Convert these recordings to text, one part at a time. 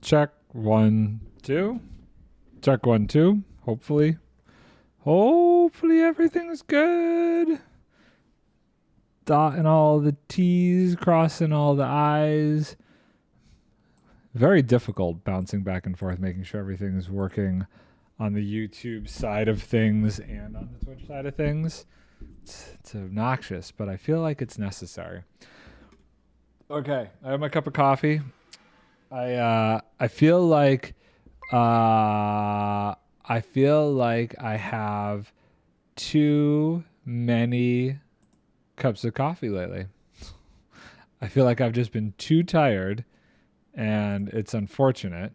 Check 1 2. Check 1 2. Hopefully everything's good. Dotting all the T's, crossing all the I's. Very difficult bouncing back and forth, making sure everything is working on the YouTube side of things and on the Twitch side of things. It's obnoxious, but I feel like it's necessary. Okay, I have my cup of coffee. I feel like I have too many cups of coffee lately. I feel like I've just been too tired, and it's unfortunate.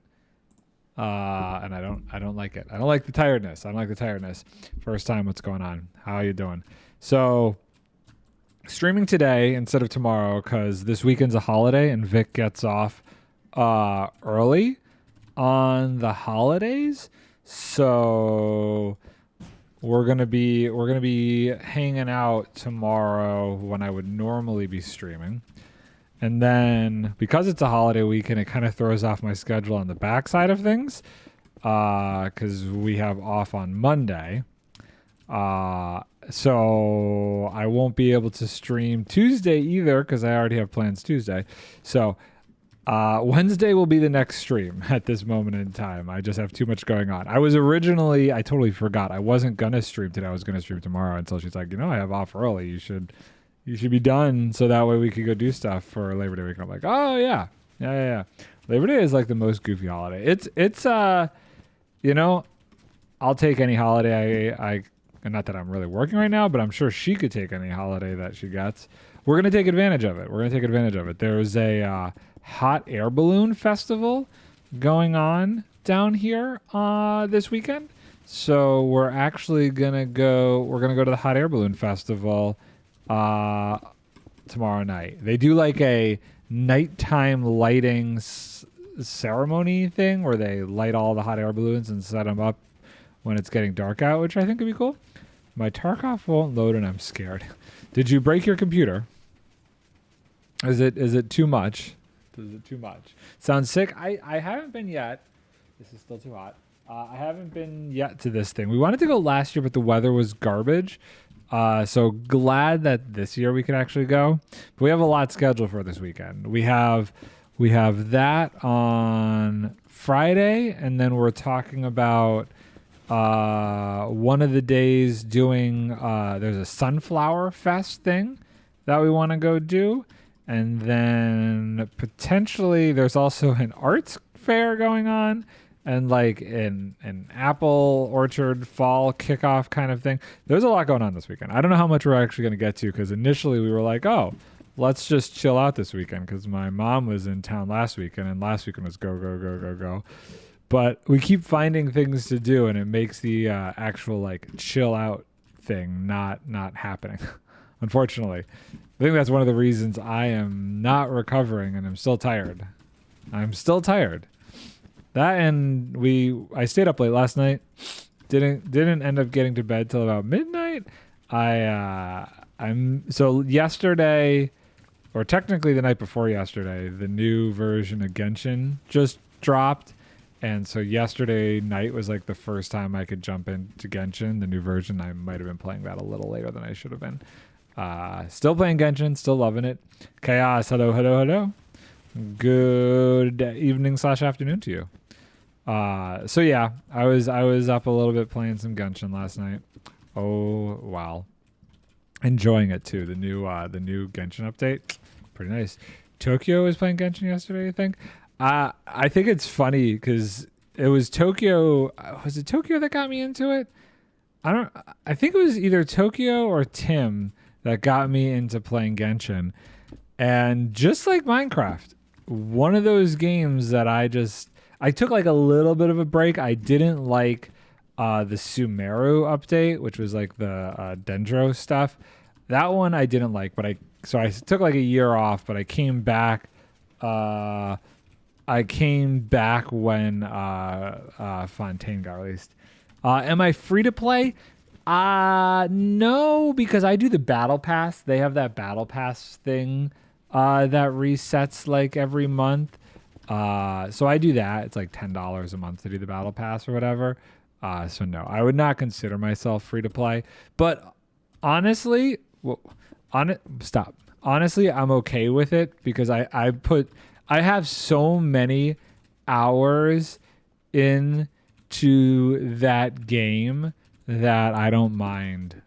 And I don't like it. I don't like the tiredness. I don't like the tiredness. First time, what's going on? How are you doing? So, streaming today instead of tomorrow because this weekend's a holiday and Vic gets off early on the holidays. So we're gonna be hanging out tomorrow when I would normally be streaming. And then because it's a holiday weekend, it kind of throws off my schedule on the backside of things because we have off on Monday. So I won't be able to stream Tuesday either because I already have plans Tuesday. So Wednesday will be the next stream at this moment in time. I just have too much going on. I totally forgot. I wasn't going to stream today. I was going to stream tomorrow until she's like, I have off early. You should be done so that way we could go do stuff for Labor Day weekend. I'm like, oh yeah. Labor Day is like the most goofy holiday. It's I'll take any holiday. I not that I'm really working right now, but I'm sure she could take any holiday that she gets. We're going to take advantage of it. There's a hot air balloon festival going on down here this weekend. So we're actually going to go to the hot air balloon festival tomorrow night. They do like a nighttime lighting ceremony thing where they light all the hot air balloons and set them up when it's getting dark out, which I think would be cool. My Tarkov won't load and I'm scared. Did you break your computer? Is it too much? Is it too much? Sounds sick. I haven't been yet. This is still too hot. I haven't been yet to this thing. We wanted to go last year, but the weather was garbage. So glad that this year we could actually go. But we have a lot scheduled for this weekend. We have We have that on Friday, and then we're talking about one of the days doing there's a sunflower fest thing that we want to go do, and then potentially there's also an arts fair going on, and like an apple orchard fall kickoff kind of thing. There's a lot going on this weekend. I don't know how much we're actually going to get to, because initially we were like, oh, let's just chill out this weekend, because my mom was in town last weekend, and last weekend was go, go, go, go, go. But we keep finding things to do, and it makes the actual like chill out thing not happening. Unfortunately, I think that's one of the reasons I am not recovering, and I'm still tired. I'm still tired. That, and I stayed up late last night. Didn't end up getting to bed till about midnight. So yesterday, or technically the night before yesterday, the new version of Genshin just dropped. And so yesterday night was like the first time I could jump into Genshin, the new version. I might have been playing that a little later than I should have been. Still playing Genshin, still loving it. Chaos, hello, hello, hello. Good evening / afternoon to you. So yeah, I was up a little bit playing some Genshin last night. Oh wow, enjoying it too. The new Genshin update, pretty nice. Tokyo was playing Genshin yesterday, I think. I think it's funny because it was Tokyo. Was it Tokyo that got me into it? I think it was either Tokyo or Tim that got me into playing Genshin. And just like Minecraft, one of those games that I took like a little bit of a break. I didn't like the Sumeru update, which was like the Dendro stuff. That one I didn't like, so I took like a year off, but I came back. I came back when Fontaine got released. Am I free to play? No, because I do the battle pass. They have that battle pass thing that resets like every month. So I do that. It's like $10 a month to do the battle pass or whatever. So no, I would not consider myself free to play. But honestly, Honestly, I'm okay with it because I have so many hours into that game that I don't mind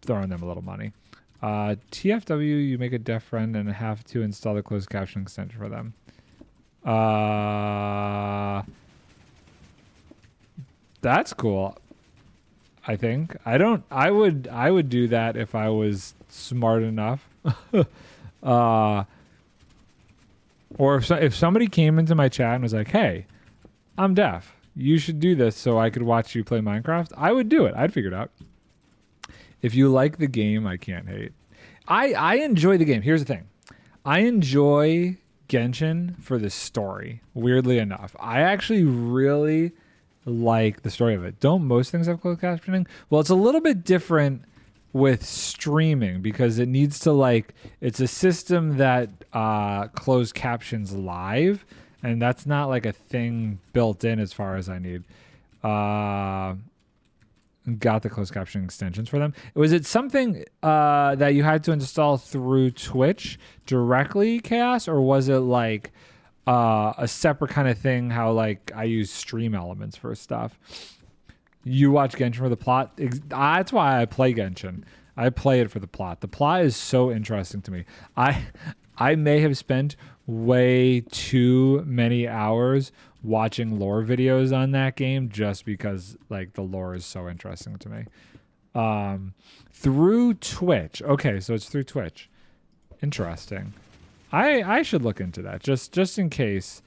throwing them a little money. TFW, you make a deaf friend and have to install the closed caption extension for them. That's cool. I think I would do that if I was smart enough. Or if somebody came into my chat and was like, "Hey, I'm deaf. You should do this so I could watch you play Minecraft," I would do it. I'd figure it out. If you like the game, I can't hate. I enjoy the game. Here's the thing. I enjoy Genshin for the story, weirdly enough. I actually really like the story of it. Don't most things have closed captioning? Well, it's a little bit different with streaming because it needs to it's a system that closed captions live, and that's not like a thing built in as far as I need. Got the closed captioning extensions for them. Was it something that you had to install through Twitch directly, Chaos, or was it like a separate kind of thing? How I use Stream Elements for stuff. You watch Genshin for the plot. That's why I play Genshin. I play it for the plot. The plot is so interesting to me. I may have spent way too many hours watching lore videos on that game just because the lore is so interesting to me. Through Twitch. Okay, so it's through Twitch. Interesting. I should look into that just in case.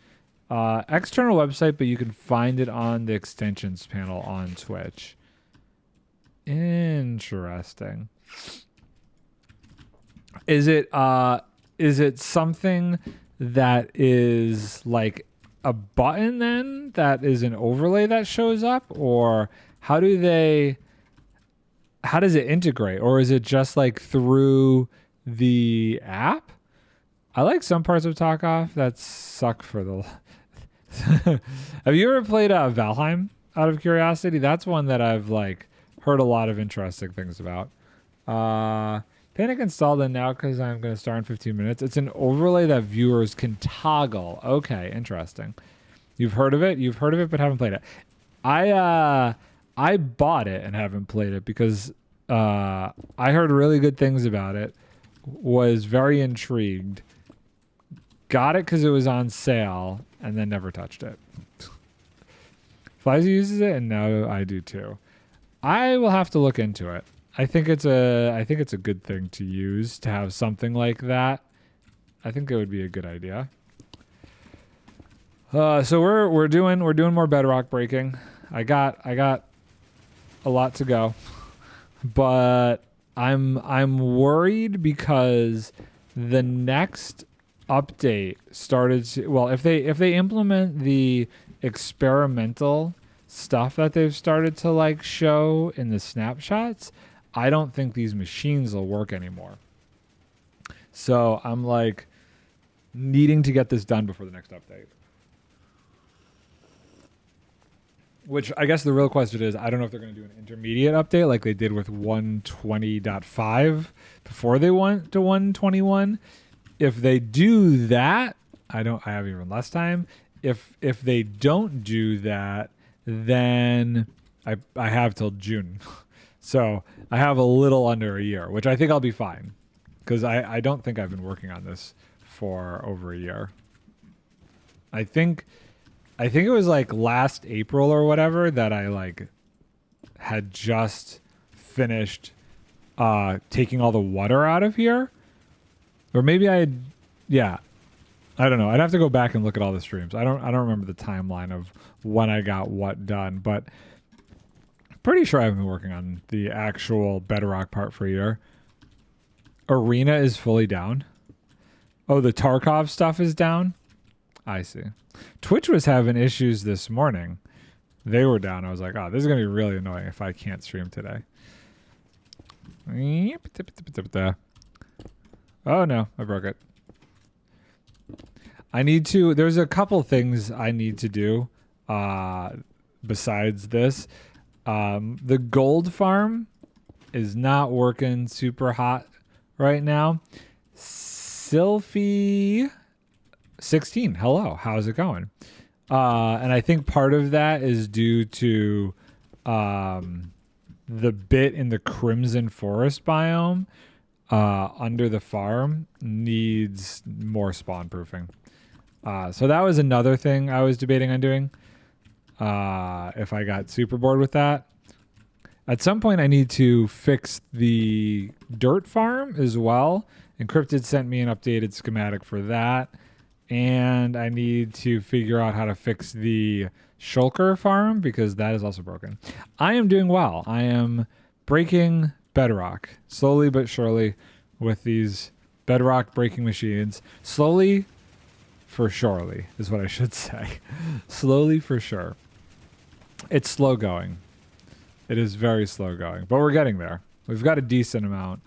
External website, but you can find it on the extensions panel on Twitch. Interesting. Is it something that is like a button then that is an overlay that shows up, or how does it integrate, or is it just through the app? I like some parts of Talk Off that suck for the Have you ever played Valheim out of curiosity? That's one that I've heard a lot of interesting things about. Panic installed in now because I'm going to start in 15 minutes. It's an overlay that viewers can toggle. Okay, interesting. You've heard of it? You've heard of it but haven't played it. I bought it and haven't played it because I heard really good things about it. Was very intrigued. Got it because it was on sale and then never touched it. Flies uses it and now I do too. I will have to look into it. I think it's a good thing to use to have something like that. I think it would be a good idea. So we're doing more bedrock breaking. I got a lot to go, but I'm worried because the next update started to, well, if they implement the experimental stuff that they've started to like show in the snapshots, I don't think these machines will work anymore. So I'm like needing to get this done before the next update. Which I guess the real question is, I don't know if they're going to do an intermediate update like they did with 120.5 before they went to 121. If they do that, I have even less time. If they don't do that, then I have till June. So I have a little under a year, which I think I'll be fine. Because I don't think I've been working on this for over a year. I think it was like last April or whatever that I like had just finished taking all the water out of here. Or maybe I don't know. I'd have to go back and look at all the streams. I don't remember the timeline of when I got what done, but pretty sure I've been working on the actual bedrock part for a year. Arena is fully down. Oh, the Tarkov stuff is down? I see. Twitch was having issues this morning. They were down. I was like, oh, this is going to be really annoying if I can't stream today. Oh, no. I broke it. There's a couple things I need to do besides this. The gold farm is not working super hot right now. Sylphie 16, hello, how's it going? And I think part of that is due to the bit in the Crimson Forest biome under the farm needs more spawn proofing. So that was another thing I was debating on doing if I got super bored with that. At some point I need to fix the dirt farm as well. Encrypted sent me an updated schematic for that. And I need to figure out how to fix the shulker farm because that is also broken. I am doing well. I am breaking bedrock slowly but surely with these bedrock breaking machines. Slowly for surely is what I should say. Slowly for sure. It's slow going. It is very slow going, but we're getting there. We've got a decent amount.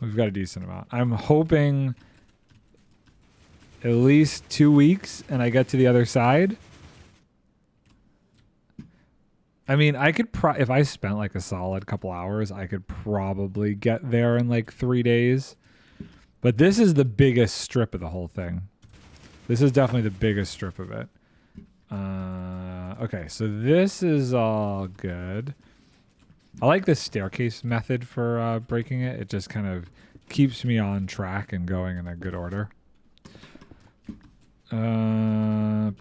I'm hoping at least 2 weeks and I get to the other side. I mean, I could if I spent like a solid couple hours, I could probably get there in like 3 days. But this is the biggest strip of the whole thing. This is definitely the biggest strip of it. Okay, so this is all good. I like this staircase method for breaking it. It just kind of keeps me on track and going in a good order. Doing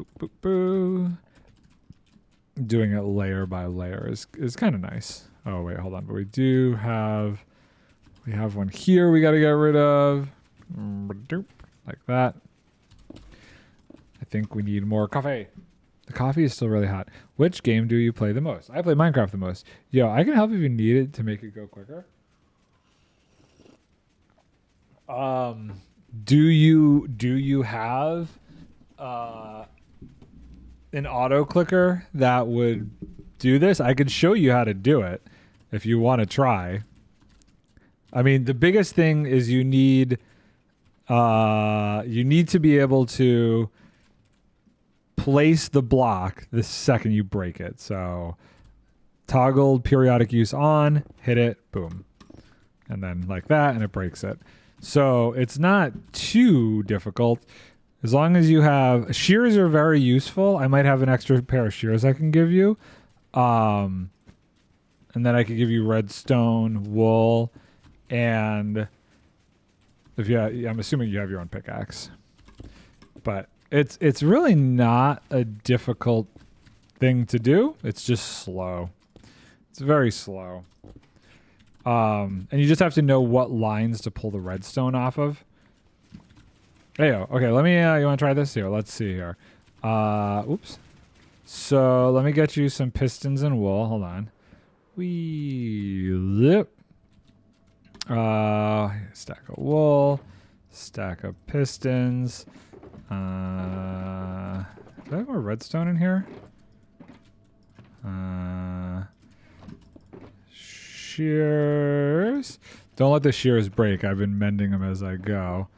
it layer by layer is kind of nice. Oh wait, hold on. But we have one here we got to get rid of. Like that. I think we need more coffee. The coffee is still really hot. Which game do you play the most? I play Minecraft the most. Yo, I can help if you need it to make it go quicker. Do you have an auto clicker that would do this? I could show you how to do it if you want to try. I mean, the biggest thing is you need to be able to place the block the second you break it. So toggle periodic use on, hit it, boom. and then like that, and it breaks it. So it's not too difficult. As long as you have... Shears are very useful. I might have an extra pair of shears I can give you. And then I could give you redstone, wool, and... I'm assuming you have your own pickaxe. But it's really not a difficult thing to do. It's just slow. It's very slow. And you just have to know what lines to pull the redstone off of. Hey, okay, let me, you want to try this here? Let's see here. Oops. So let me get you some pistons and wool. Hold on. Stack of wool, stack of pistons. Do I have more redstone in here? Shears. Don't let the shears break. I've been mending them as I go.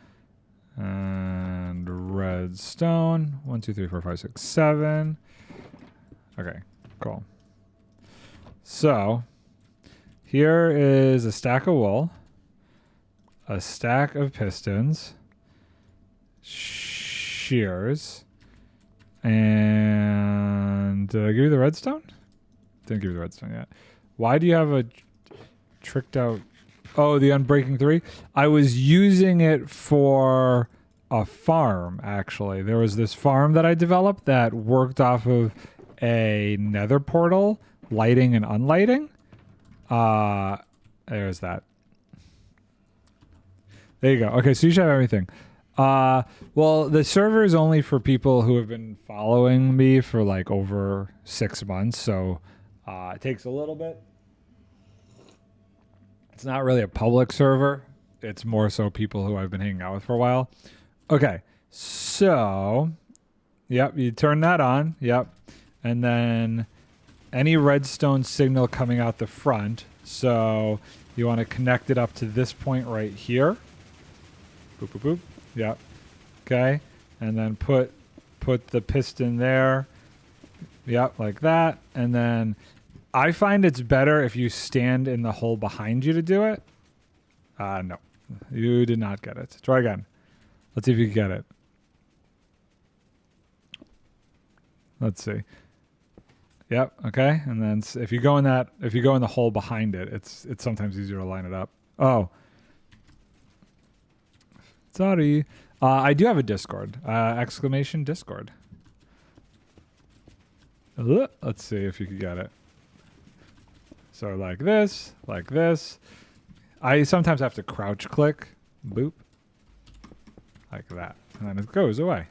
And redstone. 1, 2, 3, 4, 5, 6, 7. Okay, cool. So here is a stack of wool, a stack of pistons, shears, and did I give you the redstone? Didn't give you the redstone yet. Why do you have a tricked out... Oh, the Unbreaking 3? I was using it for a farm, actually. There was this farm that I developed that worked off of a nether portal, lighting and unlighting. There's that. There you go. Okay, so you should have everything. Well, the server is only for people who have been following me for like over 6 months, so it takes a little bit. It's not really a public server. It's more so people who I've been hanging out with for a while. Okay, so, yep, you turn that on, yep. And then any redstone signal coming out the front, so you want to connect it up to this point right here. Boop, boop, boop, yep. Okay, and then put the piston there, yep, like that, and then... I find it's better if you stand in the hole behind you to do it. No. You did not get it. Try again. Let's see if you can get it. Let's see. Yep, okay. And then if you go in the hole behind it, it's sometimes easier to line it up. Oh. Sorry. I do have a Discord. Exclamation Discord. Let's see if you can get it. So like this, like this. I sometimes have to crouch click. Boop. Like that. And then it goes away.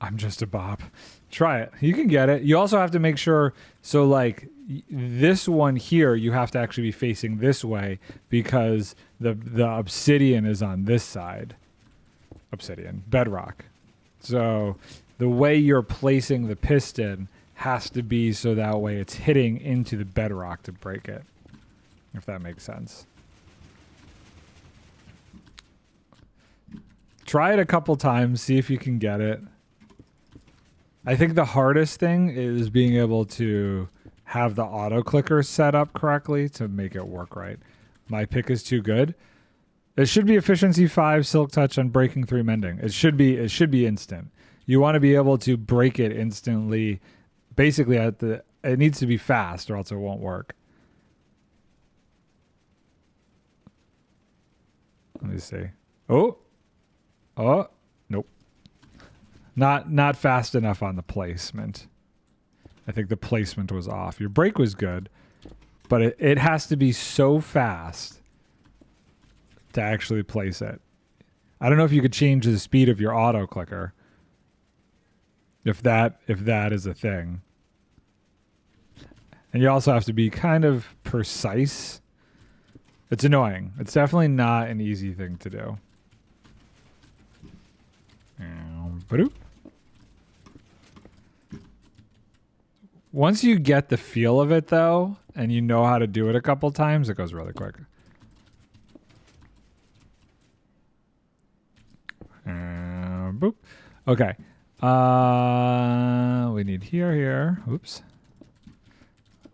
I'm just a bop. Try it. You can get it. You also have to make sure, so like this one here, you have to actually be facing this way because the obsidian is on this side. Obsidian. Bedrock. So... the way you're placing the piston has to be so that way it's hitting into the bedrock to break it, if that makes sense. Try it a couple times, see if you can get it. I think the hardest thing is being able to have the auto clicker set up correctly to make it work right. My pick is too good. It should be efficiency 5, silk touch, and breaking 3 mending. It should be instant. You want to be able to break it instantly. Basically, it needs to be fast or else it won't work. Let me see. Oh, nope. Not fast enough on the placement. I think the placement was off. Your break was good, but it has to be so fast to actually place it. I don't know if you could change the speed of your auto clicker. If that is a thing. And you also have to be kind of precise. It's annoying. It's definitely not an easy thing to do. Once you get the feel of it, though, and you know how to do it a couple times, it goes really quick. Boop. Okay. We need here. Oops.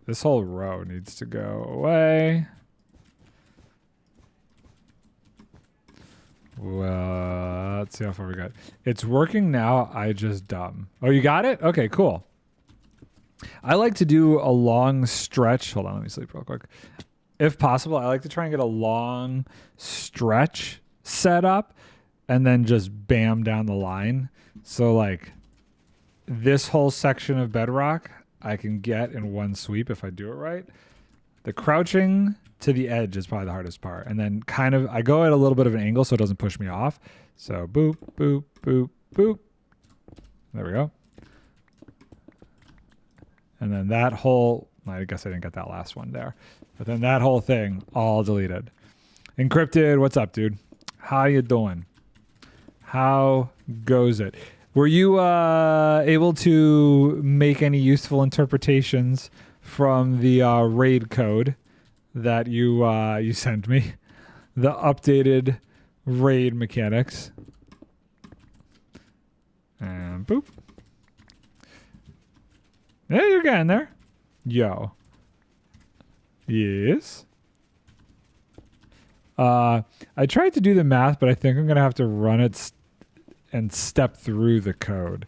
This whole row needs to go away. Well, let's see how far we got. It's working now. I just dumb. Oh, you got it? Okay, cool. I like to do a long stretch. Hold on, let me sleep real quick. If possible, I like to try and get a long stretch set up and then just bam down the line. So like this whole section of bedrock I can get in one sweep if I do it right. The crouching to the edge is probably the hardest part. And then kind of, I go at a little bit of an angle so it doesn't push me off. So boop, boop, boop, boop. There we go. And then that whole, I guess I didn't get that last one there. But then that whole thing all deleted. Encrypted, what's up, dude? How you doing? How goes it? Were you able to make any useful interpretations from the raid code that you sent me? The updated raid mechanics. And boop. Yeah, you're getting there. Yo. Yes. I tried to do the math, but I think I'm going to have to run it and step through the code.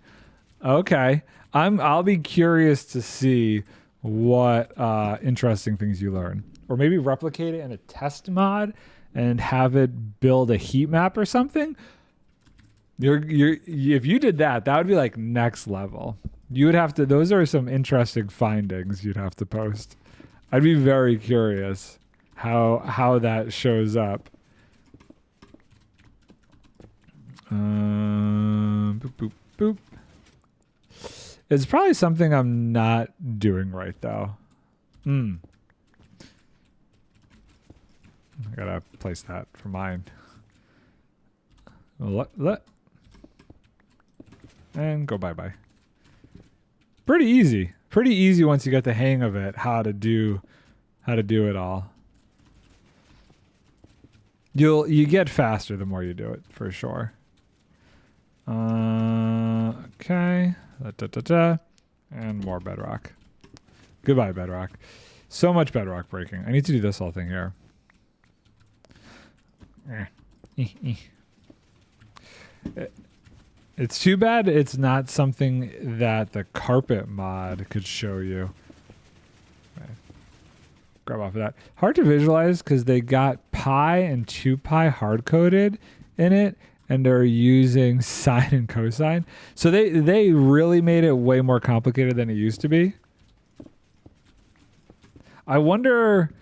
Okay. I'll be curious to see what interesting things you learn. Or maybe replicate it in a test mod and have it build a heat map or something. If you did that, that would be like next level. You would have to, those are some interesting findings you'd have to post. I'd be very curious how that shows up. Boop, boop, boop. It's probably something I'm not doing right though. I gotta place that for mine. And go bye-bye. Pretty easy. Pretty easy once you get the hang of it, how to do it all. You get faster the more you do it, for sure. Okay. And more bedrock. Goodbye, bedrock. So much bedrock breaking. I need to do this whole thing here. It's too bad it's not something that the carpet mod could show you. Okay. Grab off of that. Hard to visualize because they got pi and 2pi hard-coded in it, and they're using sine and cosine. So they really made it way more complicated than it used to be. I wonder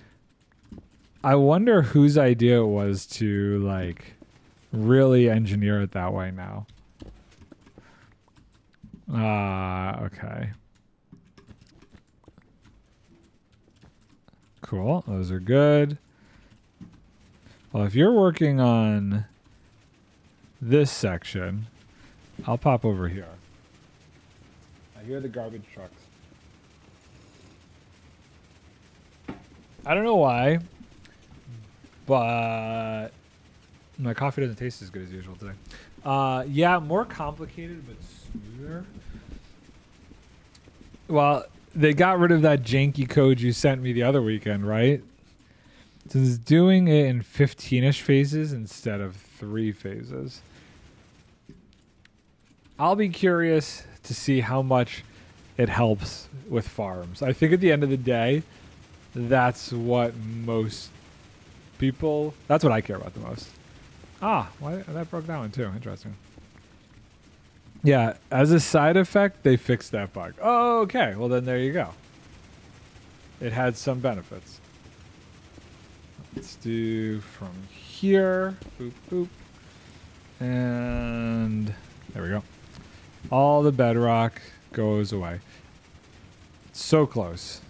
whose idea it was to like really engineer it that way now. Okay. Cool. Those are good. Well, if you're working on this section, I'll pop over here. I hear the garbage trucks. I don't know why, but my coffee doesn't taste as good as usual today. Yeah, more complicated, but smoother. Well, they got rid of that janky code you sent me the other weekend, right? So it's doing it in 15-ish phases instead of 3 phases. I'll be curious to see how much it helps with farms. I think at the end of the day, that's what most people, that's what I care about the most. Why that broke that one too. Interesting. Yeah, as a side effect, they fixed that bug. Oh, okay. Well, then there you go. It had some benefits. Let's do from here. Boop, boop. And there we go. All the bedrock goes away. So close.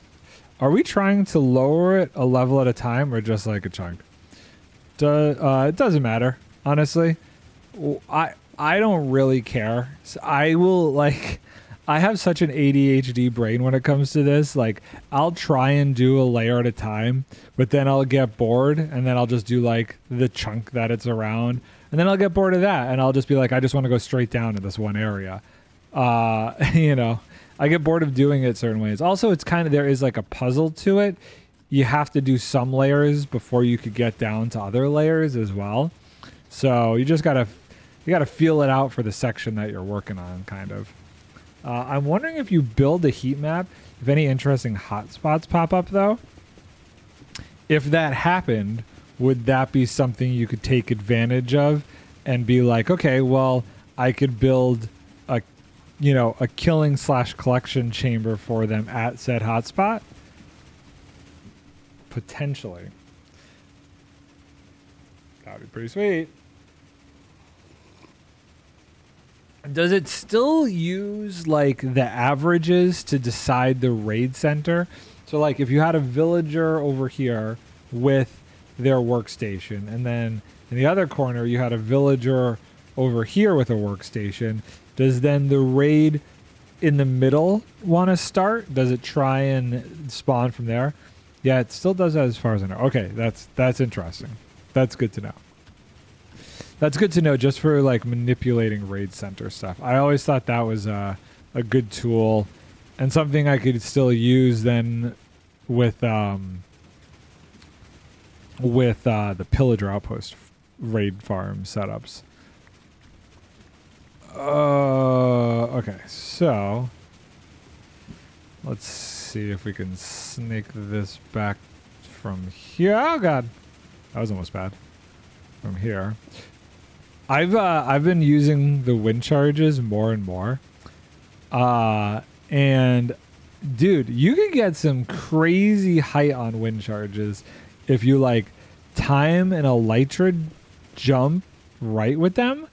Are we trying to lower it a level at a time or just like a chunk? It doesn't matter, honestly. I don't really care. So I have such an ADHD brain when it comes to this. Like, I'll try and do a layer at a time, but then I'll get bored, and then I'll just do like the chunk that it's around, and then I'll get bored of that, and I'll just be like, I just want to go straight down to this one area. You know, I get bored of doing it certain ways. Also, it's kind of, there is like a puzzle to it. You have to do some layers before you could get down to other layers as well. So you just gotta feel it out for the section that you're working on, kind of. I'm wondering if you build a heat map, if any interesting hotspots pop up though. If that happened, would that be something you could take advantage of and be like, okay, well, I could build a killing / collection chamber for them at said hotspot? Potentially. That would be pretty sweet. Does it still use like the averages to decide the raid center? So like if you had a villager over here with their workstation, and then in the other corner you had a villager over here with a workstation, does then the raid in the middle want to start? Does it try and spawn from there? Yeah, it still does that as far as I know. Okay, that's interesting. That's good to know. That's good to know just for like manipulating raid center stuff. I always thought that was a good tool and something I could still use then with the pillager outpost raid farm setups. Okay, so let's see if we can snake this back from here. Oh god, that was almost bad. From here, I've been using the wind charges more and more, and dude, you can get some crazy height on wind charges if you like time an elytra jump right with them.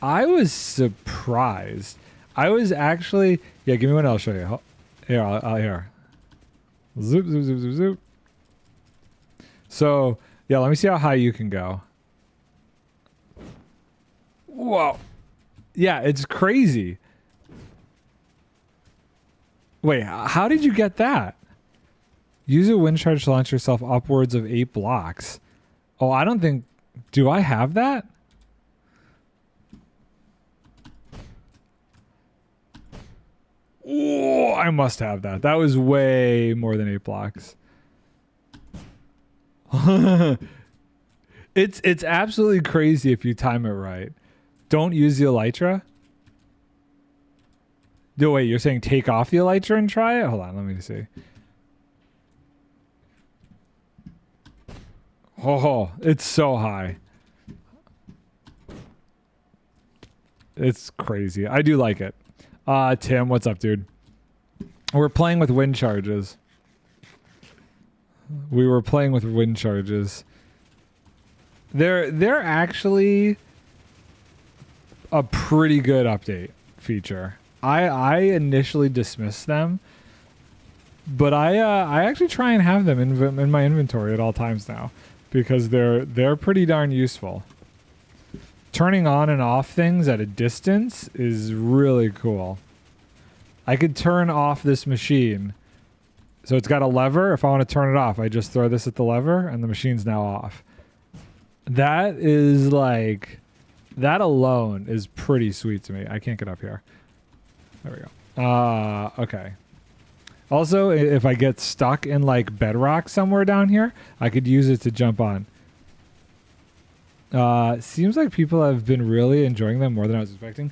I was surprised. I was actually, yeah, give me one, I'll show you. Here, I'll here. Zoop, zoop, zoop, zoop, zoop. So, yeah, let me see how high you can go. Whoa. Yeah, it's crazy. Wait, how did you get that? Use a wind charge to launch yourself upwards of 8 blocks. Oh, I don't think... Do I have that? Oh, I must have that. That was way more than 8 blocks. It's absolutely crazy if you time it right. Don't use the elytra. No, wait, you're saying take off the elytra and try it? Hold on, let me see. Oh, it's so high. It's crazy. I do like it. Tim, what's up, dude? We're playing with wind charges. We were playing with wind charges. They're actually a pretty good update feature. I initially dismissed them, but I actually try and have them in my inventory at all times now because they're pretty darn useful. Turning on and off things at a distance is really cool. I could turn off this machine. So it's got a lever. If I want to turn it off, I just throw this at the lever and the machine's now off. That is like, that alone is pretty sweet to me. I can't get up here. There we go. Okay. Also, if I get stuck in like bedrock somewhere down here, I could use it to jump on. Seems like people have been really enjoying them more than I was expecting.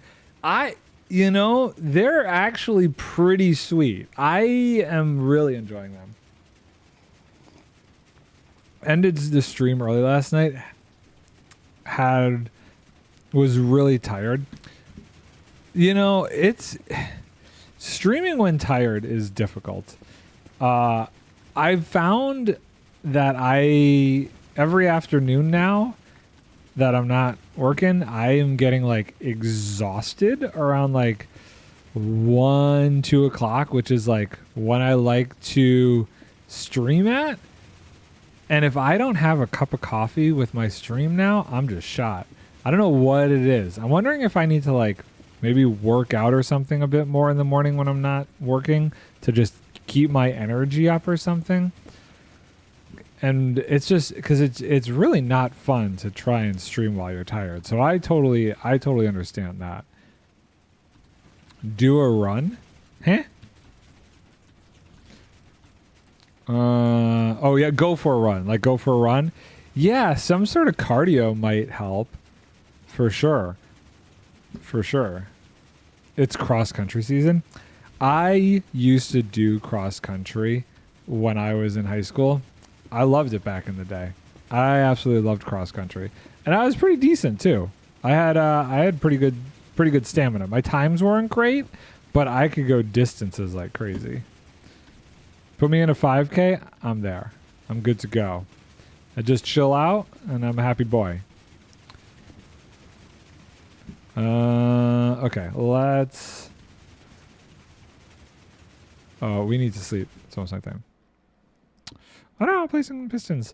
They're actually pretty sweet. I am really enjoying them. Ended the stream early last night. Was really tired. It's streaming when tired is difficult. I've found that every afternoon now that I'm not working, I am getting like exhausted around like 1, 2 o'clock, which is like when I like to stream at. And if I don't have a cup of coffee with my stream now, I'm just shot. I don't know what it is. I'm wondering if I need to like maybe work out or something a bit more in the morning when I'm not working to just keep my energy up or something. And it's just because it's really not fun to try and stream while you're tired. So I totally understand that. Do a run? Huh? Oh yeah, go for a run. Like go for a run. Yeah, some sort of cardio might help. For sure. For sure. It's cross country season. I used to do cross country when I was in high school. I loved it back in the day. I absolutely loved cross country. And I was pretty decent too. I had pretty good stamina. My times weren't great, but I could go distances like crazy. Put me in a 5K, I'm there. I'm good to go. I just chill out and I'm a happy boy. Okay, let's... Oh, we need to sleep. It's almost nighttime. Oh no, placing pistons.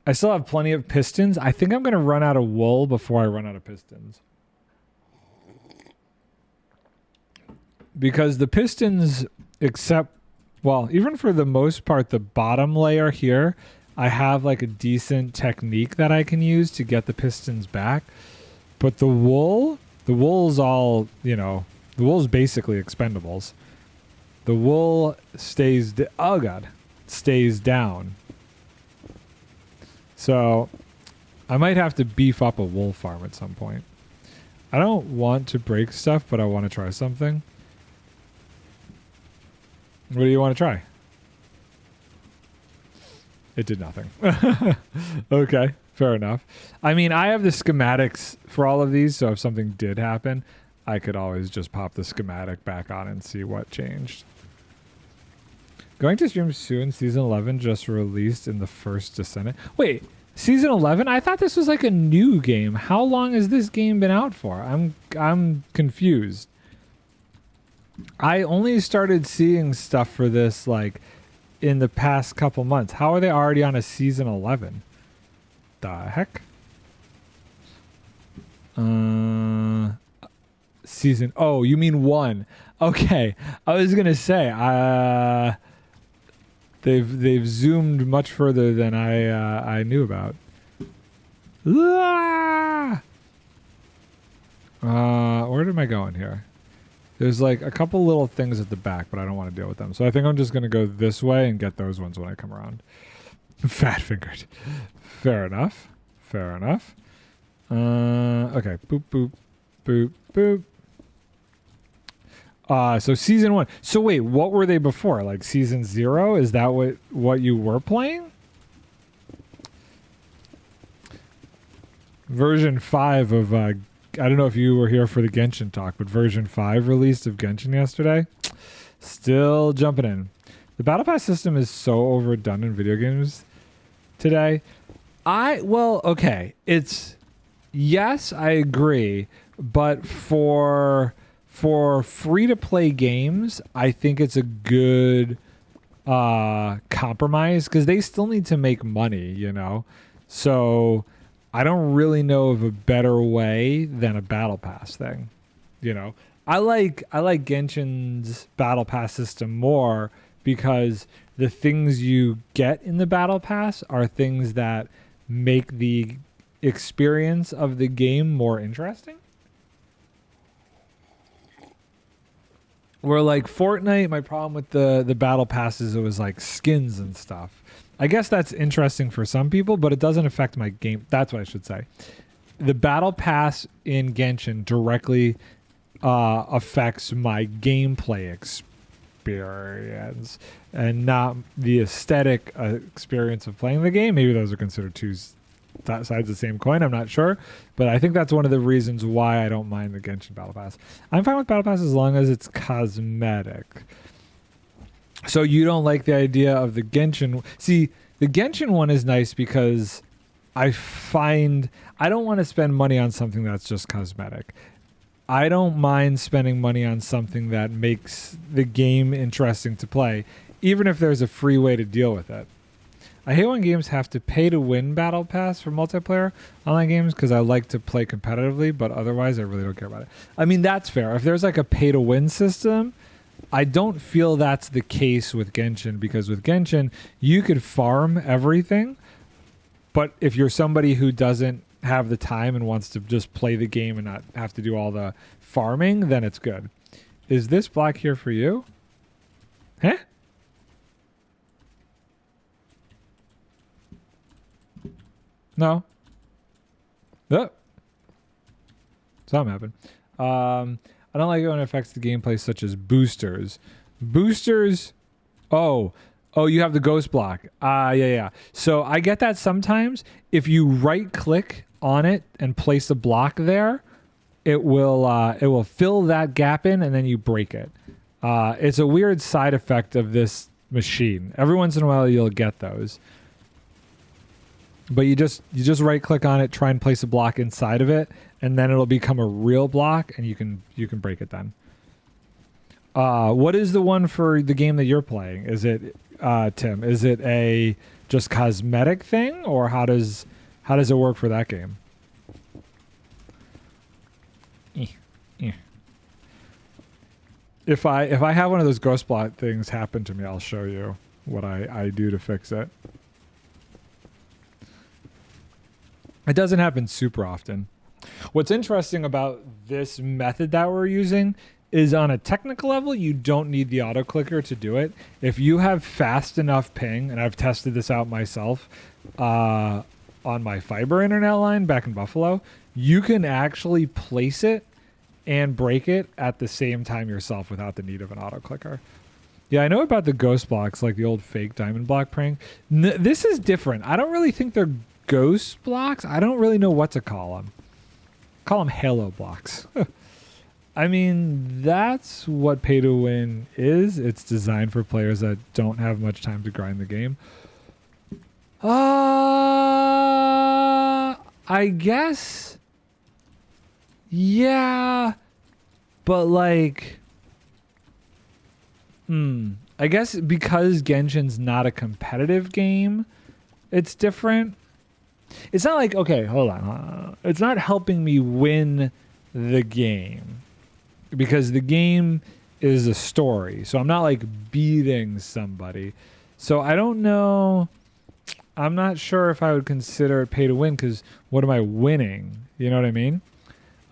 I still have plenty of pistons. I think I'm going to run out of wool before I run out of pistons. Because the pistons, except, well, even for the most part, the bottom layer here, I have like a decent technique that I can use to get the pistons back. But the wool's all, you know, the wool's basically expendables. The wool stays, oh God, stays down. So I might have to beef up a wool farm at some point. I don't want to break stuff, but I want to try something. What do you want to try? It did nothing. Okay, fair enough. I mean, I have the schematics for all of these, so if something did happen, I could always just pop the schematic back on and see what changed. Going to stream soon. Season 11 just released in the first Descendant. Wait, Season 11? I thought this was like a new game. How long has this game been out for? I'm confused. I only started seeing stuff for this like in the past couple months. How are they already on a Season 11? The heck? Season... Oh, you mean 1. Okay. I was going to say... They've zoomed much further than I knew about. Where am I going here? There's like a couple little things at the back, but I don't want to deal with them. So I think I'm just going to go this way and get those ones when I come around. Fat fingered. Fair enough. Fair enough. Okay. Boop, boop, boop, boop. So season 1. So wait, what were they before? Like season 0? Is that what you were playing? Version 5 of I don't know if you were here for the Genshin talk, but version 5 released of Genshin yesterday. Still jumping in. The battle pass system is so overdone in video games today. Okay, it's yes, I agree, but for free-to-play games, I think it's a good compromise because they still need to make money, you know? So I don't really know of a better way than a battle pass thing, you know? I like Genshin's battle pass system more because the things you get in the battle pass are things that make the experience of the game more interesting. Where like Fortnite, my problem with the battle passes, it was like skins and stuff. I guess that's interesting for some people, but it doesn't affect my game. That's what I should say. The battle pass in Genshin directly affects my gameplay experience and not the aesthetic experience of playing the game. Maybe those are considered two sides of the same coin. I'm not sure, but I think that's one of the reasons why I don't mind the Genshin battle pass. I'm fine with battle pass as long as it's cosmetic. So you don't like the idea of the Genshin? See, the Genshin one is nice because I find I don't want to spend money on something that's just cosmetic. I don't mind spending money on something that makes the game interesting to play, even if there's a free way to deal with it. I hate when games have to pay to win battle pass for multiplayer online games because I like to play competitively, but otherwise I really don't care about it. I mean, that's fair. If there's like a pay to win system, I don't feel that's the case with Genshin because with Genshin, you could farm everything, but if you're somebody who doesn't have the time and wants to just play the game and not have to do all the farming, then it's good. Is this block here for you? Huh? No. Oh. Something happened. I don't like it when it affects the gameplay, such as boosters. Boosters. Oh, you have the ghost block. Yeah. So I get that sometimes. If you right click on it and place a block there, it will fill that gap in, and then you break it. It's a weird side effect of this machine. Every once in a while you'll get those. But you just right click on it, try and place a block inside of it, and then it'll become a real block, and you can break it then. What is the one for the game that you're playing? Is it Tim? Is it a just cosmetic thing, or how does it work for that game? If I have one of those ghost block things happen to me, I'll show you what I do to fix it. It doesn't happen super often. What's interesting about this method that we're using is on a technical level, you don't need the auto clicker to do it. If you have fast enough ping, and I've tested this out myself on my fiber internet line back in Buffalo, you can actually place it and break it at the same time yourself without the need of an auto clicker. Yeah, I know about the ghost blocks, like the old fake diamond block prank. This is different. I don't really think they're ghost blocks. I don't really know what to call them. Call them halo blocks. I mean, that's what pay to win is. It's designed for players that don't have much time to grind the game. I guess. Yeah. But like, I guess because Genshin's not a competitive game, it's different. It's not like, okay, hold on. It's not helping me win the game because the game is a story. So I'm not like beating somebody. So I don't know. I'm not sure if I would consider it pay to win because what am I winning? You know what I mean?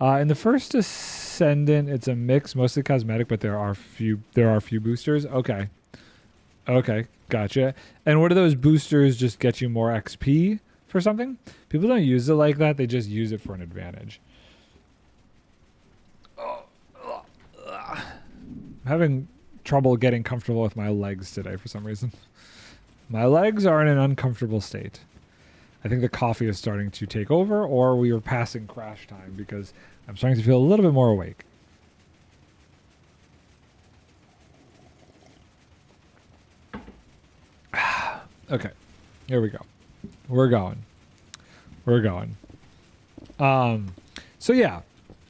In the first Ascendant, it's a mix, mostly cosmetic, but there are few boosters. Okay, gotcha. And what do those boosters just get you more XP for something? People don't use it like that. They just use it for an advantage. I'm having trouble getting comfortable with my legs today for some reason. My legs are in an uncomfortable state. I think the coffee is starting to take over, or we are passing crash time because I'm starting to feel a little bit more awake. Okay, here we go. We're going. So yeah,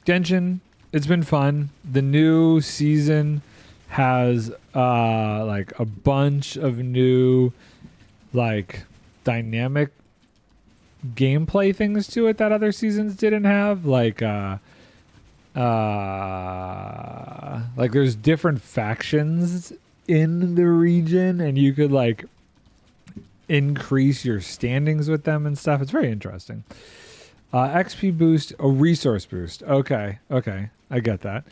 Genshin, it's been fun. The new season has like a bunch of new like dynamic gameplay things to it that other seasons didn't have. Like there's different factions in the region, and you could like increase your standings with them and stuff. It's very interesting. XP boost, a resource boost. Okay, I get that.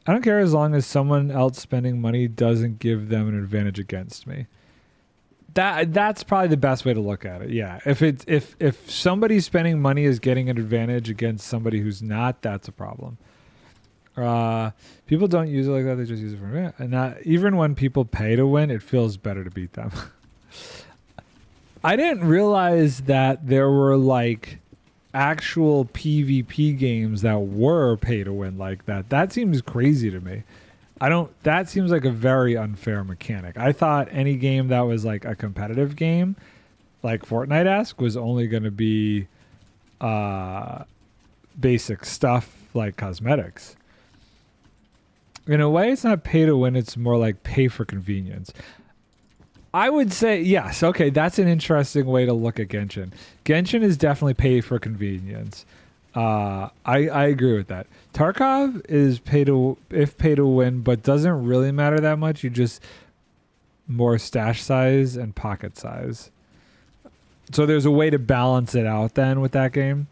I don't care as long as someone else spending money doesn't give them an advantage against me. That's probably the best way to look at it. Yeah, if somebody spending money is getting an advantage against somebody who's not, that's a problem. People don't use it like that. They just use it for a and not even when people pay to win, it feels better to beat them. I didn't realize that there were like actual PvP games that were pay to win like that. That seems crazy to me. That seems like a very unfair mechanic. I thought any game that was like a competitive game, like Fortnite-esque, was only going to be basic stuff like cosmetics. In a way, it's not pay to win. It's more like pay for convenience. I would say yes. Okay, that's an interesting way to look at Genshin. Genshin is definitely pay for convenience. I agree with that. Tarkov is pay to win, but doesn't really matter that much. You just more stash size and pocket size. So there's a way to balance it out then with that game.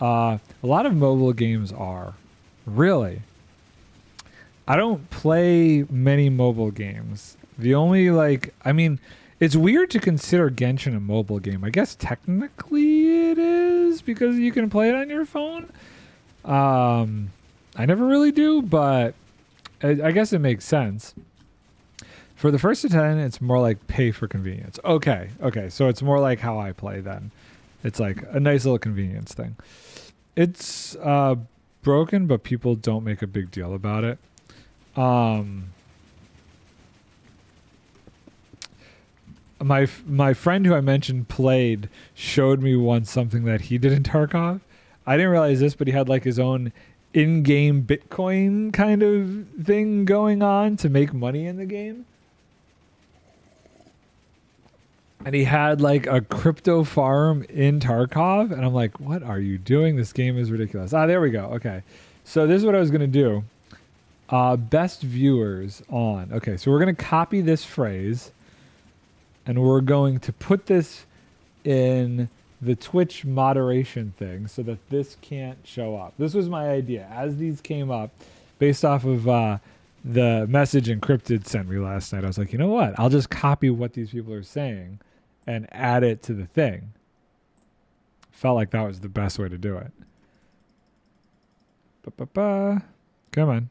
A lot of mobile games are. Really. I don't play many mobile games. The only It's weird to consider Genshin a mobile game. I guess technically it is because you can play it on your phone. I never really do, but I guess it makes sense. For the first to 10, it's more like pay for convenience. Okay, so it's more like how I play then. It's like a nice little convenience thing. It's broken, but people don't make a big deal about it. My friend who I mentioned showed me once something that he did in Tarkov. I didn't realize this, but he had like his own in-game Bitcoin kind of thing going on to make money in the game. And he had like a crypto farm in Tarkov. And I'm like, what are you doing? This game is ridiculous. There we go. Okay. So this is what I was going to do. Best viewers on. Okay. So we're going to copy this phrase. And we're going to put this in the Twitch moderation thing so that this can't show up. This was my idea. As these came up, based off of the message Encrypted sent me last night, I was like, you know what? I'll just copy what these people are saying and add it to the thing. Felt like that was the best way to do it. Come on.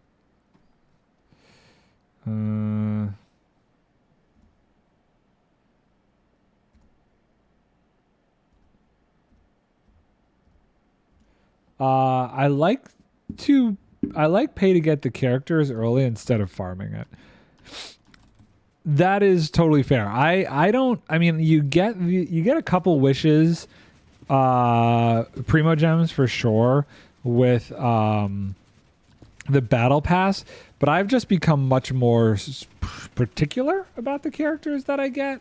I like pay to get the characters early instead of farming it. That is totally fair. I mean you get a couple wishes, primo gems for sure with the battle pass, but I've just become much more particular about the characters that I get.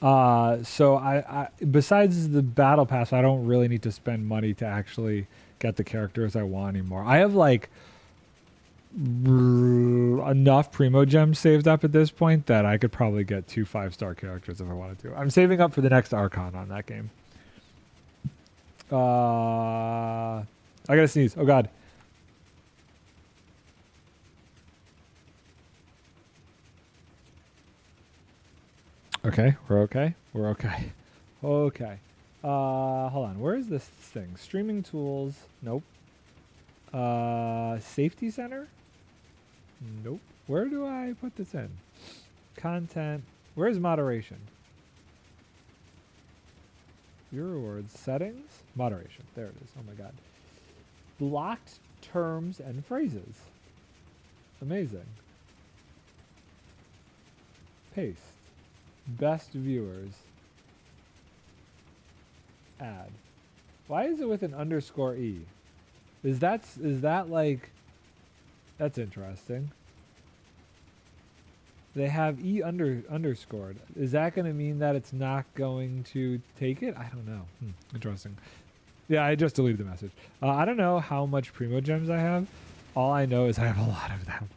So I besides the battle pass, I don't really need to spend money to actually get the characters I want anymore. I have like enough primo gems saved up at this point that I could probably get 2 5-star characters if I wanted to. I'm saving up for the next Archon on that game. I gotta sneeze. Oh god. Okay, we're okay. We're okay. Okay. Hold on. Where is this thing? Streaming tools. Nope. Safety center? Nope. Where do I put this in? Content. Where's moderation? Viewer rewards. Settings. Moderation. There it is. Oh my god. Blocked terms and phrases. Amazing. Paste. Best viewers. Add. Why is it with an _E? Is that like, that's interesting. They have E underscored. Is that going to mean that it's not going to take it? I don't know. Interesting. Yeah, I just deleted the message. I don't know how much primo gems I have. All I know is I have a lot of them.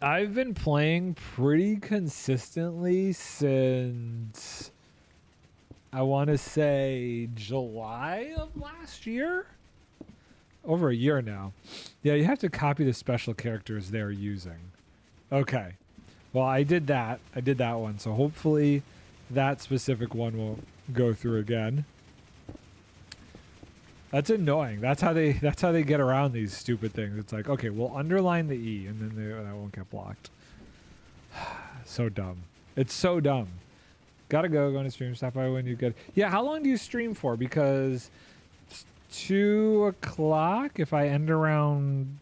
I've been playing pretty consistently since, I want to say, July of last year? Over a year now. Yeah, you have to copy the special characters they're using. Okay. Well, I did that. I did that one. So hopefully that specific one will go through again. That's annoying. That's how they get around these stupid things. It's like, okay, we'll underline the E and then that won't get blocked. So dumb. It's so dumb. Gotta go on to stream. Stop by when you get. Yeah, how long do you stream for? Because 2 o'clock. If I end around.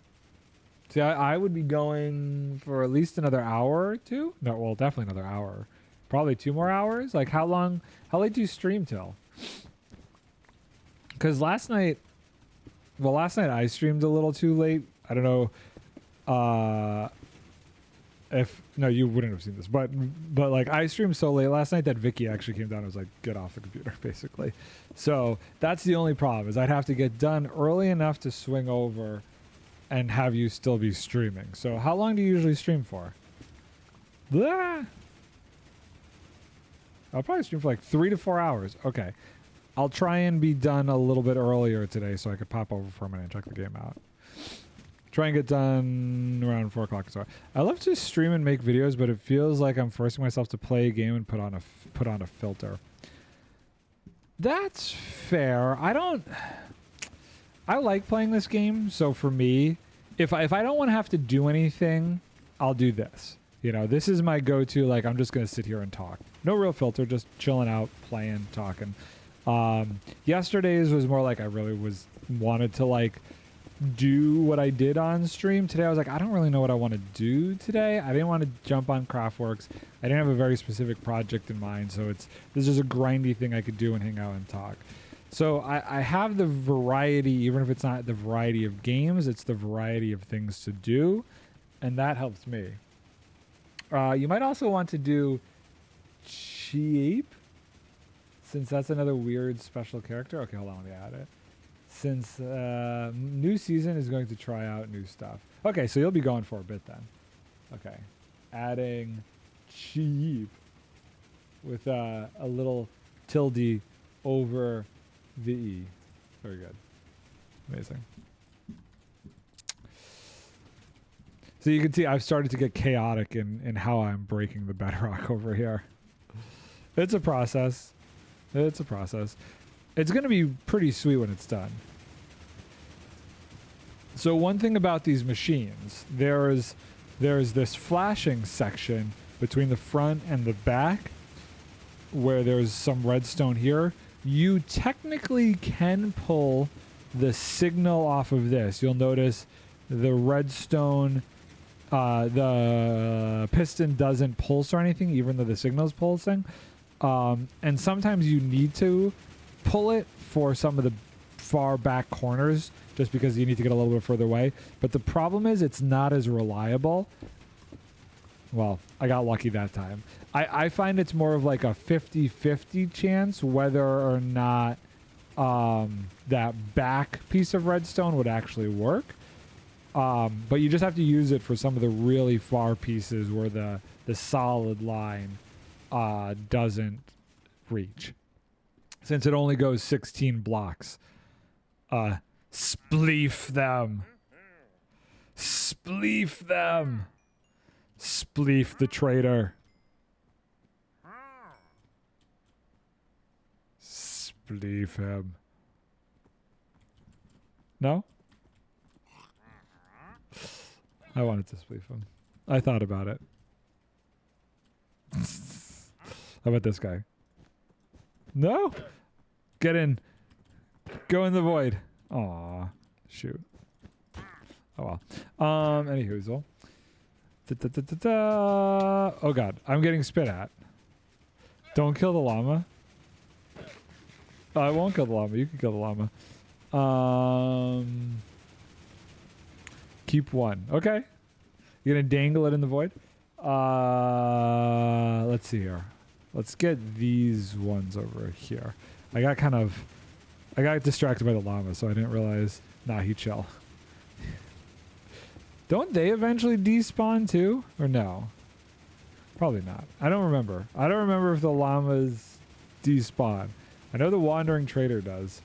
See, I would be going for at least another hour or two. No, well, definitely another hour. Probably 2 more hours. Like how long? How late do you stream till? Because last night I streamed a little too late. I don't know if no, you wouldn't have seen this, but like I streamed so late last night that Vicky actually came down and was like, "Get off the computer," basically. So that's the only problem is I'd have to get done early enough to swing over and have you still be streaming. So how long do you usually stream for? Blah. I'll probably stream for like 3 to 4 hours. Okay. I'll try and be done a little bit earlier today so I could pop over for a minute and check the game out. Try and get done around 4 o'clock. So I love to stream and make videos, but it feels like I'm forcing myself to play a game and put on a filter. That's fair. I like playing this game, so for me, if I don't want to have to do anything, I'll do this. You know, this is my go-to, like, I'm just going to sit here and talk. No real filter, just chilling out, playing, talking. Yesterday's was more like I really wanted to, like, do what I did on stream. Today I was like, I don't really know what I want to do today. I didn't want to jump on Craftworks. I didn't have a very specific project in mind, so this is a grindy thing I could do and hang out and talk. So I have the variety, even if it's not the variety of games, it's the variety of things to do, and that helps me. You might also want to do Cheap, since that's another weird special character. Okay, hold on, let me add it. Since new season is going to try out new stuff. Okay, so you'll be going for a bit then. Okay, adding Cheap with a little tilde over the E. Very good. Amazing. So you can see I've started to get chaotic in how I'm breaking the bedrock over here. It's a process. It's a process. It's going to be pretty sweet when it's done. So one thing about these machines, there's this flashing section between the front and the back where there's some redstone here. You technically can pull the signal off of this. You'll notice the redstone, the piston doesn't pulse or anything, even though the signal's pulsing. And sometimes you need to pull it for some of the far back corners just because you need to get a little bit further away. But the problem is it's not as reliable. Well, I got lucky that time. I find it's more of like a 50-50 chance whether or not that back piece of redstone would actually work. But you just have to use it for some of the really far pieces where the solid line doesn't reach. Since it only goes 16 blocks. Spleef them. Spleef them. Spleef the traitor. Spleef him. No? I wanted to spleef him. I thought about it. How about this guy? No? Get in. Go in the void. Aw. Shoot. Oh well. Any hoozle. Oh god. I'm getting spit at. Don't kill the llama. I won't kill the llama. You can kill the llama. Keep one. Okay. You're gonna dangle it in the void? Let's see here. Let's get these ones over here. I got distracted by the llama, so I didn't realize. Nah, he chill. Don't they eventually despawn too? Or no? Probably not. I don't remember. I don't remember if the llamas despawn. I know the wandering trader does.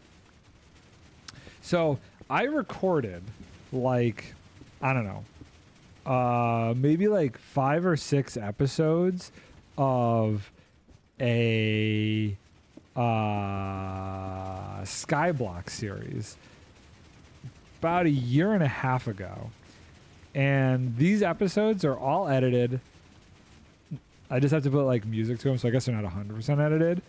So I recorded like, I don't know, maybe like 5 or 6 episodes of a Skyblock series about 1.5 years ago. And these episodes are all edited. I just have to put like music to them, so I guess they're not 100% edited.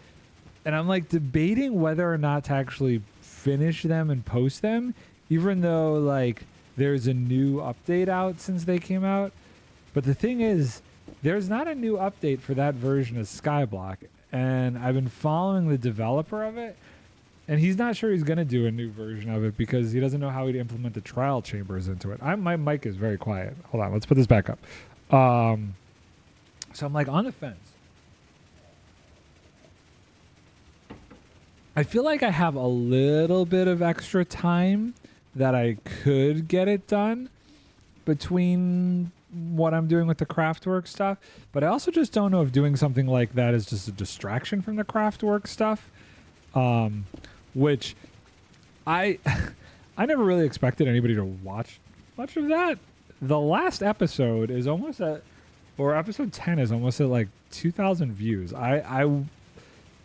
And I'm like debating whether or not to actually finish them and post them, even though like there's a new update out since they came out. But the thing is, there's not a new update for that version of Skyblock. And I've been following the developer of it, and he's not sure he's going to do a new version of it because he doesn't know how he'd implement the trial chambers into it. My mic is very quiet. Hold on, let's put this back up. So I'm like on the fence. I feel like I have a little bit of extra time that I could get it done between what I'm doing with the Craftwork stuff, but I also just don't know if doing something like that is just a distraction from the Craftwork stuff, which I never really expected anybody to watch. much of that. The last episode is almost at, or episode 10 is almost at like 2,000 views. I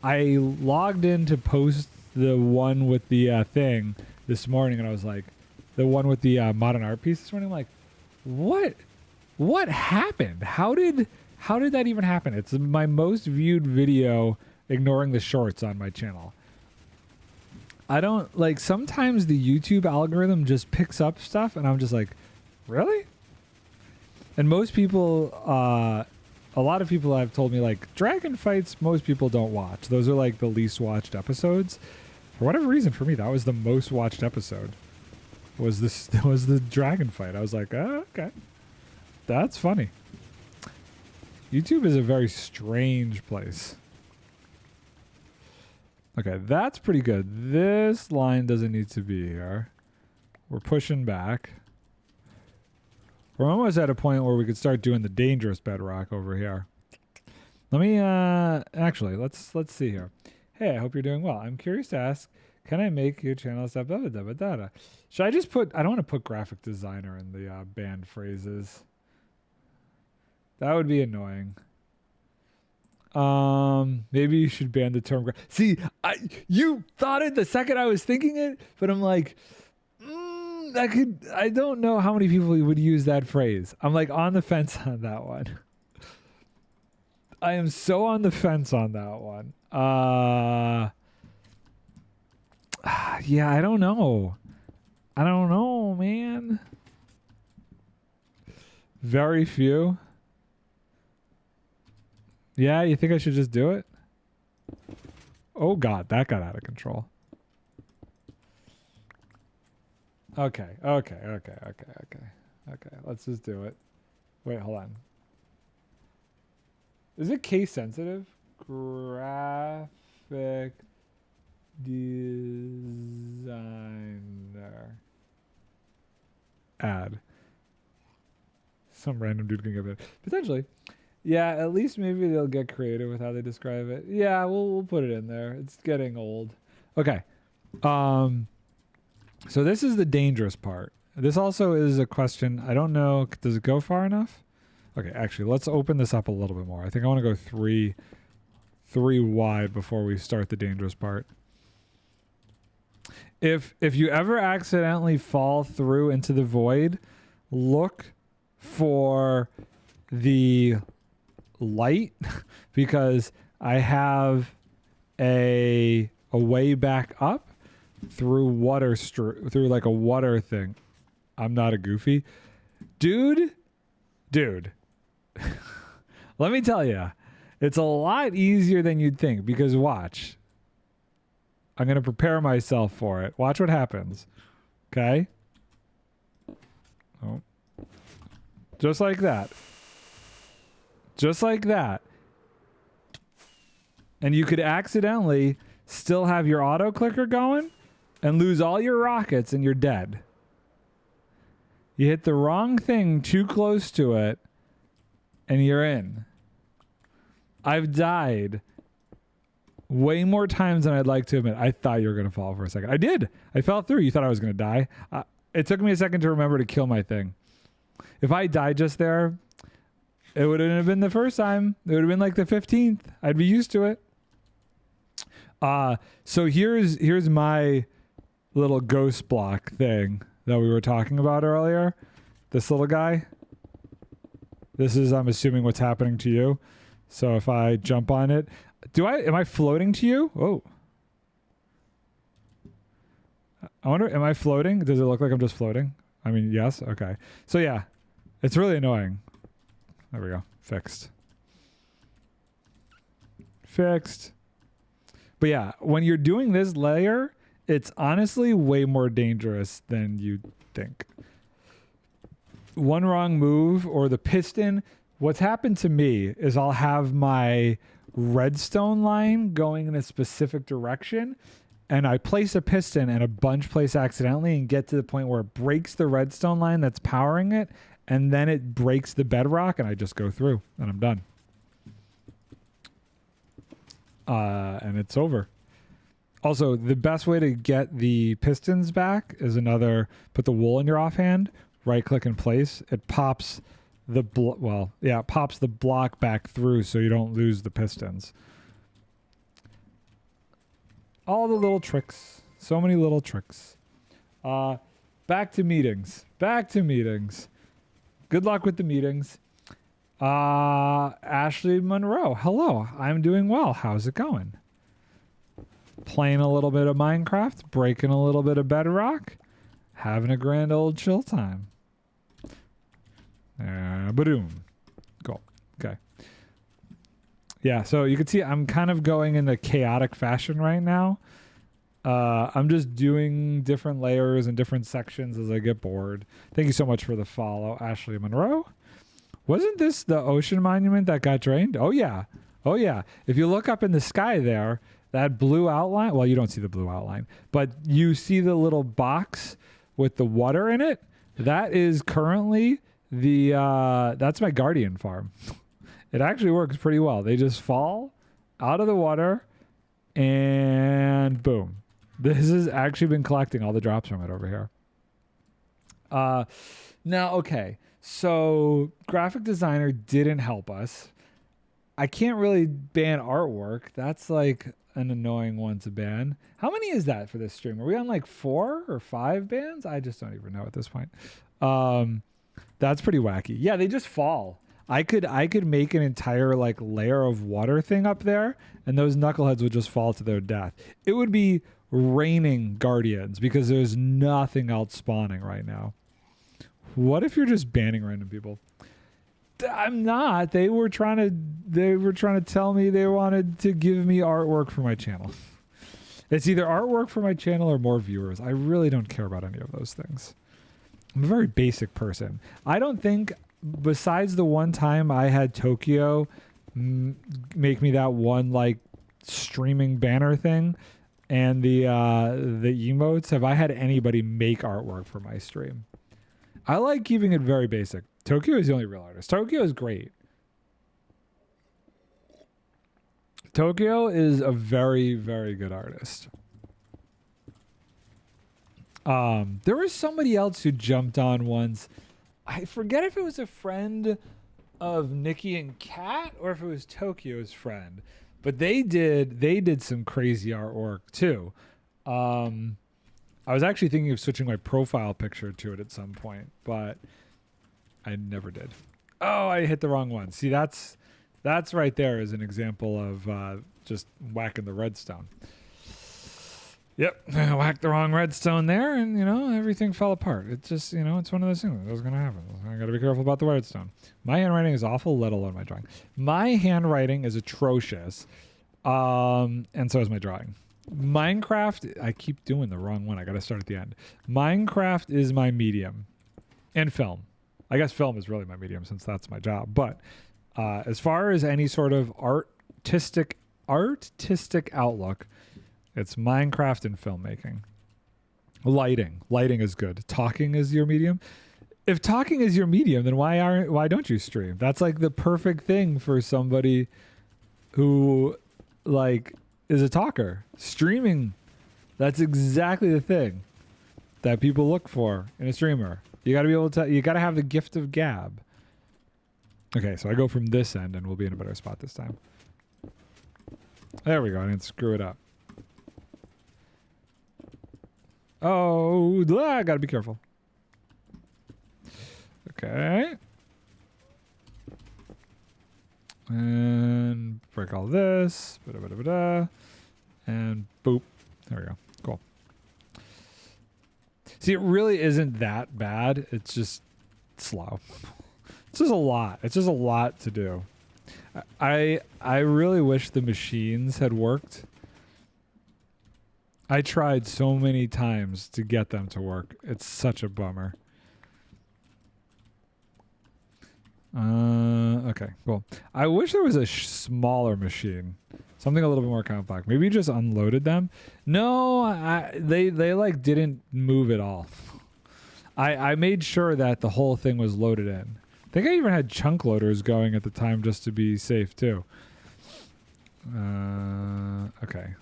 logged in to post the one with the thing this morning, and I was like, the one with the modern art piece this morning. I'm like, what happened? How did that even happen? It's my most viewed video, ignoring the shorts on my channel. I don't like, sometimes the YouTube algorithm just picks up stuff and I'm just like, really? And most people, a lot of people have told me like dragon fights, most people don't watch. Those are like the least watched episodes. For whatever reason, for me, that was the most watched episode. Was the dragon fight. I was like, oh, okay. That's funny. YouTube is a very strange place. Okay, that's pretty good. This line doesn't need to be here. We're pushing back. We're almost at a point where we could start doing the dangerous bedrock over here. Let me, actually, let's see here. Hey, I hope you're doing well. I'm curious to ask, can I make your channel stuff? Should I just put, I don't want to put graphic designer in the banned phrases. That would be annoying. Maybe you should ban the term. See, you thought it the second I was thinking it, but I'm like, I don't know how many people would use that phrase. I'm like on the fence on that one. I am so on the fence on that one. Yeah, I don't know. I don't know, man. Very few. Yeah, you think I should just do it? Oh God, that got out of control. Okay. Let's just do it. Wait, hold on. Is it case sensitive? Graphic designer. Add. Some random dude can give it. Potentially. Yeah, at least maybe they'll get creative with how they describe it. Yeah, we'll put it in there. It's getting old. Okay. So this is the dangerous part. This also is a question. I don't know. Does it go far enough? Okay, actually, let's open this up a little bit more. I think I want to go three wide before we start the dangerous part. If you ever accidentally fall through into the void, look for the light because I have a way back up through water through like a water thing. I'm not a goofy dude. Let me tell you, it's a lot easier than you'd think because watch. I'm going to prepare myself for it. Watch what happens. Okay? Oh. Just like that. Just like that. And you could accidentally still have your auto clicker going and lose all your rockets and you're dead. You hit the wrong thing too close to it and you're in. I've died way more times than I'd like to admit. I thought you were going to fall for a second. I did. I fell through. You thought I was going to die. It took me a second to remember to kill my thing. If I died just there, it wouldn't have been the first time. It would have been like the 15th. I'd be used to it. So here's my little ghost block thing that we were talking about earlier. This little guy. This is, I'm assuming, what's happening to you. So if I jump on it, am I floating to you? Oh. I wonder, am I floating? Does it look like I'm just floating? I mean, yes. Okay. So yeah, it's really annoying. There we go. Fixed. But yeah, when you're doing this layer, it's honestly way more dangerous than you think. One wrong move or the piston. What's happened to me is I'll have my redstone line going in a specific direction and I place a piston and a bunch place accidentally and get to the point where it breaks the redstone line that's powering it and then it breaks the bedrock and I just go through and I'm done. And it's over. Also, the best way to get the pistons back is put the wool in your offhand, right click in place, it pops the it pops the block back through so you don't lose the pistons. All the little tricks. So many little tricks. Back to meetings. Back to meetings. Good luck with the meetings. Ashley Monroe. Hello. I'm doing well. How's it going? Playing a little bit of Minecraft. Breaking a little bit of Bedrock. Having a grand old chill time. Boom. Cool. Okay. Yeah, so you can see I'm kind of going in a chaotic fashion right now. I'm just doing different layers and different sections as I get bored. Thank you so much for the follow, Ashley Monroe. Wasn't this the ocean monument that got drained? Oh, yeah. Oh, yeah. If you look up in the sky there, that blue outline, well, you don't see the blue outline, but you see the little box with the water in it. That is currently that's my guardian farm. It actually works pretty well. They just fall out of the water and boom. This has actually been collecting all the drops from it over here. Now, okay. So graphic designer didn't help us. I can't really ban artwork. That's like an annoying one to ban. How many is that for this stream? Are we on like 4 or 5 bans? I just don't even know at this point. That's pretty wacky. Yeah, they just fall. I could make an entire like layer of water thing up there, and those knuckleheads would just fall to their death. It would be raining guardians because there's nothing else spawning right now. What if you're just banning random people? I'm not. They were trying to tell me they wanted to give me artwork for my channel. It's either artwork for my channel or more viewers. I really don't care about any of those things. I'm a very basic person. I don't think, besides the one time I had Tokyo make me that one like streaming banner thing and the emotes, have I had anybody make artwork for my stream? I like keeping it very basic. Tokyo is the only real artist. Tokyo is great. Tokyo is a very, very good artist. There was somebody else who jumped on once. I forget if it was a friend of Nikki and Kat or if it was Tokyo's friend, but they did some crazy artwork too. I was actually thinking of switching my profile picture to it at some point, but I never did. Oh, I hit the wrong one. See, that's right there is an example of just whacking the redstone. Yep, I whacked the wrong redstone there, and everything fell apart. It just it's one of those things that's gonna happen. I gotta be careful about the redstone. My handwriting is awful, let alone my drawing. My handwriting is atrocious, and so is my drawing. Minecraft, I keep doing the wrong one. I gotta start at the end. Minecraft is my medium, and film. I guess film is really my medium since that's my job. But as far as any sort of artistic outlook, it's Minecraft and filmmaking. Lighting is good. Talking is your medium. If talking is your medium, then why don't you stream? That's like the perfect thing for somebody who like is a talker. Streaming, that's exactly the thing that people look for in a streamer. You got to be able to. You got to have the gift of gab. Okay, so I go from this end, and we'll be in a better spot this time. There we go. I didn't screw it up. Oh, I gotta be careful. Okay. And break all this. And boop. There we go. Cool. See, it really isn't that bad. It's just slow. It's just a lot. It's just a lot to do. I really wish the machines had worked. I tried so many times to get them to work. It's such a bummer. Okay, cool. I wish there was a smaller machine. Something a little bit more compact. Maybe you just unloaded them. No, they like didn't move at all. I made sure that the whole thing was loaded in. I think I even had chunk loaders going at the time just to be safe too. Okay.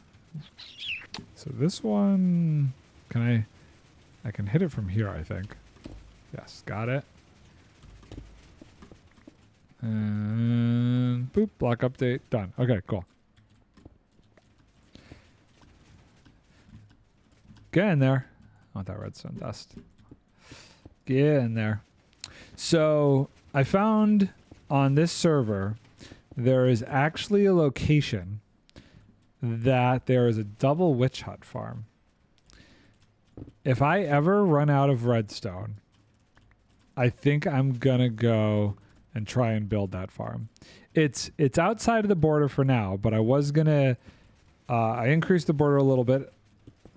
So this one, I can hit it from here, I think. Yes, got it. And boop, block update, done. Okay, cool. Get in there. I want that redstone dust. Get in there. So I found on this server, there is actually a location that there is a double witch hut farm. If I ever run out of redstone, I think I'm gonna go and try and build that farm. It's outside of the border for now, but I was gonna I increased the border a little bit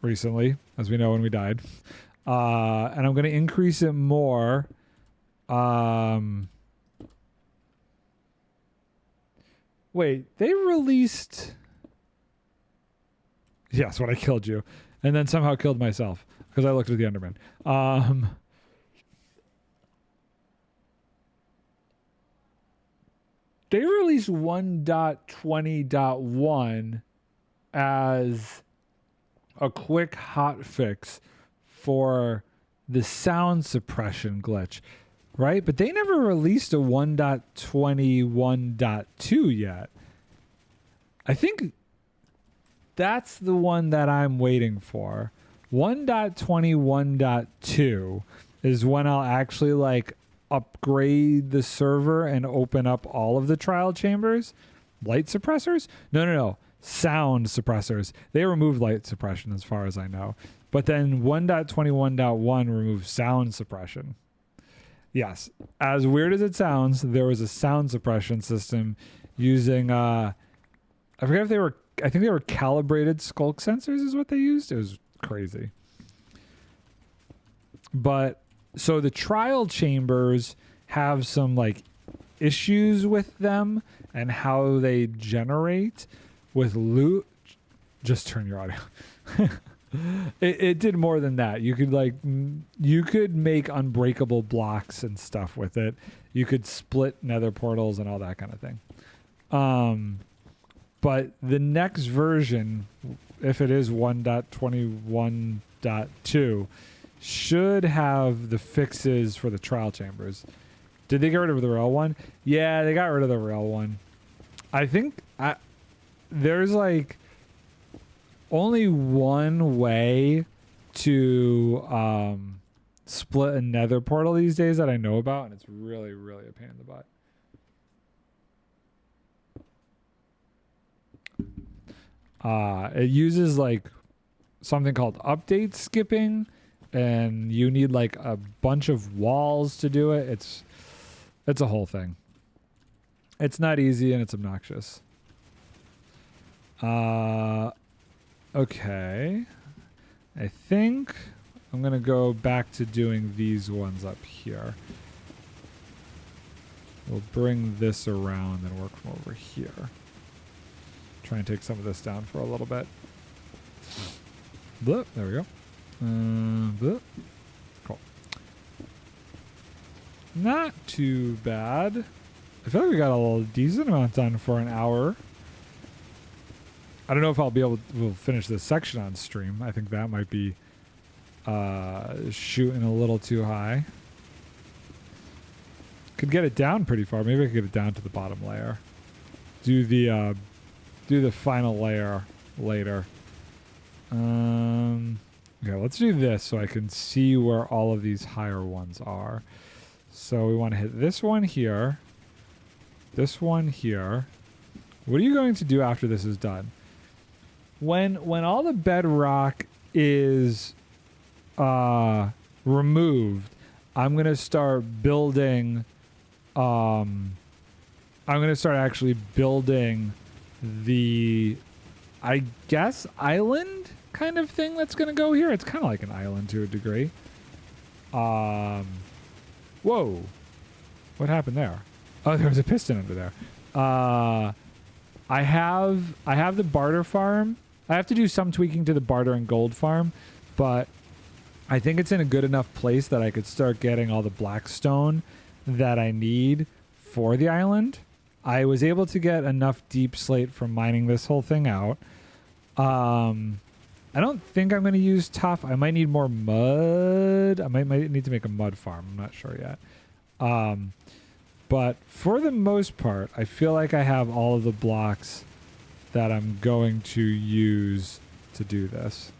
recently, as we know when we died. And I'm gonna increase it more. Wait, they released... Yes, when I killed you. And then somehow killed myself because I looked at the Enderman. They released 1.20.1 as a quick hot fix for the sound suppression glitch, right? But they never released a 1.21.2 yet. I think that's the one that I'm waiting for. 1.21.2 is when I'll actually like upgrade the server and open up all of the trial chambers. Light suppressors? No. Sound suppressors. They removed light suppression as far as I know. But then 1.21.1 removed sound suppression. Yes. As weird as it sounds, there was a sound suppression system using I forget if they were, I think they were calibrated skulk sensors is what they used. It was crazy. But so the trial chambers have some like issues with them and how they generate with loot. Just turn your audio. It did more than that. You could make unbreakable blocks and stuff with it. You could split nether portals and all that kind of thing. But the next version, if it is 1.21.2, should have the fixes for the trial chambers. Did they get rid of the rail one? Yeah, they got rid of the rail one. I think there's like only one way to split a nether portal these days that I know about, and it's really, really a pain in the butt. It uses like something called update skipping, and you need like a bunch of walls to do it. It's a whole thing. It's not easy and it's obnoxious. Okay. I think I'm going to go back to doing these ones up here. We'll bring this around and work from over here. Try and take some of this down for a little bit. Bloop, there we go. Bloop. Cool. Not too bad. I feel like we got a little decent amount done for an hour. I don't know if we'll finish this section on stream. I think that might be shooting a little too high. Could get it down pretty far. Maybe I could get it down to the bottom layer. Do the final layer later. Okay, let's do this so I can see where all of these higher ones are. So we want to hit this one here. This one here. What are you going to do after this is done? When all the bedrock is removed, I'm going to start building I'm going to start actually building the, I guess, island kind of thing that's going to go here. It's kind of like an island to a degree. Whoa. What happened there? Oh, there was a piston under there. I have the barter farm. I have to do some tweaking to the barter and gold farm, but I think it's in a good enough place that I could start getting all the blackstone that I need for the island. I was able to get enough deep slate from mining this whole thing out. I don't think I'm going to use tuff. I might need more mud. I might need to make a mud farm. I'm not sure yet. But for the most part, I feel like I have all of the blocks that I'm going to use to do this.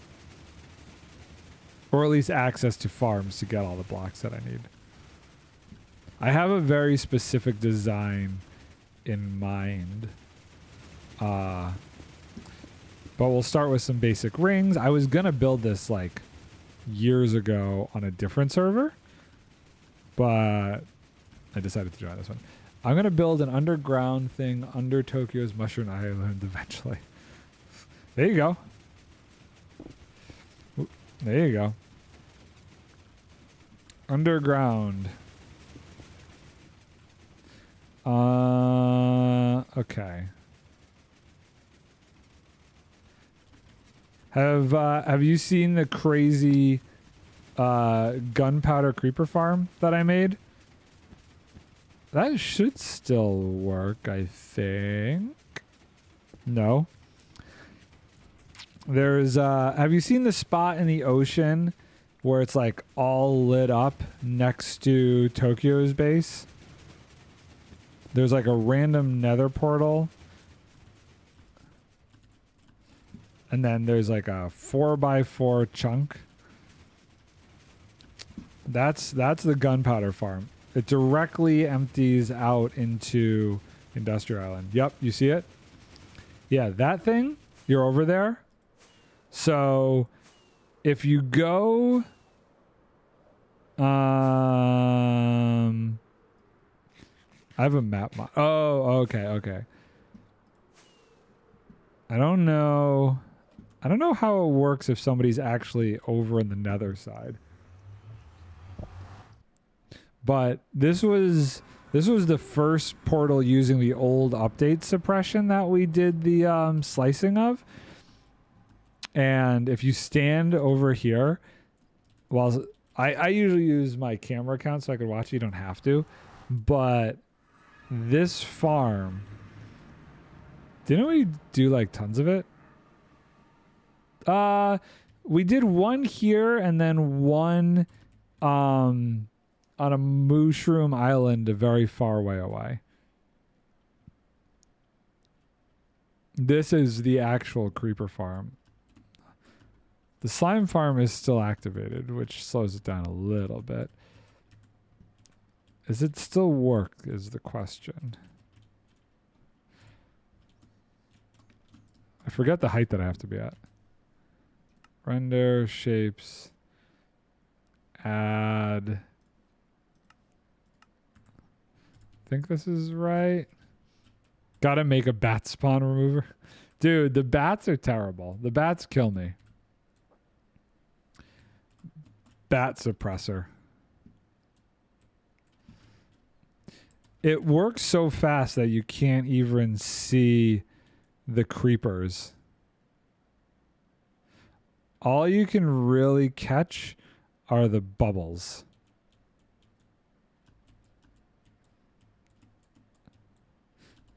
Or at least access to farms to get all the blocks that I need. I have a very specific design in mind. But we'll start with some basic rings. I was going to build this like years ago on a different server. But I decided to join this one. I'm going to build an underground thing under Tokyo's Mushroom Island eventually. There you go. There you go. Underground. Okay. Have you seen the crazy gunpowder creeper farm that I made? That should still work, I think. No. There's have you seen the spot in the ocean where it's like all lit up next to Tokyo's base? There's like a random nether portal. And then there's like a 4x4 chunk. That's the gunpowder farm. It directly empties out into Industrial Island. Yep, you see it? Yeah, that thing, you're over there. So if you go I have a map oh, okay. I don't know how it works if somebody's actually over in the nether side. But this was the first portal using the old update suppression that we did the slicing of. And if you stand over here, well, I usually use my camera account so I could watch it. You don't have to. But this farm, didn't we do like tons of it? We did one here and then one on a mushroom island a very far way away. This is the actual creeper farm. The slime farm is still activated, which slows it down a little bit. Does it still work is the question. I forget the height that I have to be at. Render, shapes, add. I think this is right. Gotta make a bat spawn remover. Dude, the bats are terrible. The bats kill me. Bat suppressor. It works so fast that you can't even see the creepers. All you can really catch are the bubbles.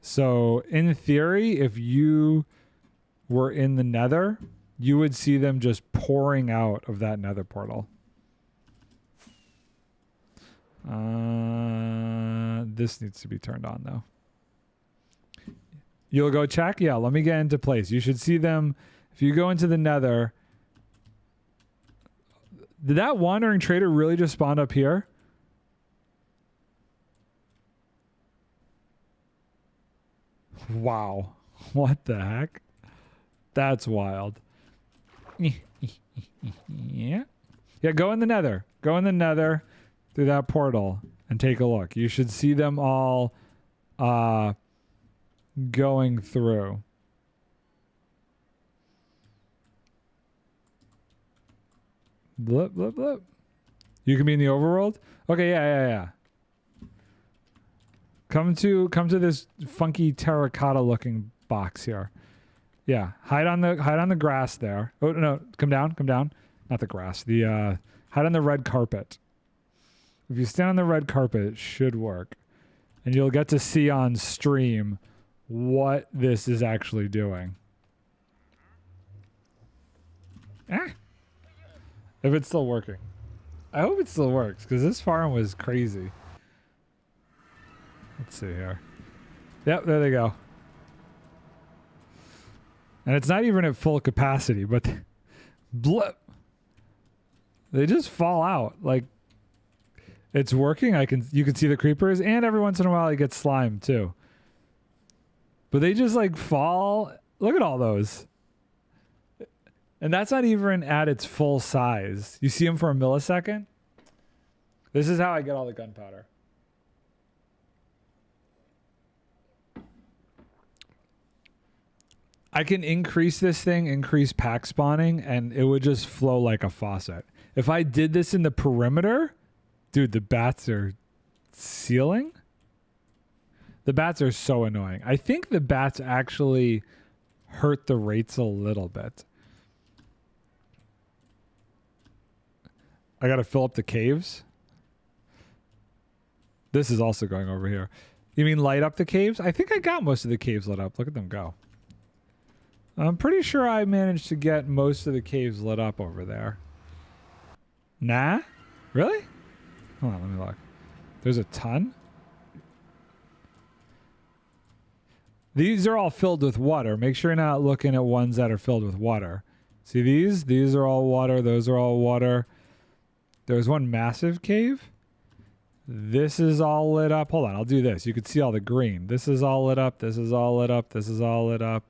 So in theory, if you were in the nether, you would see them just pouring out of that nether portal. This needs to be turned on though. You'll go check? Yeah, let me get into place. You should see them. If you go into the nether. Did that wandering trader really just spawn up here? Wow. What the heck? That's wild. Yeah. Yeah, go in the nether. Go in the nether through that portal and take a look. You should see them all going through. Blip, blip, blip. You can be in the overworld? Okay, yeah. Come to this funky terracotta looking box here. Yeah, hide on the grass there. Oh no, come down. Not the grass. The hide on the red carpet. If you stand on the red carpet, it should work. And you'll get to see on stream what this is actually doing. Ah. If it's still working. I hope it still works, because this farm was crazy. Let's see here. Yep, there they go. And it's not even at full capacity, but blip. They just fall out. Like, it's working. You can see the creepers, and every once in a while it gets slime too. But they just like fall. Look at all those. And that's not even at its full size. You see them for a millisecond? This is how I get all the gunpowder. I can increase this thing, increase pack spawning, and it would just flow like a faucet. If I did this in the perimeter, dude, the bats are sealing. The bats are so annoying. I think the bats actually hurt the rates a little bit. I got to fill up the caves. This is also going over here. You mean light up the caves? I think I got most of the caves lit up. Look at them go. I'm pretty sure I managed to get most of the caves lit up over there. Nah? Really? Hold on, let me look. There's a ton? These are all filled with water. Make sure you're not looking at ones that are filled with water. See these? These are all water. Those are all water. There's one massive cave. This is all lit up. Hold on, I'll do this. You can see all the green. This is all lit up. This is all lit up. This is all lit up.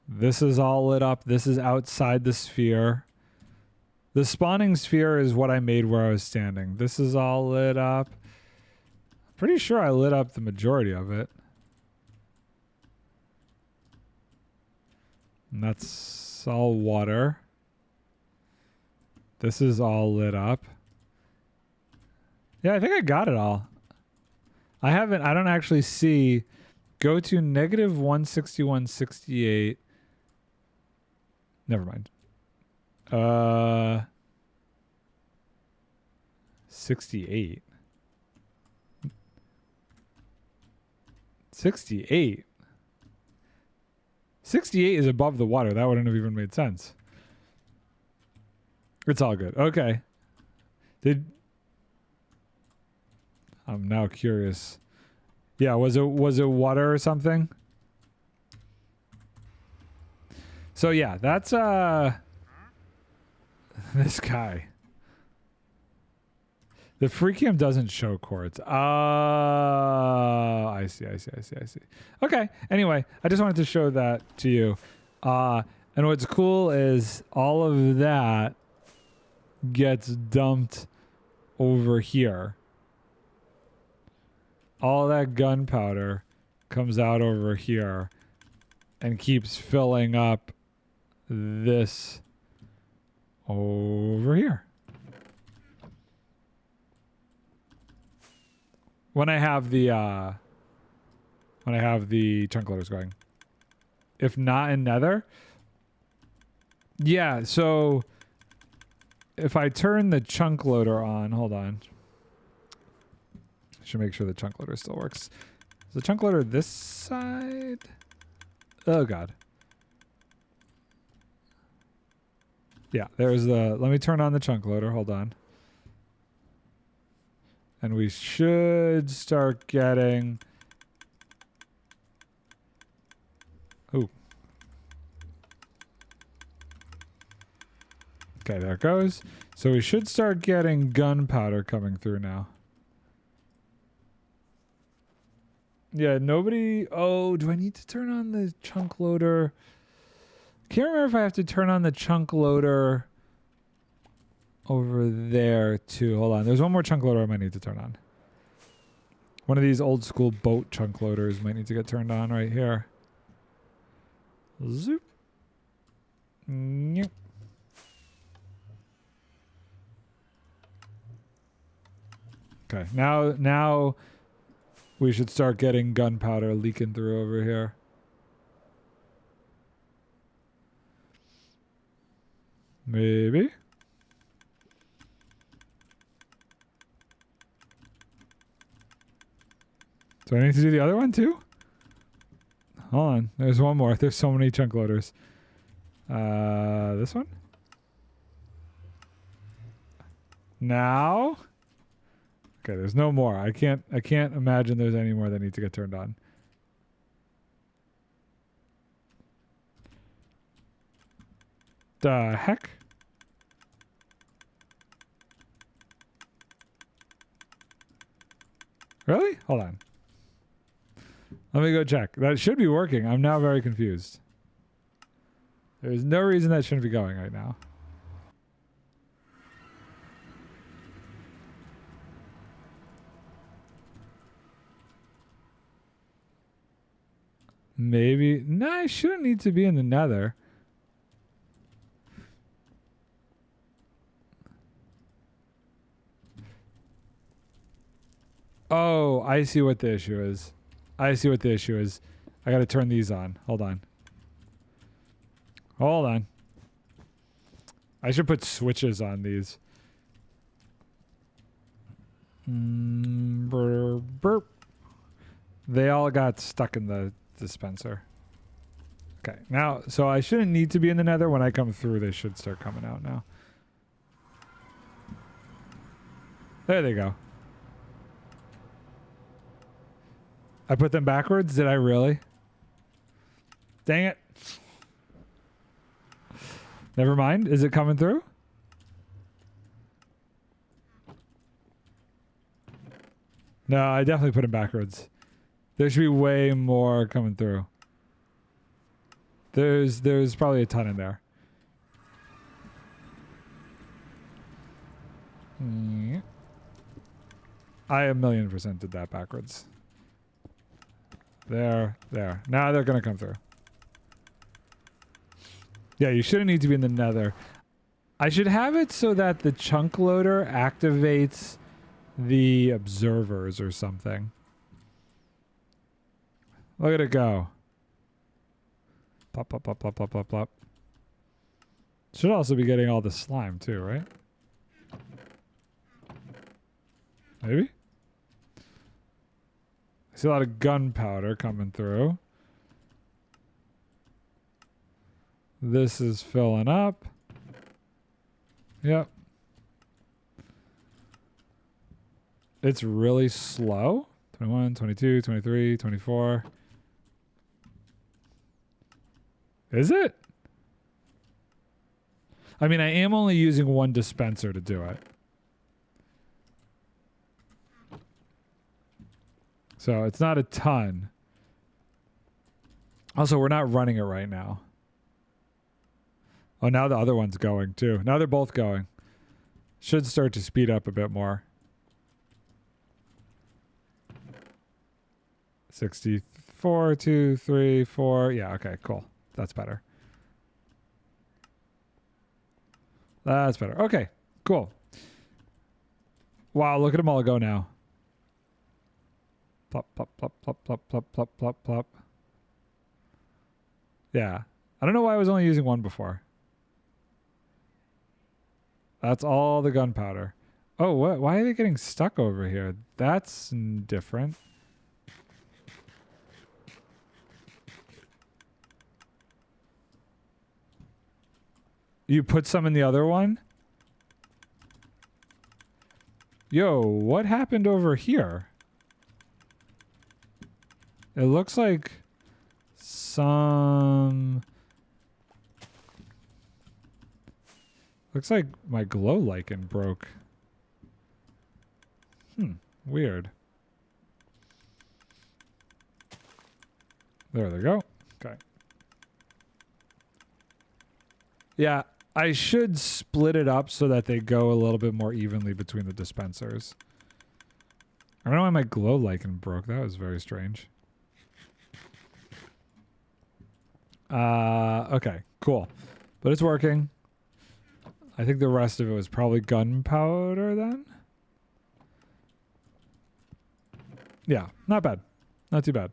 This is all lit up. This is outside the sphere. The spawning sphere is what I made where I was standing. This is all lit up. Pretty sure I lit up the majority of it. And that's all water. This is all lit up. Yeah, I think I got it all. I don't actually see. Go to negative 161.68. Never mind. 68. 68. 68 is above the water. That wouldn't have even made sense. It's all good. Okay. I'm now curious. Yeah, was it water or something? So yeah, that's this guy. The free cam doesn't show quartz. I see. Okay. Anyway, I just wanted to show that to you. And what's cool is all of that gets dumped over here. All that gunpowder comes out over here and keeps filling up this over here. When I have the chunk loaders going. If not in Nether, yeah, so if I turn the chunk loader on, hold on. Should make sure the chunk loader still works. Is the chunk loader this side? Oh god. Yeah, there's the, let me turn on the chunk loader, hold on. And we should start getting, ooh. Okay, there it goes. So we should start getting gunpowder coming through now. Yeah, nobody, oh, do I need to turn on the chunk loader? Can't remember if I have to turn on the chunk loader over there too. Hold on. There's one more chunk loader I might need to turn on. One of these old school boat chunk loaders might need to get turned on right here. Zoop. Yep. Okay. Now we should start getting gunpowder leaking through over here. Maybe. Do I need to do the other one too? Hold on. There's one more. There's so many chunk loaders. This one? Now? Okay, there's no more. I can't imagine there's any more that need to get turned on. The heck? Really? Hold on. Let me go check. That should be working. I'm now very confused. There's no reason that shouldn't be going right now. Maybe. No, I shouldn't need to be in the nether. Oh, I see what the issue is. I see what the issue is. I gotta turn these on. Hold on. Hold on. I should put switches on these. Burp. They all got stuck in the dispenser. Okay, now, so I shouldn't need to be in the nether. When I come through, they should start coming out now. There they go. I put them backwards? Did I really? Dang it. Never mind. Is it coming through? No, I definitely put them backwards. There should be way more coming through. There's probably a ton in there. I 1,000,000% did that backwards. There. Now they're going to come through. Yeah, you shouldn't need to be in the nether. I should have it so that the chunk loader activates the observers or something. Look at it go. Plop, plop, plop, plop, plop, plop, plop. Should also be getting all the slime too, right? Maybe? I see a lot of gunpowder coming through. This is filling up. Yep. It's really slow. 21, 22, 23, 24. Is it? I mean, I am only using one dispenser to do it. So it's not a ton. Also, we're not running it right now. Oh, now the other one's going too. Now they're both going. Should start to speed up a bit more. 64, 2, 3, 4. Yeah, okay, cool. That's better. That's better. Okay, cool. Wow, look at them all go now. Plop, plop, plop, plop, plop, plop, plop, plop, plop. Yeah. I don't know why I was only using one before. That's all the gunpowder. Oh, what? Why are they getting stuck over here? That's different. You put some in the other one? Yo, what happened over here? It looks like some... Looks like my glow lichen broke. Weird. There they go. Okay. Yeah, I should split it up so that they go a little bit more evenly between the dispensers. I don't know why my glow lichen broke. That was very strange. Okay, cool. But it's working. I think the rest of it was probably gunpowder then. Yeah, not bad. Not too bad.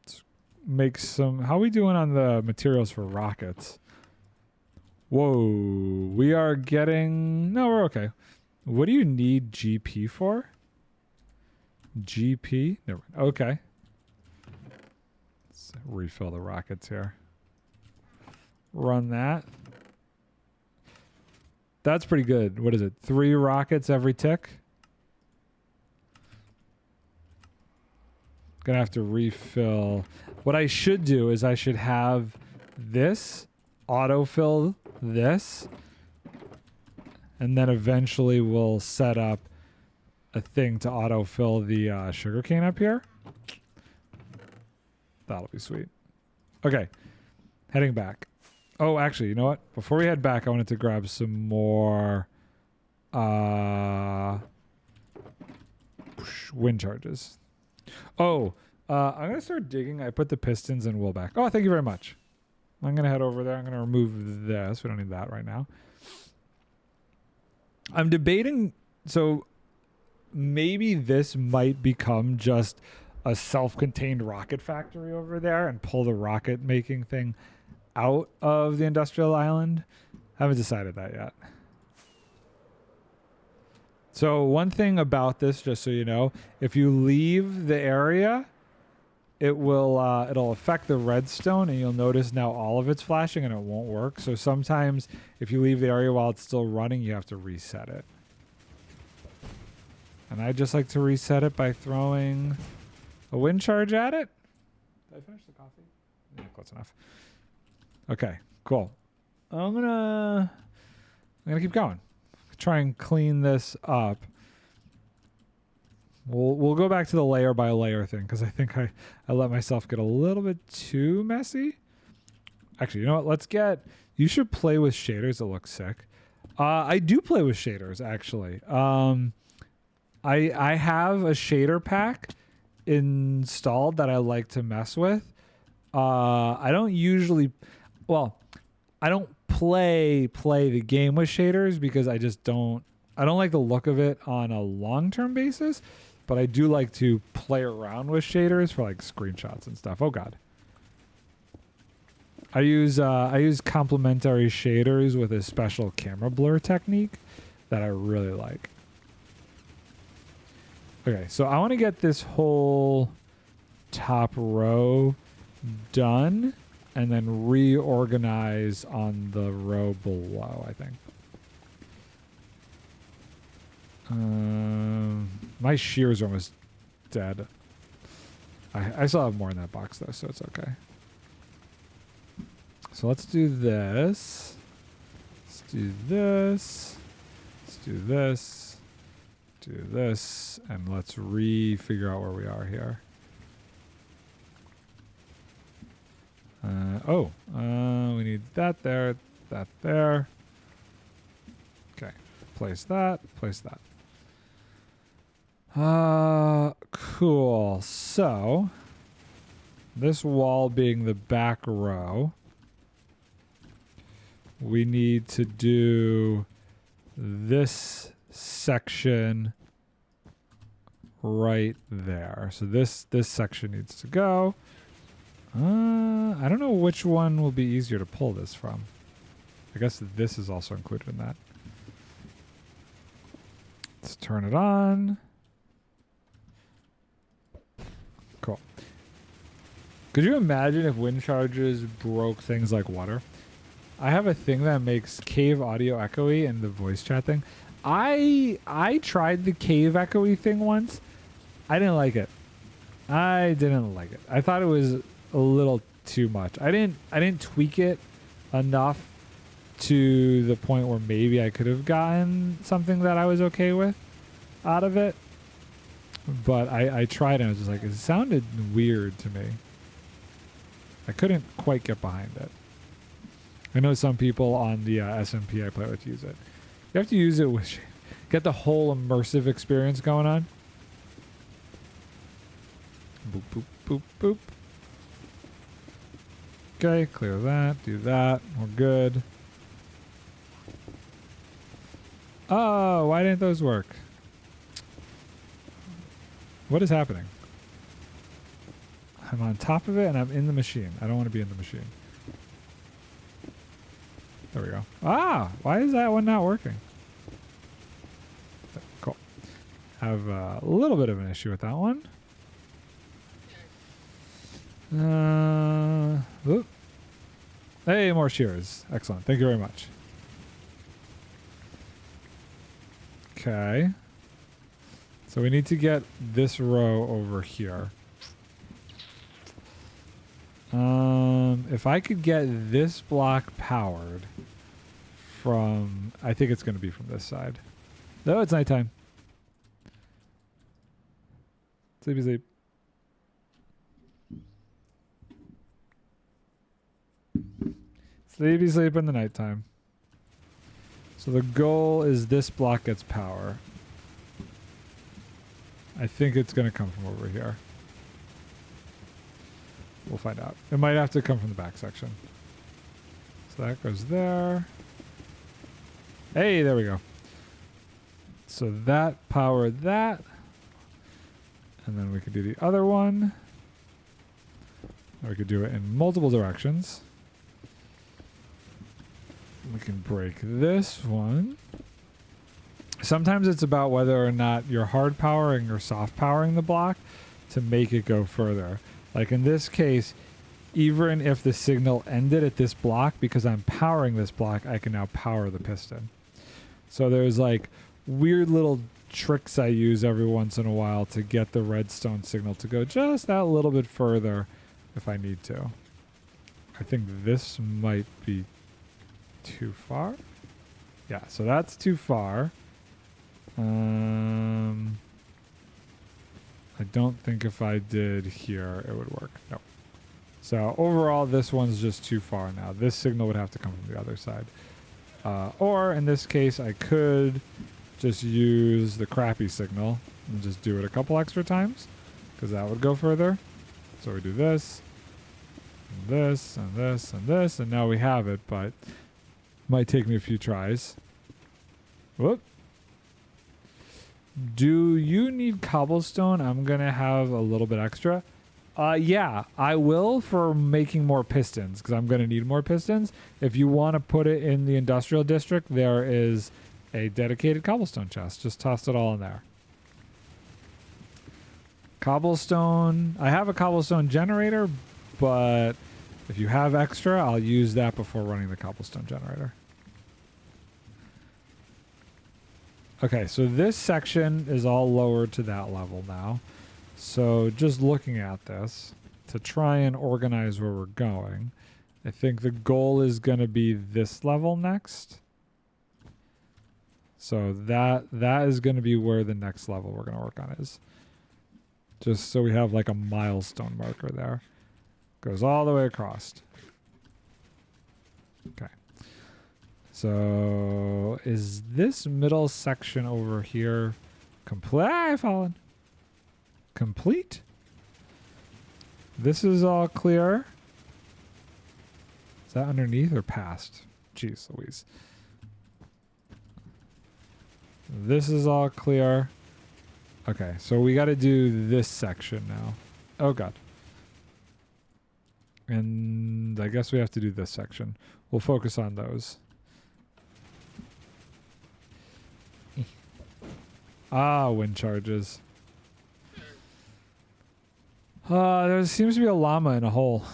Let's make some... How are we doing on the materials for rockets? Whoa. We are getting... No, we're okay. What do you need GP for? GP? Never mind. Okay. Let's refill the rockets here. run that. That's pretty good. What is it? 3 rockets every tick? Gonna have to refill. What I should do is I should have this autofill this, and then eventually we'll set up a thing to autofill the sugarcane up here. That'll be sweet. Okay, heading back. Oh, actually, you know what? Before we head back, I wanted to grab some more wind charges. Oh, I'm gonna start digging. I put the pistons and wool back. Oh, thank you very much. I'm gonna head over there. I'm gonna remove this. We don't need that right now. I'm debating, so maybe this might become just a self-contained rocket factory over there and pull the rocket making thing out of the industrial island. Haven't decided that yet. So one thing about this, just so you know, if you leave the area, it will it'll affect the redstone, and you'll notice now all of it's flashing and it won't work. So sometimes if you leave the area while it's still running, you have to reset it. And I just like to reset it by throwing a wind charge at it. Did I finish the coffee? Yeah, close enough. Okay, cool. I'm gonna keep going. Try and clean this up. We'll go back to the layer by layer thing, because I think I let myself get a little bit too messy. Actually, you know what? You should play with shaders that look sick. I do play with shaders, actually. I have a shader pack installed that I like to mess with. I don't usually, I don't play the game with shaders because I don't like the look of it on a long-term basis, but I do like to play around with shaders for like screenshots and stuff. Oh god. I use complementary shaders with a special camera blur technique that I really like. Okay, so I want to get this whole top row done and then reorganize on the row below, I think. My shears are almost dead. I still have more in that box though, so it's okay. So let's do this. Let's do this. Let's do this. Do this. And let's figure out where we are here. We need that there, that there. Okay, place that, place that. Cool. So, this wall being the back row, we need to do this section right there. So this section needs to go. I don't know which one will be easier to pull this from. I guess this is also included in that. Let's turn it on. Cool. Could you imagine if wind charges broke things like water? I have a thing that makes cave audio echoey in the voice chat thing. I tried the cave echoey thing once. I didn't like it. I thought it was a little too much. I didn't tweak it enough to the point where maybe I could have gotten something that I was okay with out of it. But I tried and I was just like, it sounded weird to me. I couldn't quite get behind it. I know some people on the SMP I play with use it. You have to use it with get the whole immersive experience going on. Boop, boop, boop, boop. Okay, clear that, do that, we're good. Oh, why didn't those work? What is happening? I'm on top of it and I'm in the machine. I don't want to be in the machine. There we go. Ah, why is that one not working? Cool. Have a little bit of an issue with that one. Hey, more shears. Excellent. Thank you very much. Okay. So we need to get this row over here. If I could get this block powered from... I think it's going to be from this side. No, it's nighttime. Sleepy sleep. Sleepy sleep in the nighttime. So the goal is this block gets power. I think it's going to come from over here. We'll find out. It might have to come from the back section. So that goes there. Hey, there we go. So that powered that. And then we could do the other one. Or we could do it in multiple directions. We can break this one. Sometimes it's about whether or not you're hard powering or soft powering the block to make it go further. Like in this case, even if the signal ended at this block, because I'm powering this block, I can now power the piston. So there's like weird little tricks I use every once in a while to get the redstone signal to go just that little bit further if I need to. I think this might be too far. Yeah, so that's too far. I don't think if I did here it would work. No. So overall this one's just too far now. This signal would have to come from the other side. Or in this case I could just use the crappy signal and just do it a couple extra times because that would go further. So we do this, and this, and this, and this, and now we have it, but might take me a few tries. Whoop. Do you need cobblestone? I'm going to have a little bit extra. Yeah, I will for making more pistons because I'm going to need more pistons. If you want to put it in the industrial district, there is a dedicated cobblestone chest. Just toss it all in there. Cobblestone. I have a cobblestone generator, but if you have extra, I'll use that before running the cobblestone generator. Okay, so this section is all lowered to that level now. So just looking at this, to try and organize where we're going, I think the goal is going to be this level next. So that is going to be where the next level we're going to work on is. Just so we have like a milestone marker there. Goes all the way across. Okay. So is this middle section over here complete? I've fallen. Complete? This is all clear. Is that underneath or past? Jeez Louise. This is all clear. Okay, so we got to do this section now. Oh god. And I guess we have to do this section. We'll focus on those. Wind charges. There seems to be a llama in a hole.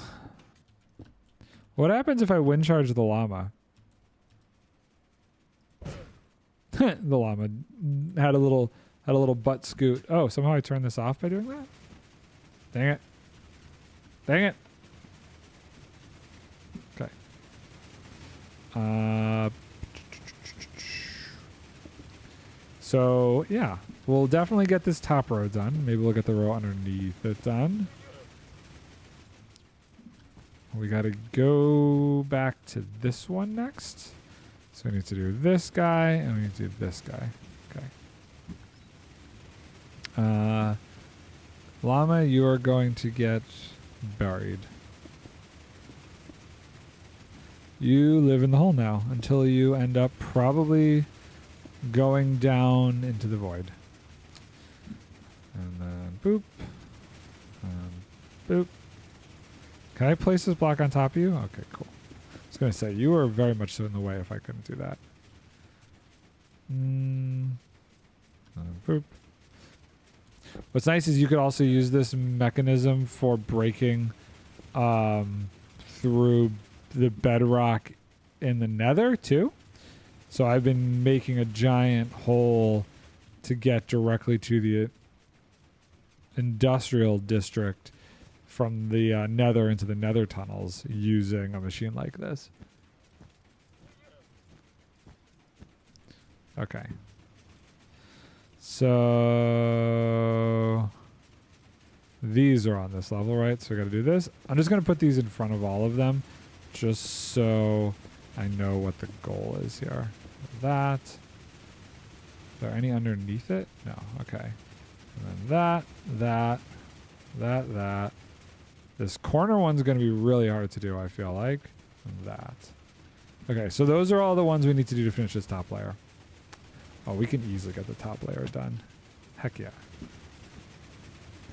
What happens if I wind charge the llama? The llama had a little butt scoot. Oh, somehow I turned this off by doing that? Dang it. Dang it. Okay. So, yeah. We'll definitely get this top row done. Maybe we'll get the row underneath it done. We got to go back to this one next. So we need to do this guy, and we need to do this guy. Okay. Llama, you are going to get buried. You live in the hole now until you end up probably going down into the void. And then boop. And boop. Can I place this block on top of you? Okay, cool. I was going to say, you were very much so in the way if I couldn't do that. Boop. What's nice is you could also use this mechanism for breaking through the bedrock in the nether too. So I've been making a giant hole to get directly to the industrial district from the nether into the nether tunnels using a machine like this. Okay. So these are on this level, right? So I gotta do this. I'm just gonna put these in front of all of them just so I know what the goal is here. That. Is there any underneath it? No. Okay. And then that. This corner one's going to be really hard to do, I feel like. And that. Okay, so those are all the ones we need to do to finish this top layer. Oh, we can easily get the top layer done. Heck yeah.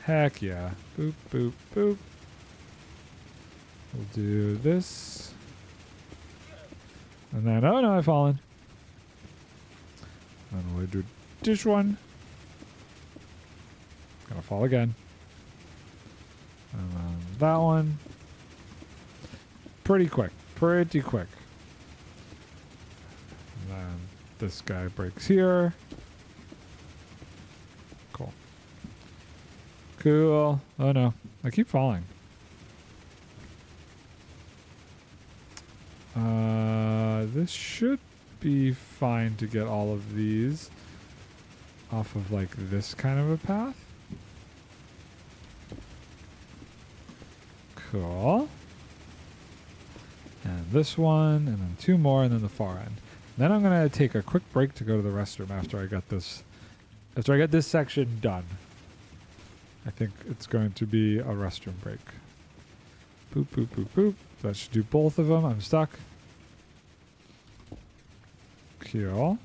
Heck yeah. Boop, boop, boop. We'll do this. And then, oh no, I've fallen. And we'll do this one. Gonna fall again. And then that one. Pretty quick. Pretty quick. And then this guy breaks here. Cool. Cool. Oh no. I keep falling. This should be fine to get all of these off of like this kind of a path. Cool. And this one, and then two more, and then the far end. Then I'm gonna take a quick break to go to the restroom after I get this section done. I think it's going to be a restroom break. Boop, boop, boop, boop. That should do both of them. I'm stuck. Cool.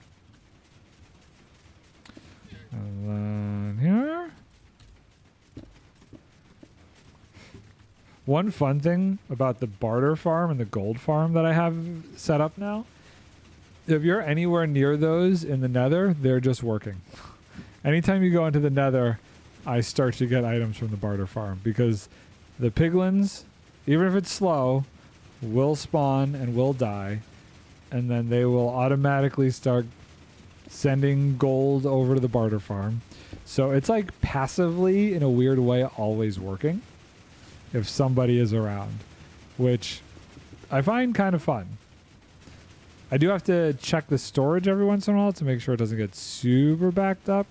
And then here. One fun thing about the barter farm and the gold farm that I have set up now, if you're anywhere near those in the nether, they're just working. Anytime you go into the nether, I start to get items from the barter farm because the piglins, even if it's slow, will spawn and will die, and then they will automatically start sending gold over to the barter farm. So it's like passively, in a weird way, always working if somebody is around, which I find kind of fun. I do have to check the storage every once in a while to make sure it doesn't get super backed up.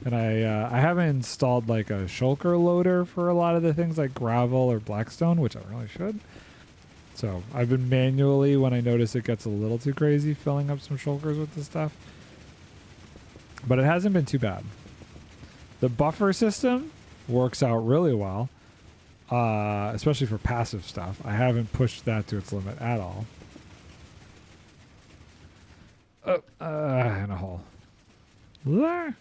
And I haven't installed like a shulker loader for a lot of the things like gravel or blackstone, which I really should. So I've been manually, when I notice it gets a little too crazy, filling up some shulkers with this stuff. But it hasn't been too bad. The buffer system works out really well, especially for passive stuff. I haven't pushed that to its limit at all. Oh, in a hole. There.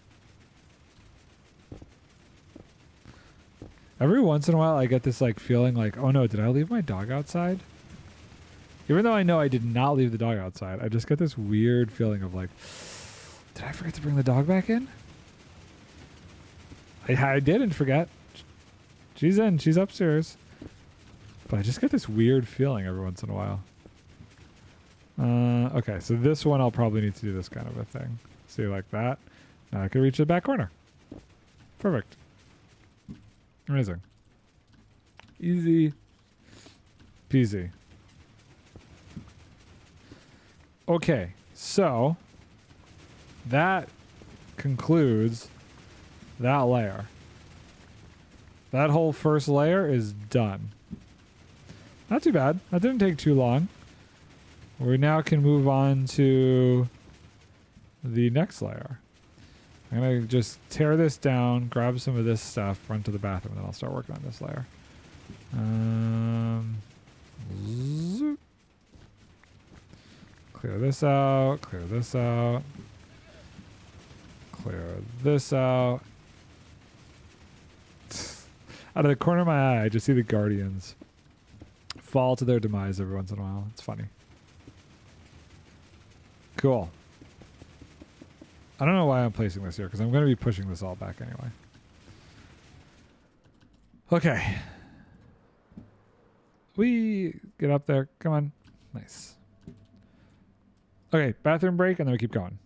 Every once in a while I get this like feeling like, oh no, did I leave my dog outside? Even though I know I did not leave the dog outside, I just get this weird feeling of like, did I forget to bring the dog back in? I didn't forget. She's in. She's upstairs. But I just get this weird feeling every once in a while. Okay, so this one I'll probably need to do this kind of a thing. See, like that. Now I can reach the back corner. Perfect. Amazing. Easy peasy. Okay, so that concludes that layer. That whole first layer is done. Not too bad. That didn't take too long. We now can move on to the next layer. I'm going to just tear this down, grab some of this stuff, run to the bathroom, and then I'll start working on this layer. Zoop. Clear this out, clear this out, clear this out. Out of the corner of my eye, I just see the guardians fall to their demise every once in a while. It's funny. Cool. I don't know why I'm placing this here, because I'm going to be pushing this all back anyway. Okay. We get up there. Come on. Nice. Okay, bathroom break, and then we keep going.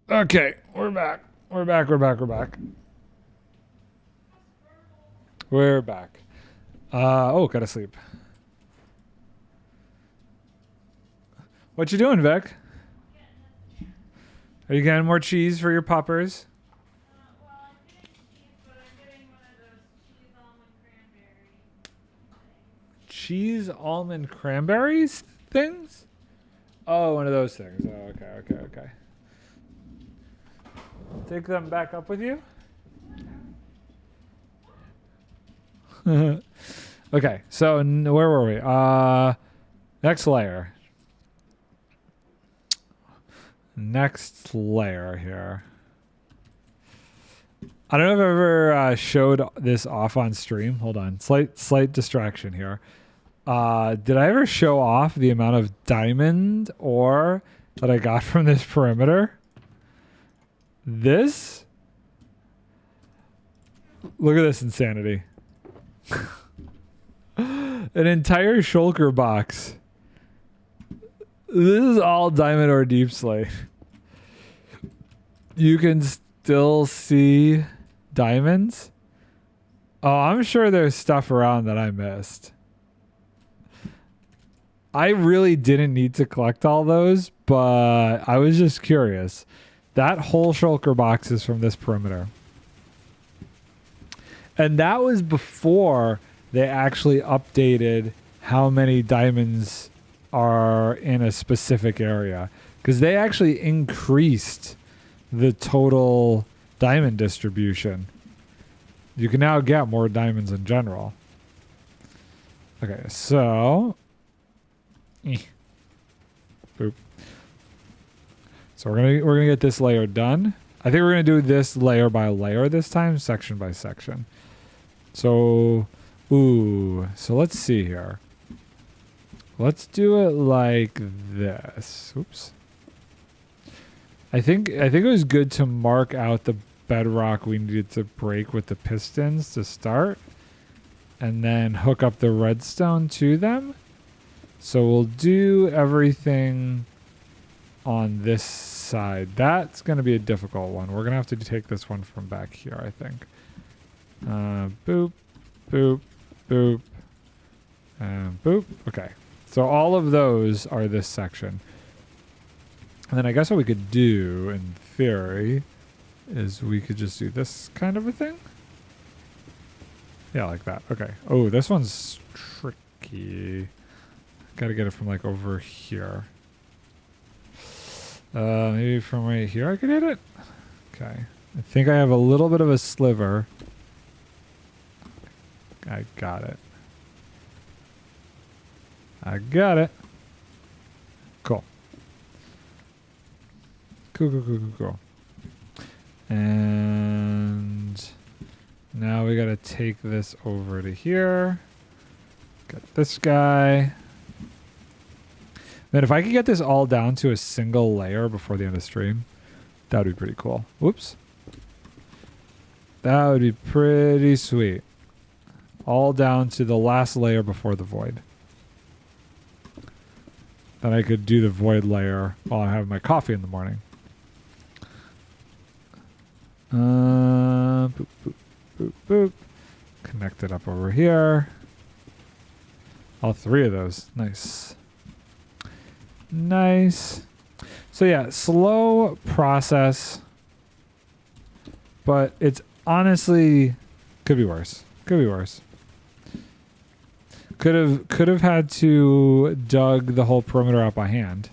Okay, we're back. We're back. We're back. Gotta sleep. What you doing, Vic? Are you getting more cheese for your puppers? Well, I finished cheese, but I'm getting one of those cheese almond cranberry things. Cheese almond cranberries things? Oh, one of those things. Oh, okay. Take them back up with you? Okay, so where were we? Next layer. Next layer here. I don't know if I've ever showed this off on stream. Hold on. Slight distraction here. Did I ever show off the amount of diamond ore that I got from this perimeter? Look at this insanity. An entire shulker box. This is all diamond or deep slate. You can still see diamonds. Oh, I'm sure there's stuff around that I missed. I really didn't need to collect all those, but I was just curious. That whole shulker box is from this perimeter. And that was before they actually updated how many diamonds are in a specific area. Because they actually increased the total diamond distribution. You can now get more diamonds in general. Okay, so... Boop. So we're gonna get this layer done. I think we're gonna do this layer by layer this time, section by section. So, so let's see here. Let's do it like this. Oops. I think it was good to mark out the bedrock we needed to break with the pistons to start, and then hook up the redstone to them. So we'll do everything on this side. That's going to be a difficult one. We're going to have to take this one from back here, I think. Boop, boop, boop, and boop. Okay. So all of those are this section. And then I guess what we could do, in theory, is we could just do this kind of a thing. Yeah, like that. Okay. Oh, this one's tricky. Got to get it from like over here. Maybe from right here I could hit it? Okay. I think I have a little bit of a sliver. I got it. I got it. Cool. Cool. And now we got to take this over to here. Got this guy. Man, if I could get this all down to a single layer before the end of the stream, that would be pretty cool. Whoops. That would be pretty sweet. All down to the last layer before the void. Then I could do the void layer while I have my coffee in the morning. Boop, boop, boop, boop. Connect it up over here. All three of those. Nice. Nice. So yeah, slow process, but it's honestly could be worse. Could be worse. Could have had to dug the whole perimeter out by hand,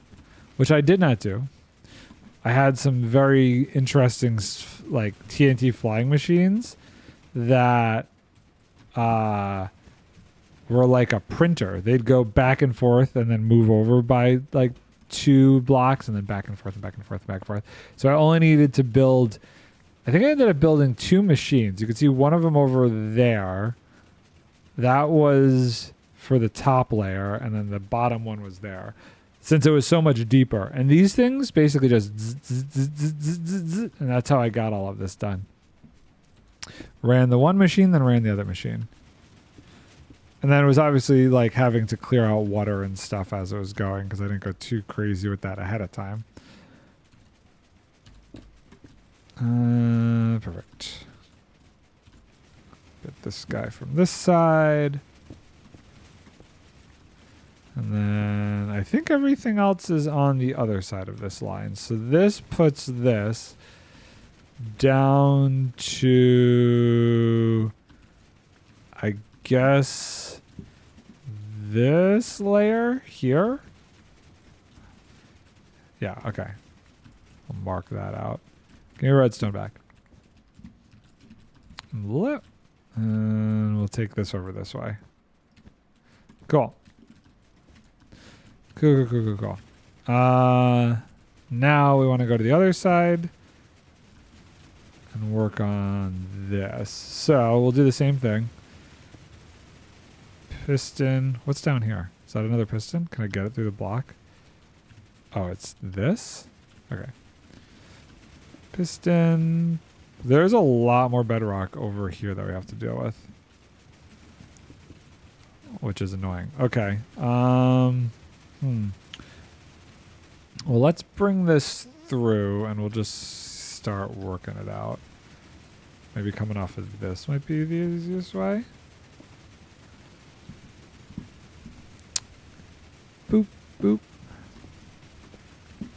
which I did not do. I had some very interesting like TNT flying machines that were like a printer. They'd go back and forth and then move over by like 2 blocks and then back and forth and back and forth and back and forth. So I only needed to build, I think I ended up building 2 machines. You can see one of them over there. That was for the top layer, and then the bottom one was there, since it was so much deeper. And these things basically just and that's how I got all of this done. Ran the one machine, then ran the other machine. And then it was obviously like having to clear out water and stuff as it was going, because I didn't go too crazy with that ahead of time. Perfect. Get this guy from this side. And then I think everything else is on the other side of this line. So this puts this down to, I guess, this layer here. Yeah, okay. I'll mark that out. Give me redstone back. And we'll take this over this way. Cool. Cool. Now we want to go to the other side and work on this. So we'll do the same thing. Piston. What's down here? Is that another piston? Can I get it through the block? Oh, it's this? Okay. Piston. There's a lot more bedrock over here that we have to deal with. which is annoying. Okay. Well, let's bring this through and we'll just start working it out. Maybe coming off of this might be the easiest way. Boop, boop.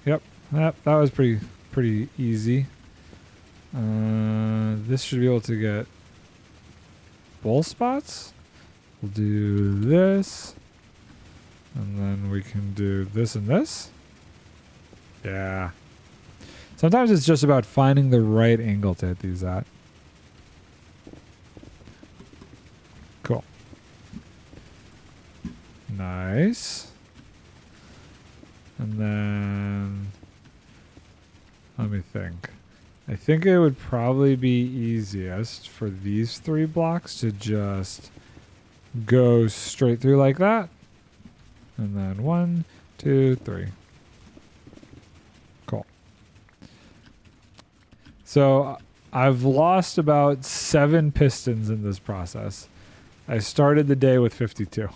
Yep, that was pretty easy. This should be able to get both spots. We'll do this. And then we can do this and this. Yeah. Sometimes it's just about finding the right angle to hit these at. Cool. Nice. And then, let me think. I think it would probably be easiest for these 3 blocks to just go straight through like that. And then 1, 2, 3. Cool. So I've lost about 7 pistons in this process. I started the day with 52.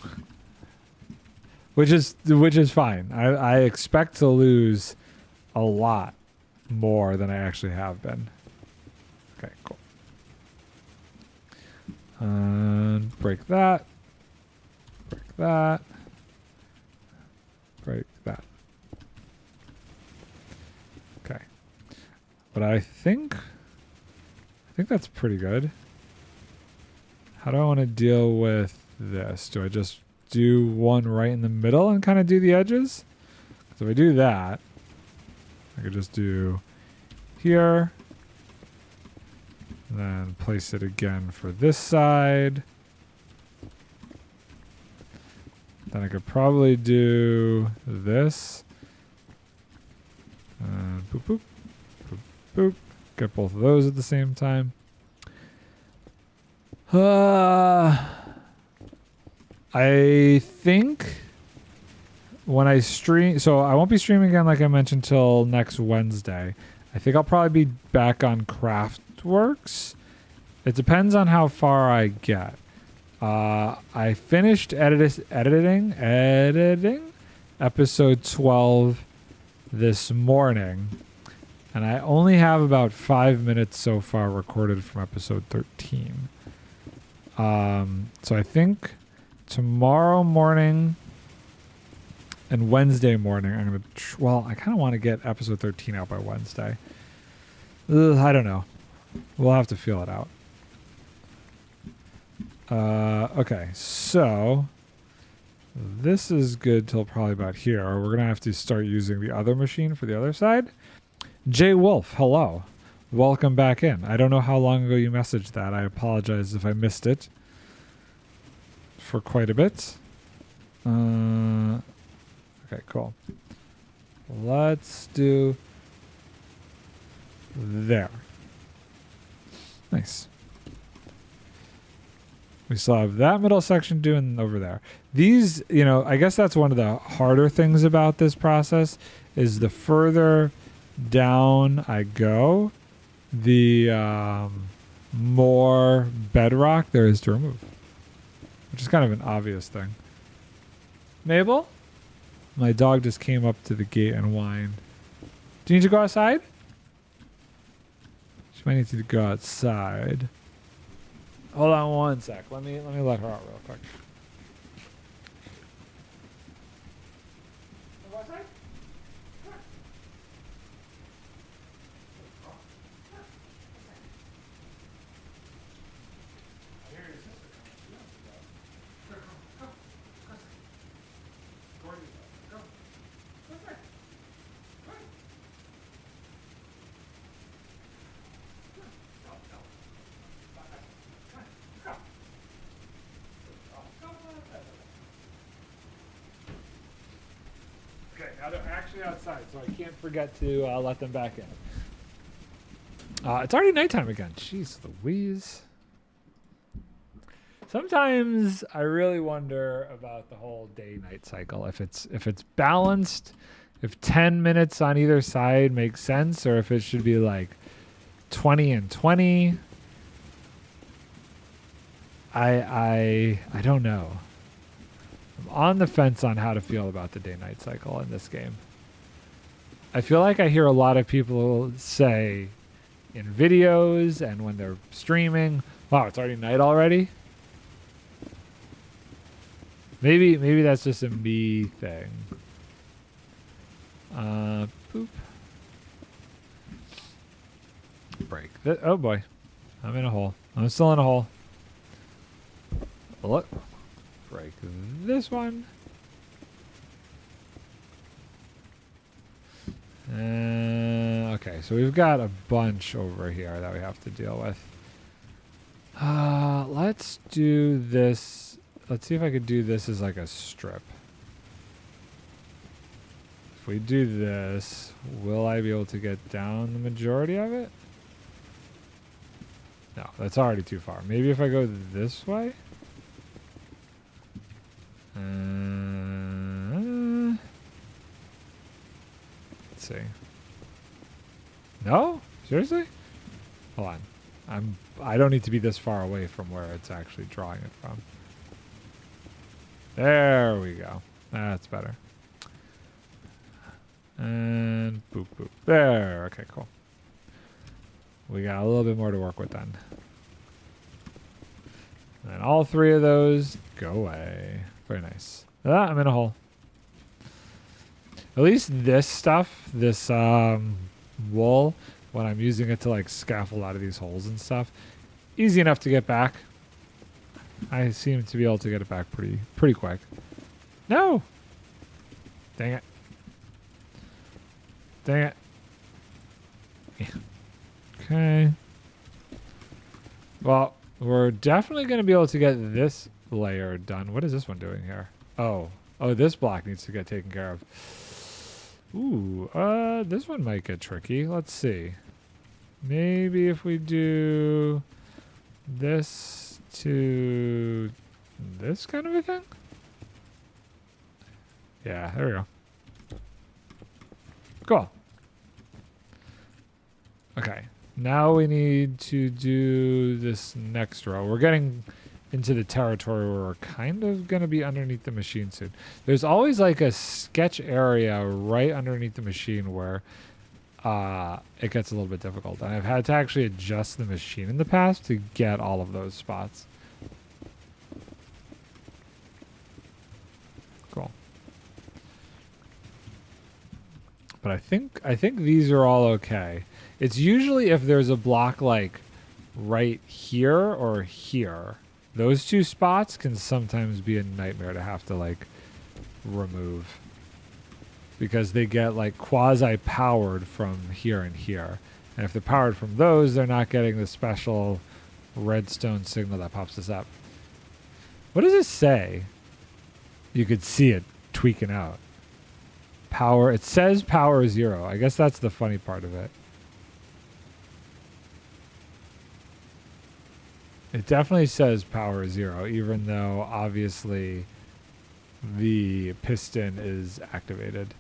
Which is fine. I expect to lose a lot more than I actually have been. Okay, cool. And break that. Break that. Break that. Okay. But I think that's pretty good. How do I want to deal with this? Do I just do one right in the middle and kind of do the edges? So if I do that, I could just do here, and then place it again for this side. Then I could probably do this. And boop, boop, boop, boop. Get both of those at the same time. I think when I stream, so I won't be streaming again like I mentioned till next Wednesday. I think I'll probably be back on Craftworks. It depends on how far I get. I finished editing episode 12 this morning, and I only have about 5 minutes so far recorded from episode 13. So I think tomorrow morning and Wednesday morning, I'm going to... well, I kind of want to get episode 13 out by Wednesday. I don't know. We'll have to feel it out. Okay, so this is good till probably about here. We're going to have to start using the other machine for the other side. Jay Wolf, hello. Welcome back in. I don't know how long ago you messaged that. I apologize if I missed it for quite a bit. Okay, cool. Let's do there. Nice. We still have that middle section doing over there. These, you know, I guess that's one of the harder things about this process is the further down I go, the more bedrock there is to remove, which is kind of an obvious thing. Mabel? My dog just came up to the gate and whined. Do you need to go outside? She might need to go outside. Hold on one sec. Let me let her out real quick. Go outside? Come on. I hear your sister coming. Go. Go. Go outside. Go. Okay, now they're actually outside, so I can't forget to let them back in. It's already nighttime again. Jeez Louise. Sometimes I really wonder about the whole day-night cycle. If it's balanced, if 10 minutes on either side makes sense, or if it should be like 20 and 20. I don't know. I'm on the fence on how to feel about the day-night cycle in this game. I feel like I hear a lot of people say in videos and when they're streaming, wow, it's already night already. Maybe that's just a me thing. Boop. Break. Oh boy. I'm in a hole. I'm still in a hole. Look. Break this one. Okay, so we've got a bunch over here that we have to deal with. Let's do this. Let's see if I could do this as like a strip. If we do this, will I be able to get down the majority of it? No, that's already too far. Maybe if I go this way? Let's see. No? Seriously? Hold on. I don't need to be this far away from where it's actually drawing it from. There we go. That's better. And boop, boop. There. Okay, cool. We got a little bit more to work with then. And all three of those go away. Very nice. Ah, I'm in a hole. At least this stuff, this wool, when I'm using it to like scaffold out of these holes and stuff, easy enough to get back. I seem to be able to get it back pretty quick. No! Dang it. Dang it. Yeah. Okay. Well, we're definitely going to be able to get this layer done. What is this one doing here? Oh, this block needs to get taken care of. Ooh, this one might get tricky. Let's see. Maybe if we do this to this kind of a thing? Yeah, there we go. Cool. Okay, now we need to do this next row. We're getting into the territory where we're kind of going to be underneath the machine soon. There's always like a sketch area right underneath the machine where it gets a little bit difficult. And I've had to actually adjust the machine in the past to get all of those spots. Cool. But I think these are all okay. It's usually if there's a block like right here or here. Those two spots can sometimes be a nightmare to have to like remove because they get like quasi powered from here and here. And if they're powered from those, they're not getting the special redstone signal that pops us up. What does it say? You could see it tweaking out. Power, it says power 0. I guess that's the funny part of it. It definitely says power 0, even though obviously the piston is activated.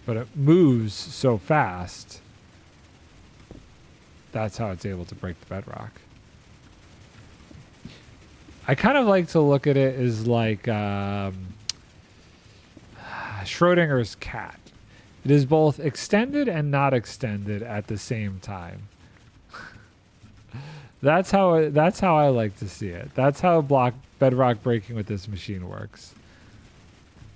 But it moves so fast. That's how it's able to break the bedrock. I kind of like to look at it as like Schrodinger's cat. It is both extended and not extended at the same time. That's how I like to see it. That's how bedrock breaking with this machine works.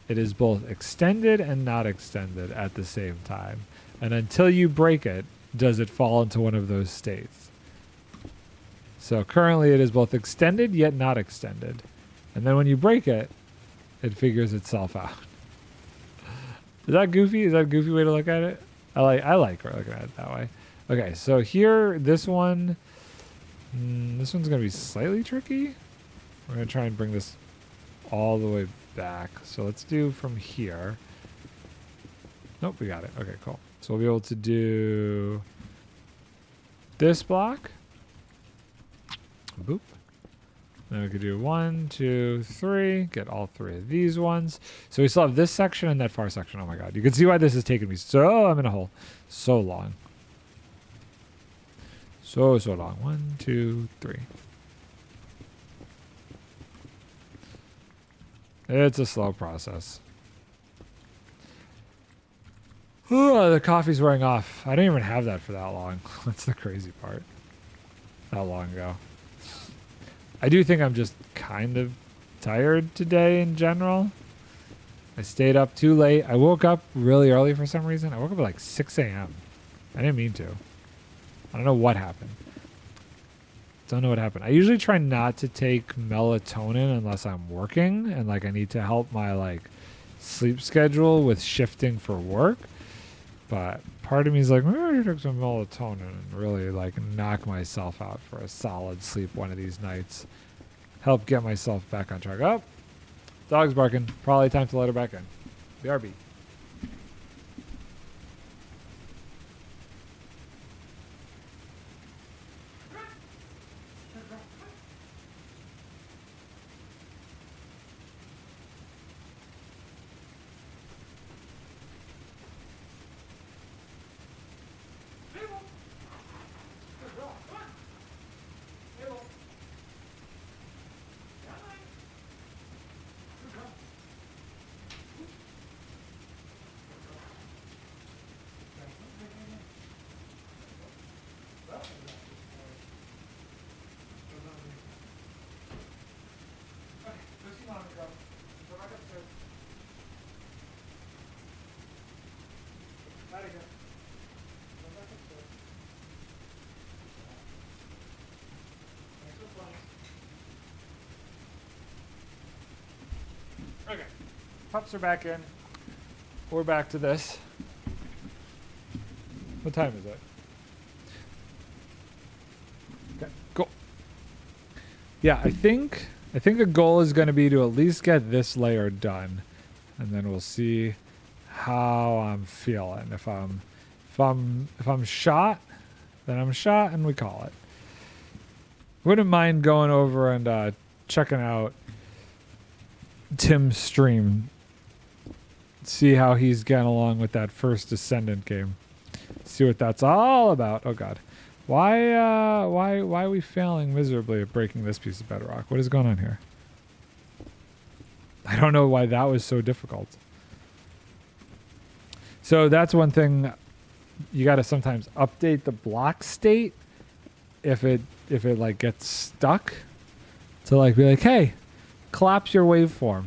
It is both extended and not extended at the same time. And until you break it, does it fall into one of those states. So currently it is both extended yet not extended. And then when you break it, it figures itself out. Is that goofy? Is that a goofy way to look at it? I like looking at it that way. Okay, so here, this one... this one's going to be slightly tricky. We're going to try and bring this all the way back. So let's do from here. Nope, we got it. Okay, cool. So we'll be able to do this block. Boop. Then we could do 1, 2, 3. Get all 3 of these ones. So we still have this section and that far section. Oh my god. You can see why this has taken me I'm in a hole. So long. So long. 1, 2, 3. It's a slow process. Oh, the coffee's wearing off. I didn't even have that for that long. That's the crazy part. That long ago. I do think I'm just kind of tired today in general. I stayed up too late. I woke up really early for some reason. I woke up at like 6 a.m. I didn't mean to. I don't know what happened. Don't know what happened. I usually try not to take melatonin unless I'm working and like I need to help my like sleep schedule with shifting for work. But part of me is like, maybe I should take some melatonin and really like knock myself out for a solid sleep one of these nights. Help get myself back on track. Oh, dog's barking. Probably time to let her back in. BRB. Okay, pups are back in. We're back to this. What time is it? Okay, go. Yeah, I think the goal is going to be to at least get this layer done, and then we'll see how I'm feeling. If I'm shot, then I'm shot, and we call it. Wouldn't mind going over and checking out Tim's stream. See how he's getting along with that first Descendant game. See what that's all about. Oh God, why are we failing miserably at breaking this piece of bedrock? What is going on here? I don't know why that was so difficult. So that's one thing. You got to sometimes update the block state if it like gets stuck, to like be like, hey, collapse your waveform.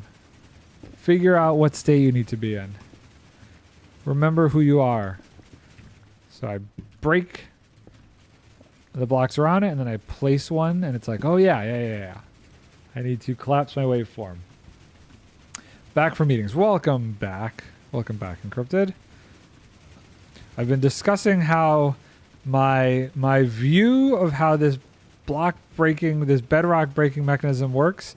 Figure out what state you need to be in. Remember who you are. So I break the blocks around it, and then I place one, and it's like, oh yeah. I need to collapse my waveform. Back from meetings. Welcome back. Welcome back, Encrypted. I've been discussing how my view of how this this bedrock breaking mechanism works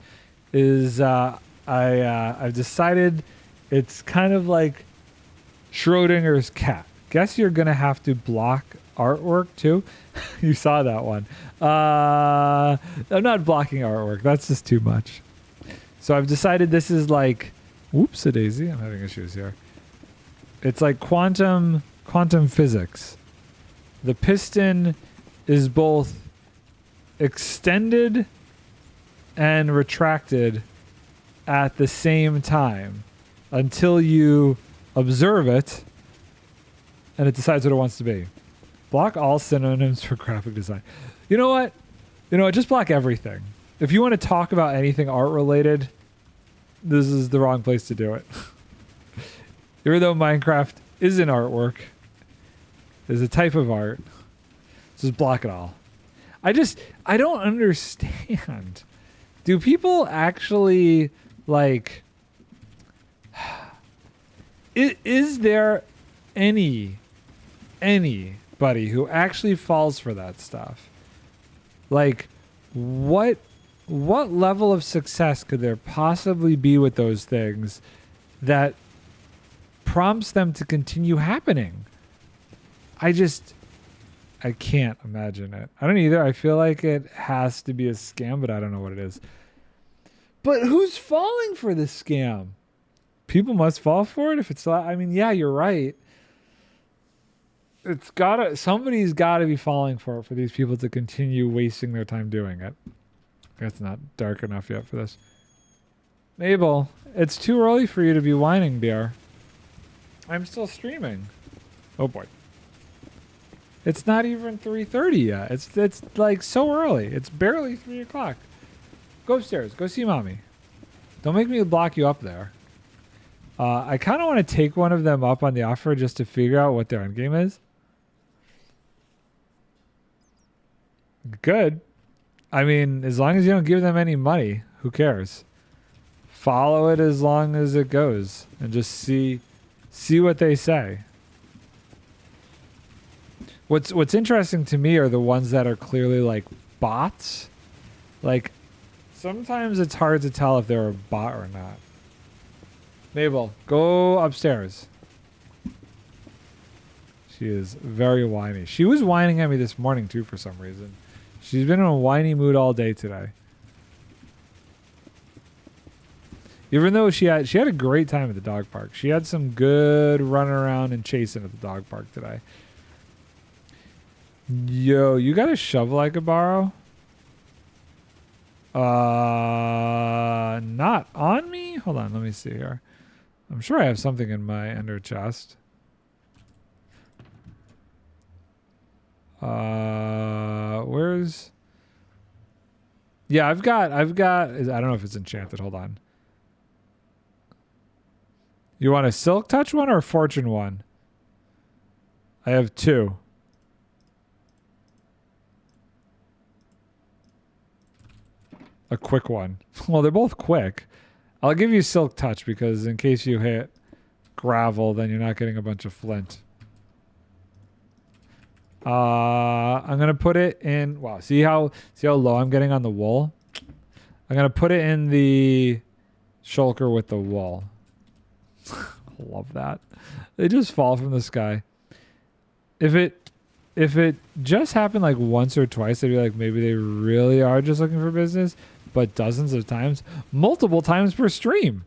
is I've decided it's kind of like Schrodinger's cat. Guess you're gonna have to block artwork too. You saw that one. I'm not blocking artwork. That's just too much. So I've decided this is like, whoops-a-daisy. I'm having issues here. It's like quantum physics. The piston is both extended and retracted at the same time until you observe it and it decides what it wants to be. Block all synonyms for graphic design. You know what? Just block everything. If you want to talk about anything art related, this is the wrong place to do it. Even though Minecraft is an artwork, is a type of art, just block it all. I don't understand. Do people actually like, is there anybody who actually falls for that stuff? Like, what level of success could there possibly be with those things that prompts them to continue happening? I can't imagine it. I don't either. I feel like it has to be a scam, but I don't know what it is. But who's falling for this scam? People must fall for it if it's, I mean, yeah, you're right. Somebody's gotta be falling for it for these people to continue wasting their time doing it. It's not dark enough yet for this. Mabel, it's too early for you to be whining, dear. I'm still streaming. Oh boy. It's not even 3:30 yet. It's like so early. It's barely 3 o'clock. Go upstairs. Go see mommy. Don't make me block you up there. I kind of want to take one of them up on the offer just to figure out what their end game is. Good. I mean, as long as you don't give them any money, who cares? Follow it as long as it goes and just see what they say. What's interesting to me are the ones that are clearly like bots. Like sometimes it's hard to tell if they're a bot or not. Mabel, go upstairs. She is very whiny. She was whining at me this morning too for some reason. She's been in a whiny mood all day today. Even though she had a great time at the dog park. She had some good run around and chasing at the dog park today. Yo, you got a shovel I could borrow? Not on me? Hold on, let me see here. I'm sure I have something in my ender chest. Where's... Yeah, I've got, I don't know if it's enchanted. Hold on. You want a silk touch one or a fortune one? I have two. A quick one. Well, they're both quick. I'll give you silk touch because in case you hit gravel, then you're not getting a bunch of flint. I'm gonna put it in. Wow, see how low I'm getting on the wool? I'm gonna put it in the shulker with the wool. I love that. They just fall from the sky. If it just happened like once or twice, I'd be like, maybe they really are just looking for business. But dozens of times, multiple times per stream.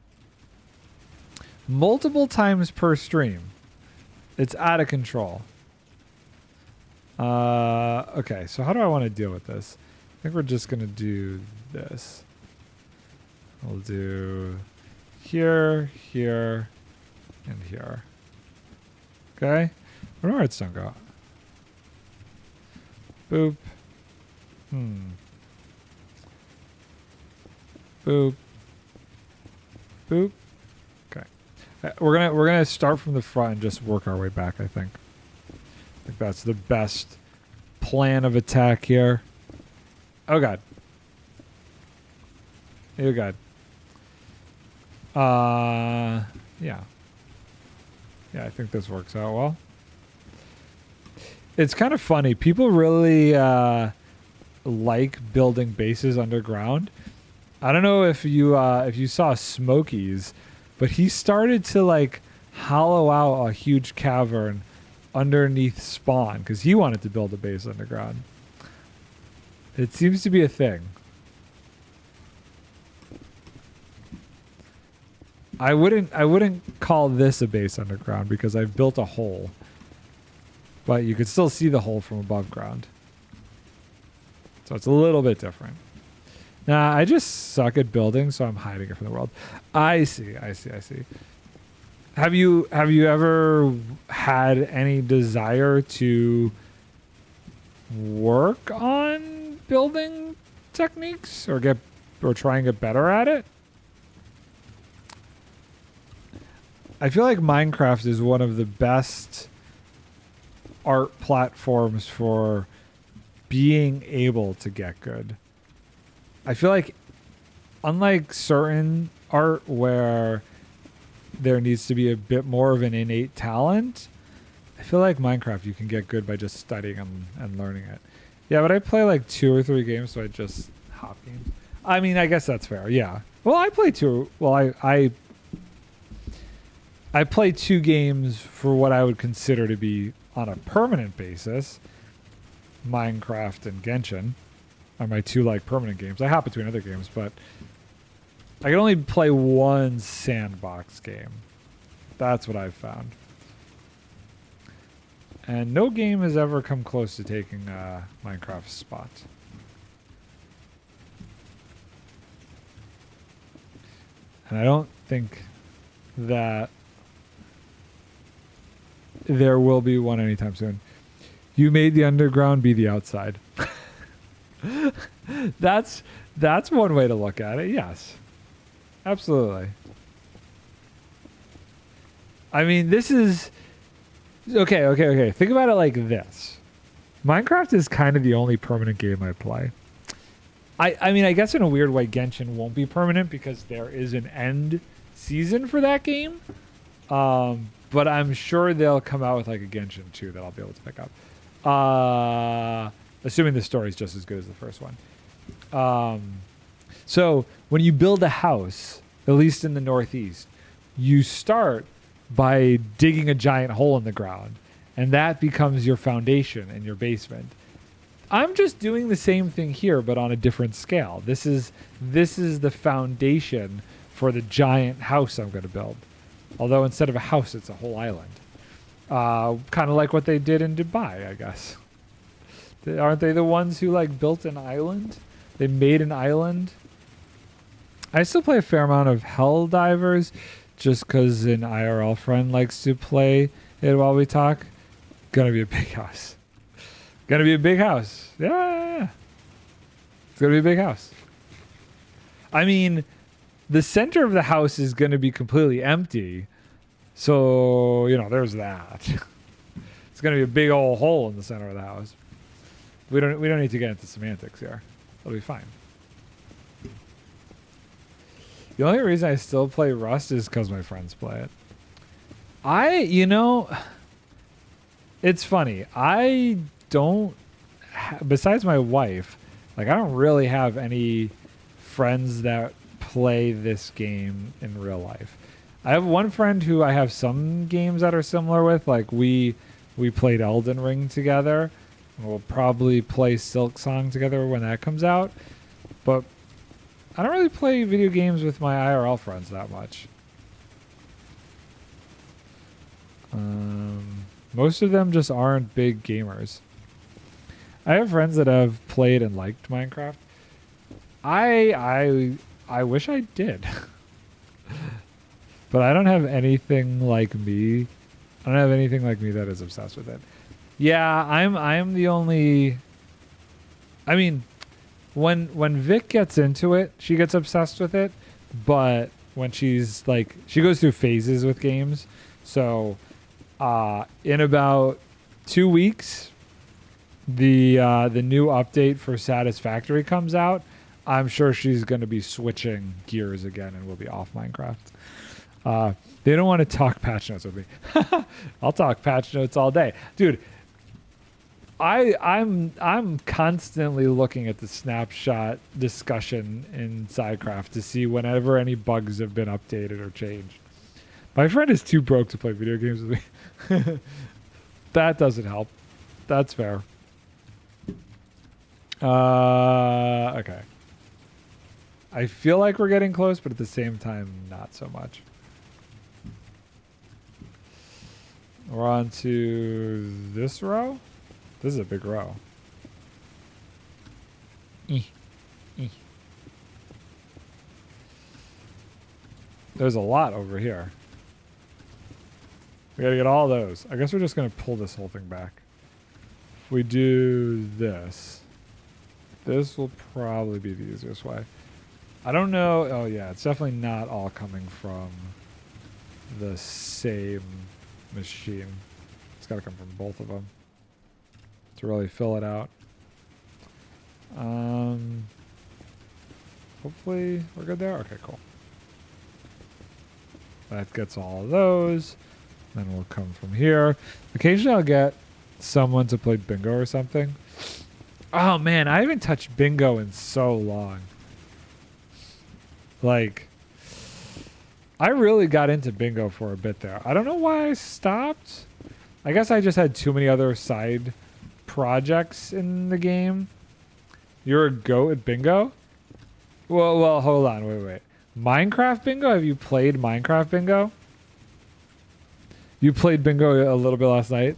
Multiple times per stream. It's out of control. Okay, so how do I want to deal with this? I think we're just going to do this. We'll do here, here, and here. Okay? Where did my redstone go? Boop. Boop. Boop. Okay. We're gonna start from the front and just work our way back, I think. I think that's the best plan of attack here. Oh god. Oh god. Yeah. Yeah, I think this works out well. It's kind of funny. People really like building bases underground. I don't know if you saw Smokey's, but he started to like hollow out a huge cavern underneath spawn because he wanted to build a base underground. It seems to be a thing. I wouldn't call this a base underground because I've built a hole, but you could still see the hole from above ground. So it's a little bit different. Nah, I just suck at building, so I'm hiding it from the world. I see. Have you ever had any desire to work on building techniques or try and get better at it? I feel like Minecraft is one of the best art platforms for being able to get good. I feel like unlike certain art where there needs to be a bit more of an innate talent, I feel like Minecraft you can get good by just studying and learning it. Yeah, but I play like 2 or 3 games, so I just hop games. I mean, I guess that's fair. Yeah. Well, I play 2. Well, I play 2 games for what I would consider to be on a permanent basis. Minecraft and Genshin are my 2 like permanent games. I hop between other games, but I can only play 1 sandbox game. That's what I've found. And no game has ever come close to taking Minecraft's spot. And I don't think that there will be one anytime soon. You made the underground be the outside. That's one way to look at it. Yes. Absolutely. I mean, this is okay. Think about it like this. Minecraft is kind of the only permanent game I play. I mean, I guess in a weird way, Genshin won't be permanent because there is an end season for that game. But I'm sure they'll come out with like a Genshin 2 that I'll be able to pick up. Assuming the story is just as good as the first one. So when you build a house, at least in the Northeast, you start by digging a giant hole in the ground, and that becomes your foundation in your basement. I'm just doing the same thing here, but on a different scale. This is the foundation for the giant house I'm going to build. Although instead of a house, it's a whole island. Kind of like what they did in Dubai, I guess. Aren't they the ones who like built an island? They made an island. I still play a fair amount of Helldivers just because an IRL friend likes to play it while we talk. Gonna be a big house. Gonna be a big house. Yeah. It's gonna be a big house. I mean, the center of the house is gonna be completely empty. So, there's that. It's gonna be a big old hole in the center of the house. We don't need to get into semantics here. It'll be fine. The only reason I still play Rust is because my friends play it. It's funny. I don't, besides my wife, like I don't really have any friends that play this game in real life. I have one friend who I have some games that are similar with. Like we played Elden Ring together. We'll probably play Silk Song together when that comes out. But I don't really play video games with my IRL friends that much. Most of them just aren't big gamers. I have friends that have played and liked Minecraft. I wish I did. But I don't have anything like me. I don't have anything like me that is obsessed with it. Yeah, I'm the only. I mean, when Vic gets into it, she gets obsessed with it. But when she's like, she goes through phases with games. So, in about 2 weeks, the new update for Satisfactory comes out. I'm sure she's going to be switching gears again, and we'll be off Minecraft. They don't want to talk patch notes with me. I'll talk patch notes all day, dude. I'm constantly looking at the snapshot discussion in Sidecraft to see whenever any bugs have been updated or changed. My friend is too broke to play video games with me. That doesn't help. That's fair. Okay. I feel like we're getting close, but at the same time, not so much. We're on to this row. This is a big row. There's a lot over here. We gotta get all those. I guess we're just gonna pull this whole thing back. If we do this, this will probably be the easiest way. I don't know. Oh yeah, it's definitely not all coming from the same machine. It's gotta come from both of them to really fill it out. Hopefully we're good there. Okay, cool. That gets all of those. Then we'll come from here. Occasionally I'll get someone to play bingo or something. Oh man, I haven't touched bingo in so long. Like, I really got into bingo for a bit there. I don't know why I stopped. I guess I just had too many other side projects in the game. You're a goat at bingo? Well, hold on. Wait. Minecraft bingo? Have you played Minecraft bingo? You played bingo a little bit last night?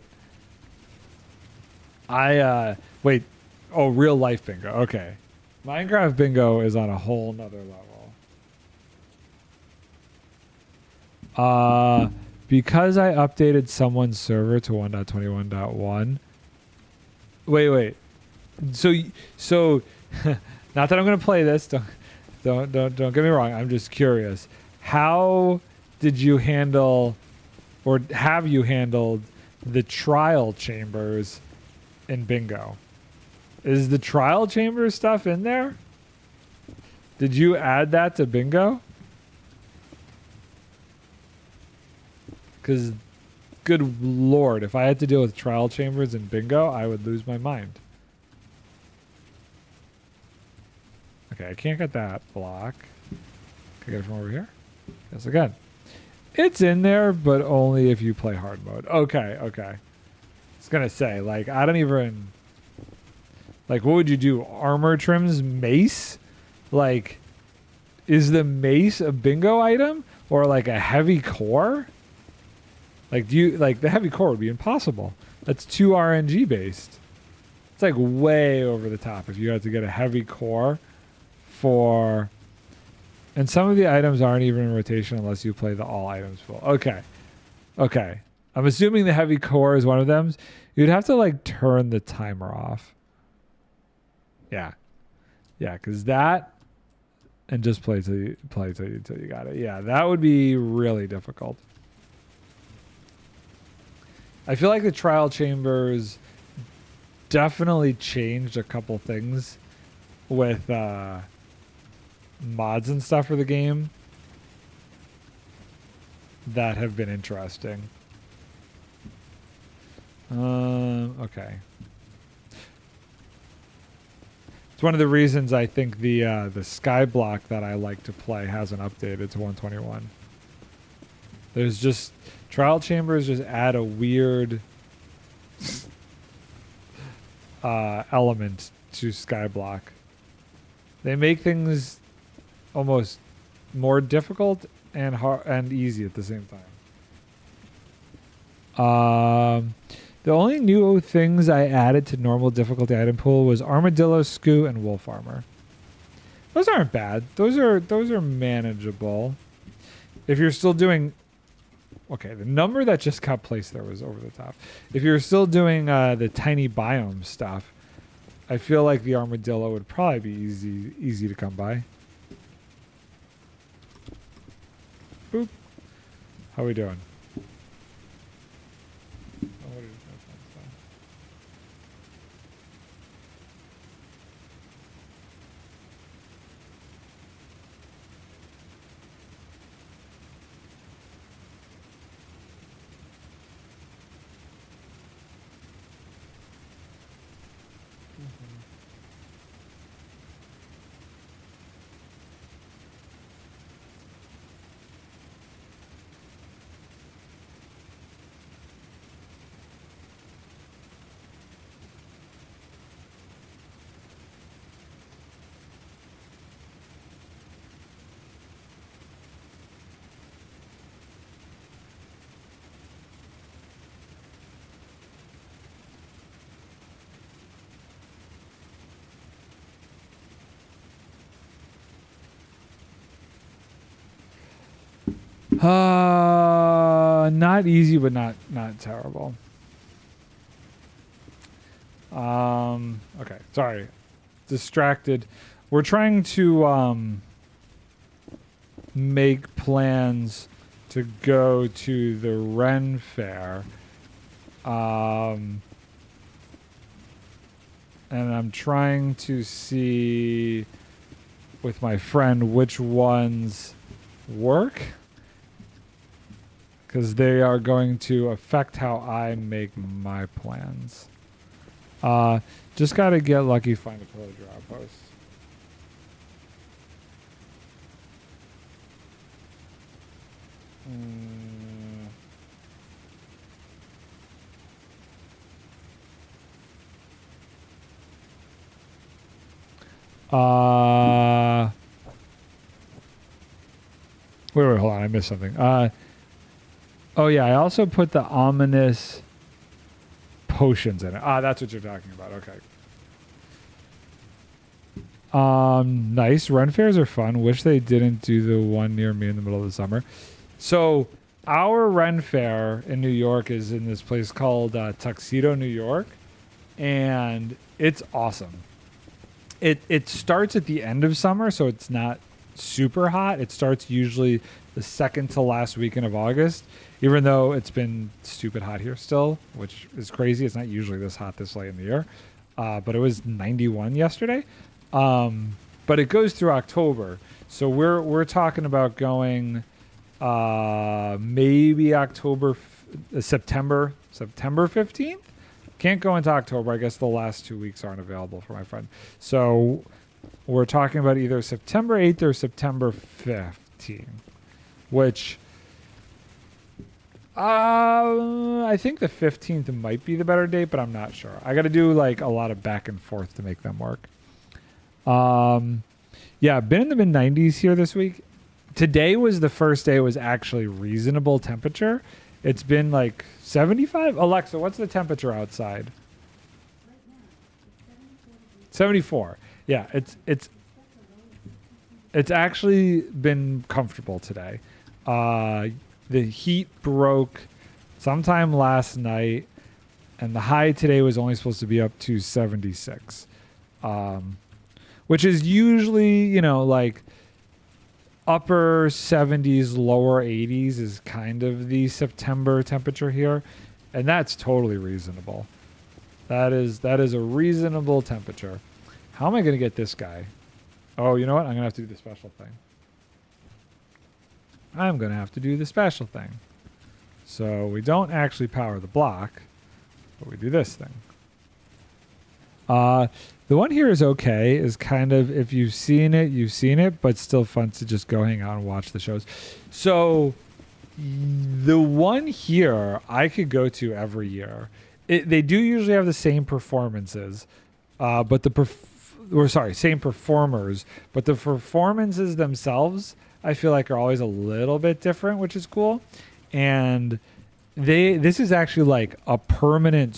Wait. Oh, real life bingo. Okay. Minecraft bingo is on a whole nother level. Because I updated someone's server to 1.21.1. Wait. So, not that I'm gonna play this. Don't get me wrong. I'm just curious. How did you handle, or have you handled, the trial chambers in Bingo? Is the trial chamber stuff in there? Did you add that to Bingo? Because, good lord, if I had to deal with trial chambers in Bingo, I would lose my mind. Okay, I can't get that block. Can I get it from over here? Yes, again. It's in there, but only if you play hard mode. Okay. I was gonna say, like, I don't even... Like, what would you do? Armor trims mace? Like, is the mace a bingo item? Or, like, a heavy core? Like, the heavy core would be impossible. That's too RNG based. It's, like, way over the top if you had to get a heavy core for... And some of the items aren't even in rotation unless you play the all items full. Okay. I'm assuming the heavy core is one of them. You'd have to, like, turn the timer off. Yeah, because that, and just play till you got it. Yeah, that would be really difficult. I feel like the trial chambers definitely changed a couple things with mods and stuff for the game that have been interesting. Okay. It's one of the reasons I think the sky block that I like to play hasn't updated to 121. There's just trial chambers just add a weird element to sky block. They make things almost more difficult and hard and easy at the same time. The only new things I added to normal difficulty item pool was armadillo, skoo, and wolf armor. Those aren't bad. Those are manageable. If you're still doing... Okay, the number that just got placed there was over the top. If you're still doing the tiny biome stuff, I feel like the armadillo would probably be easy to come by. Boop. How we doing? Not easy, but not terrible. Okay, sorry. Distracted. We're trying to make plans to go to the Ren Fair. And I'm trying to see with my friend which ones work, because they are going to affect how I make my plans. Just gotta get lucky, find a pillar drop post. Wait, hold on, I missed something. Oh yeah, I also put the ominous potions in it. That's what you're talking about. Okay. Nice. Run fairs are fun. Wish they didn't do the one near me in the middle of the summer. So our Ren Fair in New York is in this place called Tuxedo, New York, and it's awesome. It starts at the end of summer, so it's not super hot. It starts usually the second to last weekend of August, even though it's been stupid hot here still, which is crazy. It's not usually this hot this late in the year, but it was 91 yesterday. But it goes through October, so we're talking about going maybe September 15th. Can't go into October. I guess the last 2 weeks aren't available for my friend. So we're talking about either September 8th or September 15th, which I think the 15th might be the better date, but I'm not sure. I got to do like a lot of back and forth to make them work. Yeah, been in the mid 90s here this week. Today was the first day it was actually reasonable temperature. It's been like 75. Alexa, what's the temperature outside? Right now, it's 74. Yeah, it's actually been comfortable today. The heat broke sometime last night, and the high today was only supposed to be up to 76, which is usually, like upper 70s, lower 80s is kind of the September temperature here, and that's totally reasonable. That is a reasonable temperature. How am I going to get this guy? Oh, you know what? I'm going to have to do the special thing. I'm going to have to do the special thing. So we don't actually power the block, but we do this thing. The one here is okay, is kind of, if you've seen it, you've seen it, but still fun to just go hang out and watch the shows. So the one here I could go to every year. They do usually have the same performances, but same performers, but the performances themselves I feel like are always a little bit different, which is cool. And this is actually like a permanent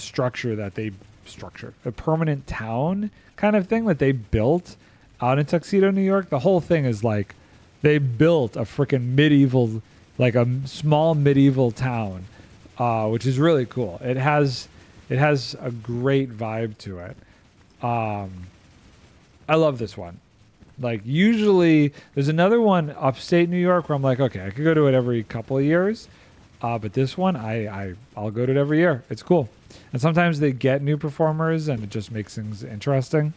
a permanent town kind of thing that they built out in Tuxedo, New York. The whole thing is like they built a freaking medieval, like a small medieval town, which is really cool. It has a great vibe to it. I love this one. Like usually there's another one upstate New York where I'm like, okay, I could go to it every couple of years. But this one, I'll go to it every year. It's cool. And sometimes they get new performers and it just makes things interesting.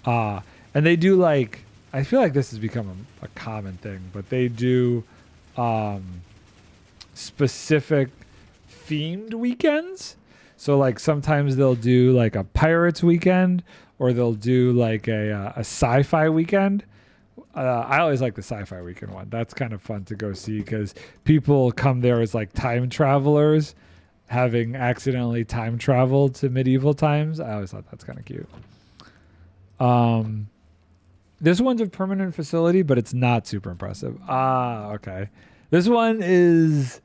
And they do like, I feel like this has become a common thing, but they do specific themed weekends. So like sometimes they'll do like a pirates weekend, or they'll do like a sci-fi weekend. I always like the sci-fi weekend one. That's kind of fun to go see because people come there as like time travelers, having accidentally time traveled to medieval times. I always thought that's kind of cute. This one's a permanent facility, but it's not super impressive. Okay. This one is,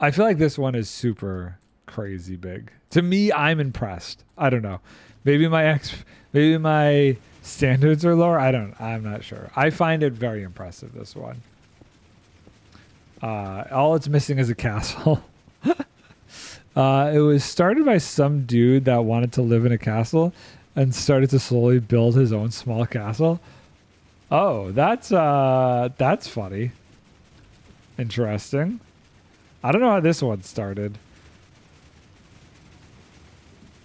I feel like this one is super crazy big. To me, I'm impressed. I don't know. Maybe my standards are lower. I'm not sure. I find it very impressive, this one. All it's missing is a castle. It was started by some dude that wanted to live in a castle and started to slowly build his own small castle. Oh, that's funny. Interesting. I don't know how this one started.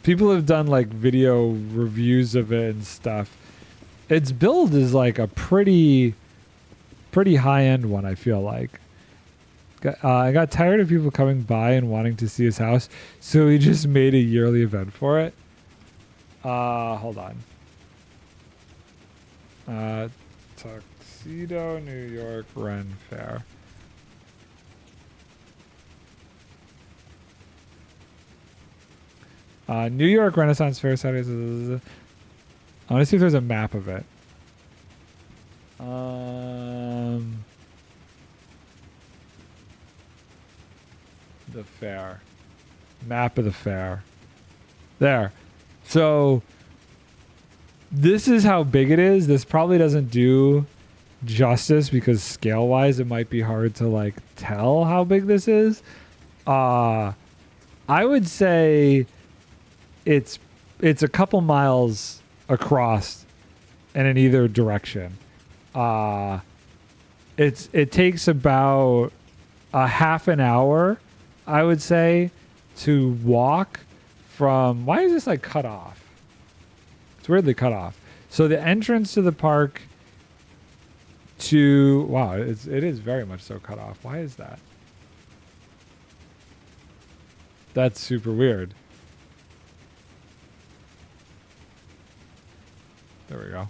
People have done like video reviews of it and stuff. Its build is like a pretty high-end one, I feel like. I got tired of people coming by and wanting to see his house, so he just made a yearly event for it. Hold on. Tuxedo, New York Ren Fair. New York Renaissance Fair Saturdays. I want to see if there's a map of it. The fair. Map of the fair. There. So this is how big it is. This probably doesn't do justice because scale wise it might be hard to like tell how big this is. I would say it's a couple miles across and in either direction. It takes about a half an hour, I would say, to walk from. Why is this like cut off? It's weirdly cut off. So the entrance to the park to wow, it is very much so cut off. Why is that? That's super weird. There we go.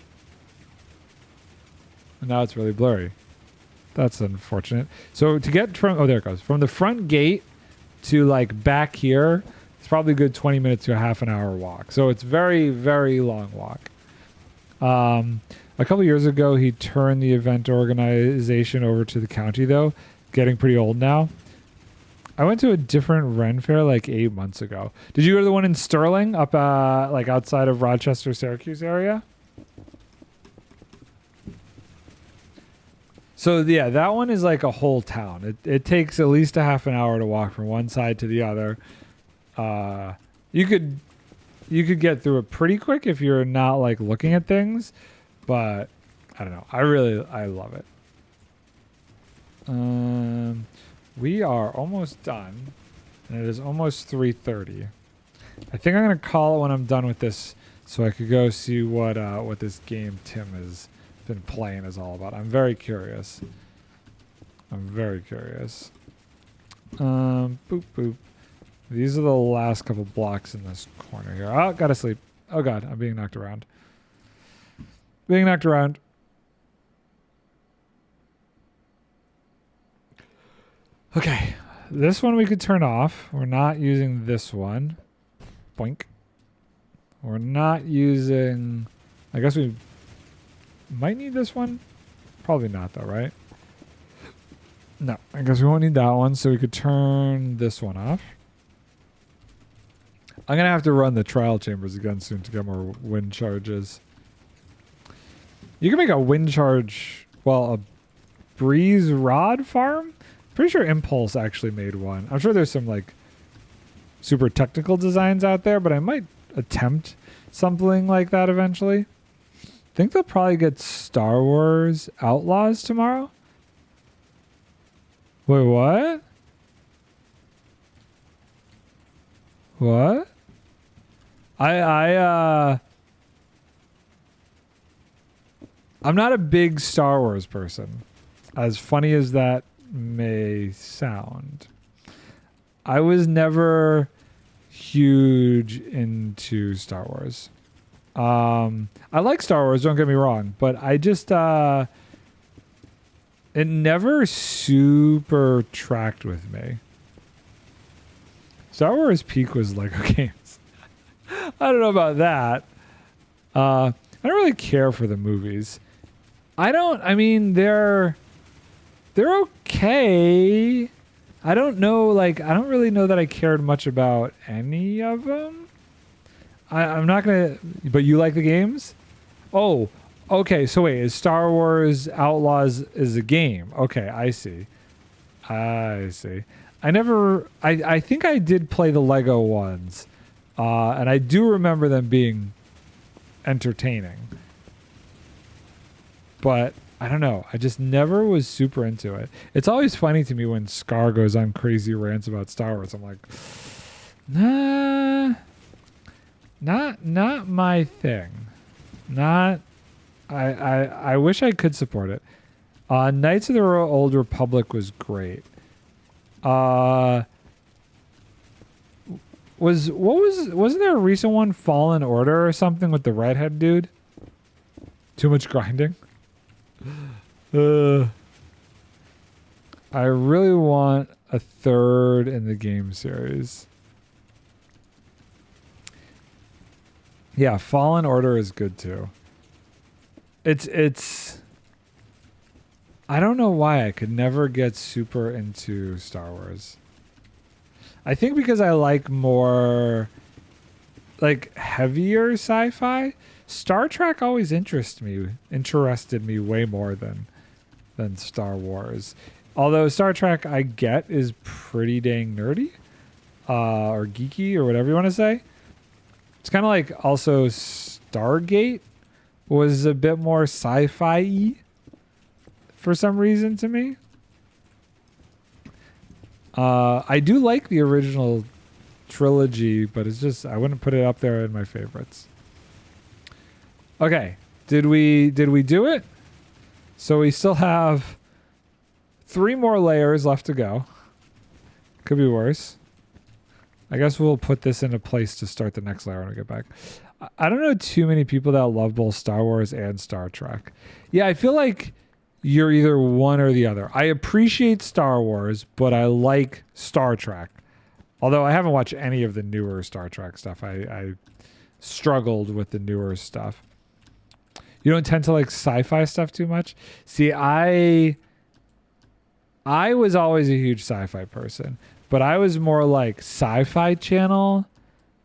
And now it's really blurry. That's unfortunate. So to get from, oh, there it goes. From the front gate to like back here, it's probably a good 20 minutes to a half an hour walk. So it's very, very long walk. A couple years ago, he turned the event organization over to the county, though. Getting pretty old now. I went to a different Ren fair like 8 months ago. Did you go to the one in Sterling, up like outside of Rochester, Syracuse area? So yeah, that one is like a whole town. It takes at least a half an hour to walk from one side to the other. You could get through it pretty quick if you're not like looking at things, but I don't know. I love it. We are almost done, and it is almost 3:30. I think I'm gonna call it when I'm done with this, so I could go see what this game Tim has been playing is all about. I'm very curious. Boop boop. These are the last couple blocks in this corner here. Oh, gotta sleep. Oh god, I'm being knocked around. Okay, this one we could turn off. We're not using this one. Boink. We're not using... I guess we might need this one. Probably not though, right? No, I guess we won't need that one, so we could turn this one off. I'm going to have to run the trial chambers again soon to get more wind charges. You can make a wind charge, well, a breeze rod farm? Pretty sure Impulse actually made one. I'm sure there's some like super technical designs out there, but I might attempt something like that eventually. I think they'll probably get Star Wars Outlaws tomorrow. Wait, what? What? I'm not a big Star Wars person. As funny as that may sound. I was never huge into Star Wars. I like Star Wars, don't get me wrong, but I just it never super tracked with me. Star Wars peak was Lego games. I don't know about that. I don't really care for the movies. I mean, they're okay. I don't know, I don't really know that I cared much about any of them. I'm not going to, but you like the games? Oh, okay. So wait, is Star Wars Outlaws is a game? Okay, I see. I think I did play the Lego ones. And I do remember them being entertaining. But I don't know. I just never was super into it. It's always funny to me when Scar goes on crazy rants about Star Wars. I'm like, nah, not my thing. Not. I wish I could support it. Knights of the Old Republic was great. Wasn't there a recent one, Fallen Order or something with the redhead dude? Too much grinding. I really want a third in the game series. Yeah, Fallen Order is good too. It's I don't know why I could never get super into Star Wars. I think because I like more heavier sci-fi. Star Trek always interested me way more than than Star Wars. Although Star Trek, I get, is pretty dang nerdy, or geeky, or whatever you want to say. It's kind of like also Stargate was a bit more sci-fi-y for some reason to me. I do like the original trilogy, but it's just I wouldn't put it up there in my favorites. Okay, did we do it? So we still have 3 more layers left to go. Could be worse. I guess we'll put this into place to start the next layer when we get back. I don't know too many people that love both Star Wars and Star Trek. Yeah, I feel like you're either one or the other. I appreciate Star Wars, but I like Star Trek. Although I haven't watched any of the newer Star Trek stuff. I struggled with the newer stuff. You don't tend to like sci-fi stuff too much? See, I was always a huge sci-fi person, but I was more like Sci-Fi Channel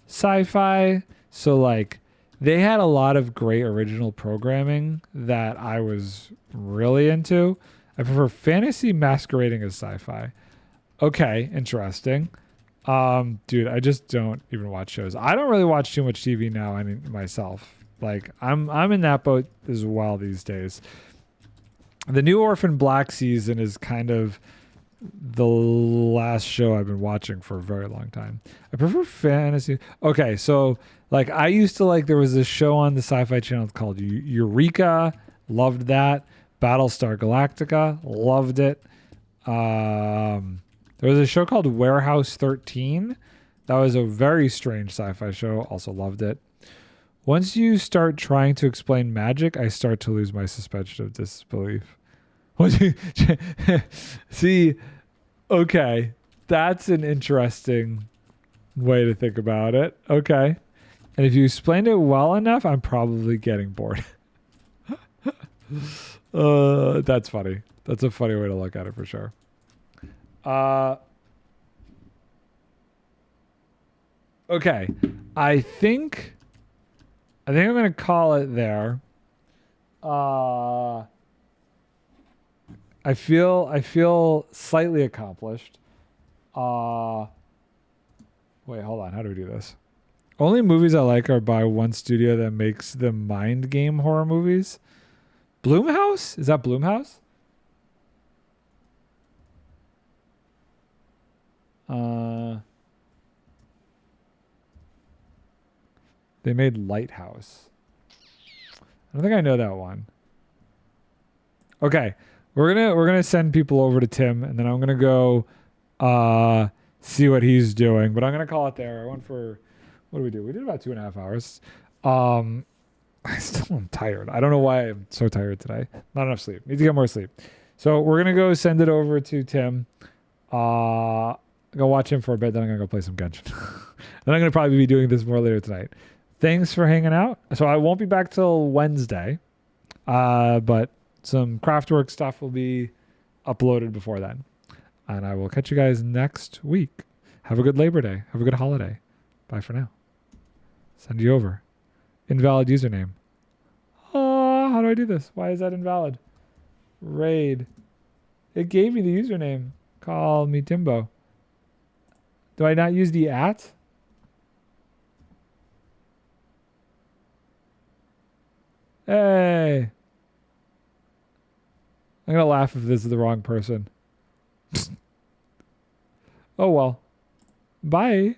sci-fi. So like they had a lot of great original programming that I was really into. I prefer fantasy masquerading as sci-fi. Okay, interesting. Dude, I just don't even watch shows. I don't really watch too much TV now myself. Like I'm in that boat as well these days. The new Orphan Black season is kind of the last show I've been watching for a very long time. I prefer fantasy. Okay, so like I used to like there was this show on the Sci-Fi Channel called Eureka. Loved that. Battlestar Galactica. Loved it. There was a show called Warehouse 13. That was a very strange sci-fi show. Also loved it. Once you start trying to explain magic, I start to lose my suspension of disbelief. See, okay, that's an interesting way to think about it. Okay. And if you explained it well enough, I'm probably getting bored. That's funny. That's a funny way to look at it for sure. Okay. I think I'm going to call it there. I feel slightly accomplished. Wait, hold on. How do we do this? Only movies I like are by one studio that makes the mind game horror movies. Blumhouse? Is that Blumhouse? They made Lighthouse. I don't think I know that one. Okay, we're gonna send people over to Tim, and then I'm gonna go see what he's doing. But I'm gonna call it there. I went for what did we do? We did about 2.5 hours. I still am tired. I don't know why I'm so tired today. Not enough sleep. Need to get more sleep. So we're gonna go send it over to Tim. Go watch him for a bit. Then I'm gonna go play some Genshin. Then I'm gonna probably be doing this more later tonight. Thanks for hanging out. So I won't be back till Wednesday, but some Craftwork stuff will be uploaded before then. And I will catch you guys next week. Have a good Labor Day. Have a good holiday. Bye for now. Send you over. Invalid username. Oh, how do I do this? Why is that invalid? Raid. It gave me the username. Call me Timbo. Do I not use the @? Hey. I'm going to laugh if this is the wrong person. Oh well. Bye.